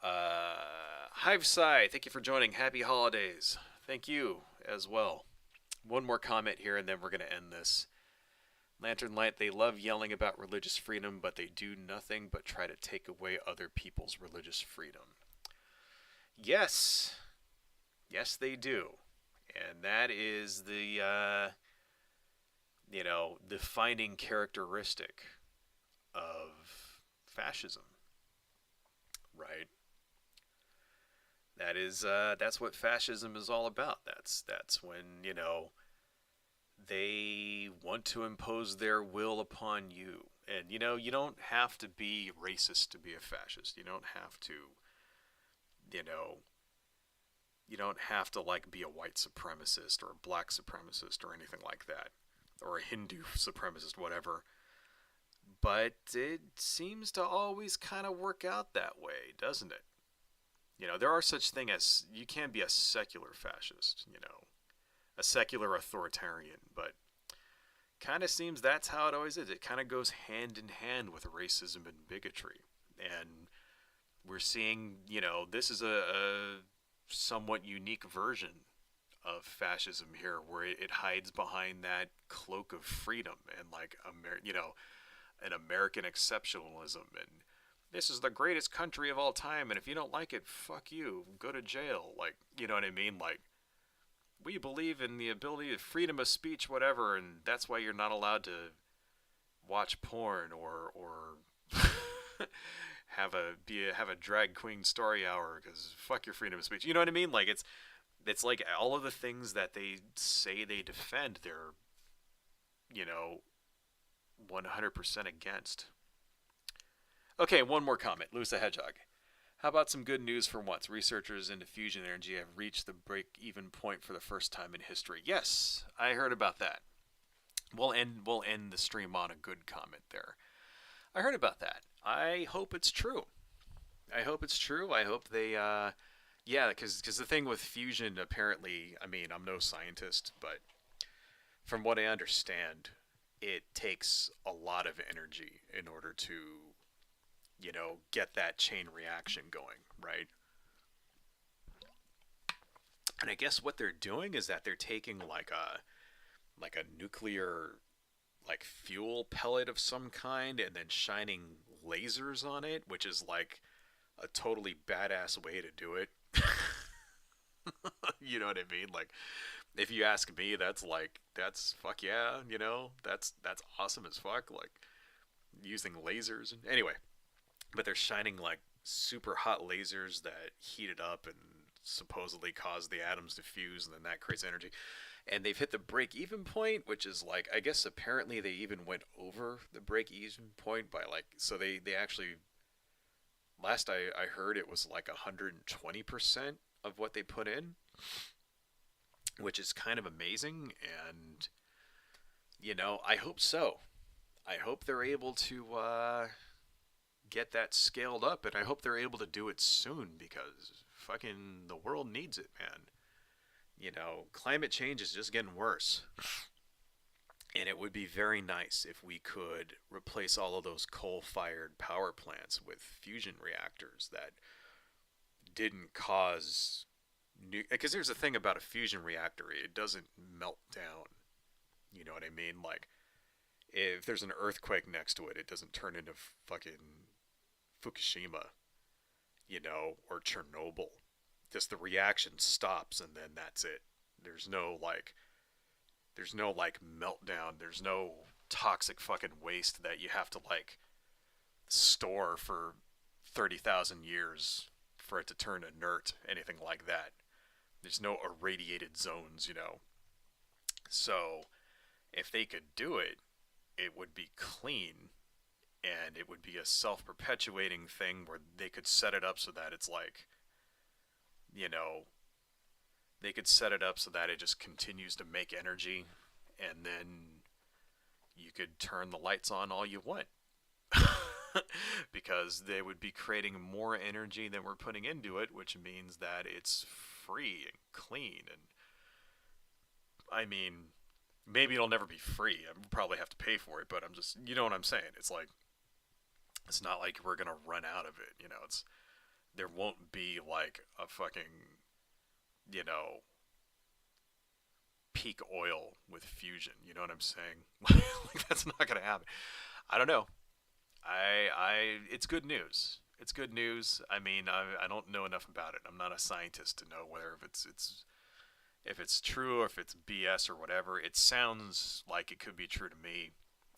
Hive Sci, thank you for joining. Happy holidays. Thank you as well. One more comment here, and then we're gonna end this. Lantern Light, they love yelling about religious freedom, but they do nothing but try to take away other people's religious freedom. Yes, yes, they do, and that is the defining characteristic of fascism, right? That's what fascism is all about. That's when they want to impose their will upon you, and you don't have to be racist to be a fascist. You don't have to, you know, you don't have to like be a white supremacist or a black supremacist or anything like that, or a Hindu supremacist, whatever. But it seems to always kind of work out that way, doesn't it? There are such thing as you can be a secular fascist, a secular authoritarian, but kind of seems that's how it always is. It kind of goes hand in hand with racism and bigotry. And we're seeing, this is a somewhat unique version of fascism here, where it hides behind that cloak of freedom and like an American exceptionalism, and this is the greatest country of all time, and if you don't like it, fuck you, go to jail. Like, you know what I mean? Like, we believe in the ability of freedom of speech, whatever, and that's why you're not allowed to watch porn or have a drag queen story hour because fuck your freedom of speech. You know what I mean? Like it's like all of the things that they say they defend, they're, you know, 100% against. Okay, one more comment. Lewis the Hedgehog. How about some good news for once? Researchers into fusion energy have reached the break-even point for the first time in history. Yes, I heard about that. We'll end the stream on a good comment there. I heard about that. I hope it's true. I hope it's true. I hope they yeah, because the thing with fusion, apparently, I mean, I'm no scientist, but from what I understand, it takes a lot of energy in order to, you know, get that chain reaction going, right? And I guess what they're doing is that they're taking like a nuclear like fuel pellet of some kind and then shining lasers on it, which is like a totally badass way to do it. You know what I mean? Like, if you ask me, that's fuck yeah, you know, that's awesome as fuck. Like using lasers and anyway, but they're shining like super hot lasers that heat it up and supposedly cause the atoms to fuse, and then that creates energy. And they've hit the break even point, which is like, I guess apparently they even went over the break even point by like, so they actually, last I heard it was like 120% of what they put in, which is kind of amazing. And, you know, I hope so. I hope they're able to get that scaled up, and I hope they're able to do it soon because fucking the world needs it, man. You know, climate change is just getting worse. And it would be very nice if we could replace all of those coal fired power plants with fusion reactors that didn't cause new. Because there's a thing about a fusion reactor, it doesn't melt down. You know what I mean? Like, if there's an earthquake next to it, it doesn't turn into fucking Fukushima, you know, or Chernobyl. Just the reaction stops and then that's it. There's no like there's no like meltdown. There's no toxic fucking waste that you have to like store for 30,000 years for it to turn inert, anything like that. There's no irradiated zones, you know. So, if they could do it, it would be clean and it would be a self-perpetuating thing where they could set it up so that it's like, you know, they could set it up so that it just continues to make energy, and then you could turn the lights on all you want. Because they would be creating more energy than we're putting into it, which means that it's free and clean. And I mean, maybe it'll never be free. I probably have to pay for it, but I'm just, you know what I'm saying? It's like, it's not like we're gonna run out of it. You know, it's there won't be like a fucking, you know, peak oil with fusion. You know what I'm saying? Like, that's not gonna happen. I don't know. It's good news. It's good news. I mean, I don't know enough about it. I'm not a scientist to know whether if it's true or if it's BS or whatever. It sounds like it could be true to me,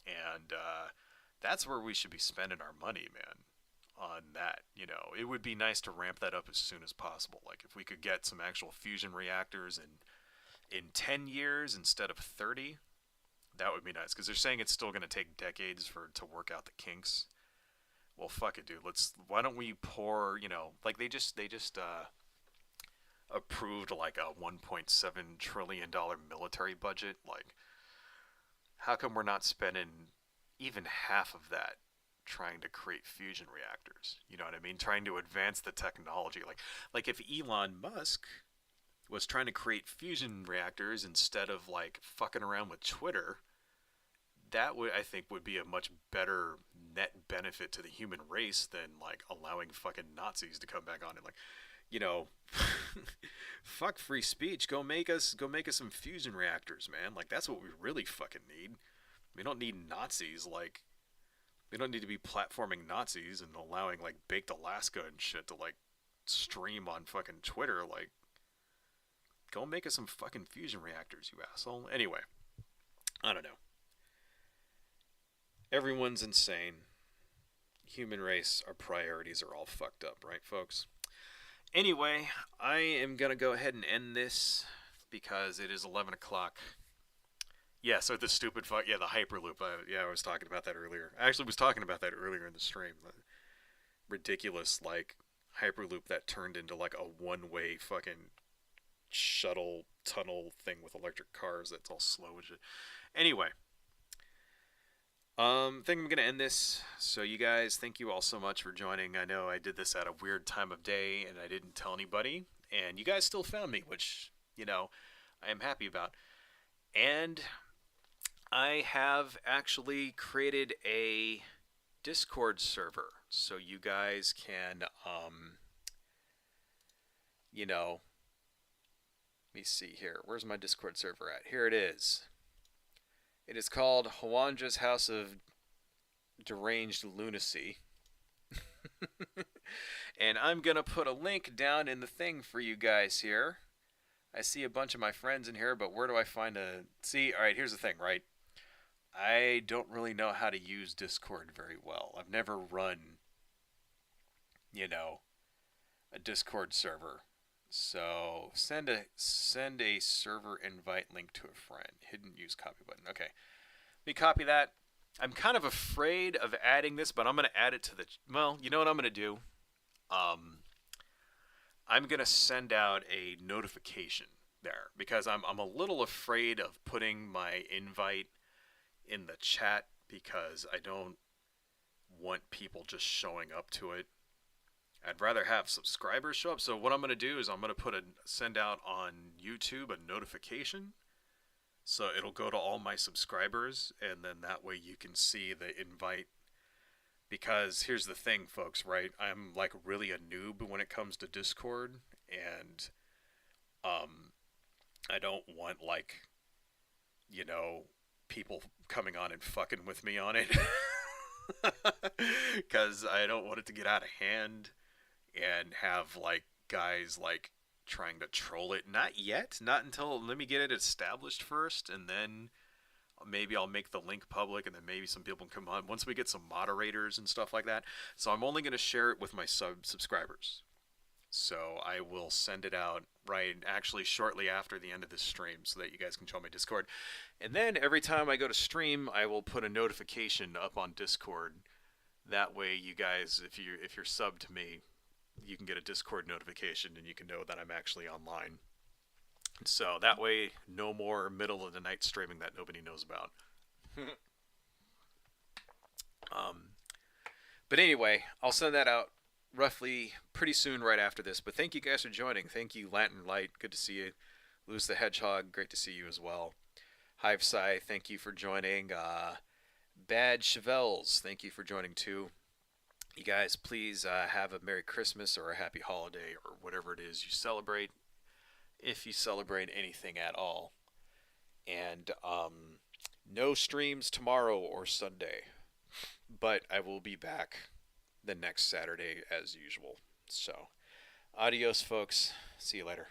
and that's where we should be spending our money, man. On that, you know, it would be nice to ramp that up as soon as possible. Like if we could get some actual fusion reactors in 10 years instead of 30, that would be nice. Because they're saying it's still going to take decades for to work out the kinks. Well, fuck it, dude. Why don't we pour, you know, like they just approved like a 1.7 trillion dollar military budget. Like, how come we're not spending even half of that trying to create fusion reactors? You know what I mean? Trying to advance the technology. Like if Elon Musk was trying to create fusion reactors instead of like fucking around with Twitter, that would, I think, would be a much better net benefit to the human race than like allowing fucking Nazis to come back on and like, you know, fuck free speech. Go make us some fusion reactors, man. Like that's what we really fucking need. We don't need Nazis like We don't need to be platforming Nazis and allowing like baked Alaska and shit to like stream on fucking Twitter. Like, go make us some fucking fusion reactors, you asshole. Anyway, I don't know. Everyone's insane. Human race, our priorities are all fucked up, right, folks? Anyway, I am gonna go ahead and end this because it is 11 o'clock. Yeah, so the stupid fuck. Yeah, the Hyperloop. Yeah, I was talking about that earlier. I actually was talking about that earlier in the stream. The ridiculous, like, Hyperloop that turned into, like, a one-way fucking shuttle tunnel thing with electric cars that's all slow and shit. Anyway, think I'm gonna end this. So you guys, thank you all so much for joining. I know I did this at a weird time of day and I didn't tell anybody, and you guys still found me, which I am happy about. And I have actually created a Discord server, so you guys can, let me see here. Where's my Discord server at? Here it is. It is called Hwanja's House of Deranged Lunacy. And I'm going to put a link down in the thing for you guys here. I see a bunch of my friends in here, but where do I find a... See, alright, here's the thing, right? I don't really know how to use Discord very well. I've never run, a Discord server. So send a server invite link to a friend. Hidden use copy button. Okay. Let me copy that. I'm kind of afraid of adding this, but I'm going to add it to the... Well, you know what I'm going to do? I'm going to send out a notification there because I'm a little afraid of putting my invite in the chat because I don't want people just showing up to it. I'd rather have subscribers show up. So what I'm going to do is I'm going to send out on YouTube a notification. So it'll go to all my subscribers, and then that way you can see the invite. Because here's the thing, folks, right? I'm like really a noob when it comes to Discord, and I don't want like, people coming on and fucking with me on it. Because I don't want it to get out of hand and have like guys like trying to troll it. Not yet. Not until let me get it established first, and then maybe I'll make the link public, and then maybe some people can come on once we get some moderators and stuff like that. So I'm only going to share it with my subscribers. So I will send it out actually shortly after the end of this stream so that you guys can join my Discord. And then every time I go to stream, I will put a notification up on Discord. That way you guys, if you're subbed to me, you can get a Discord notification and you can know that I'm actually online. So that way, no more middle of the night streaming that nobody knows about. But anyway, I'll send that out roughly pretty soon right after this. But thank you guys for joining. Thank you, Lantern Light. Good to see you. Luz the Hedgehog. Great to see you as well. Hive Psy, thank you for joining. Bad Chevelles, thank you for joining too. You guys, please have a Merry Christmas or a Happy Holiday or whatever it is you celebrate, if you celebrate anything at all. And no streams tomorrow or Sunday, but I will be back the next Saturday as usual. So, adios, folks. See you later.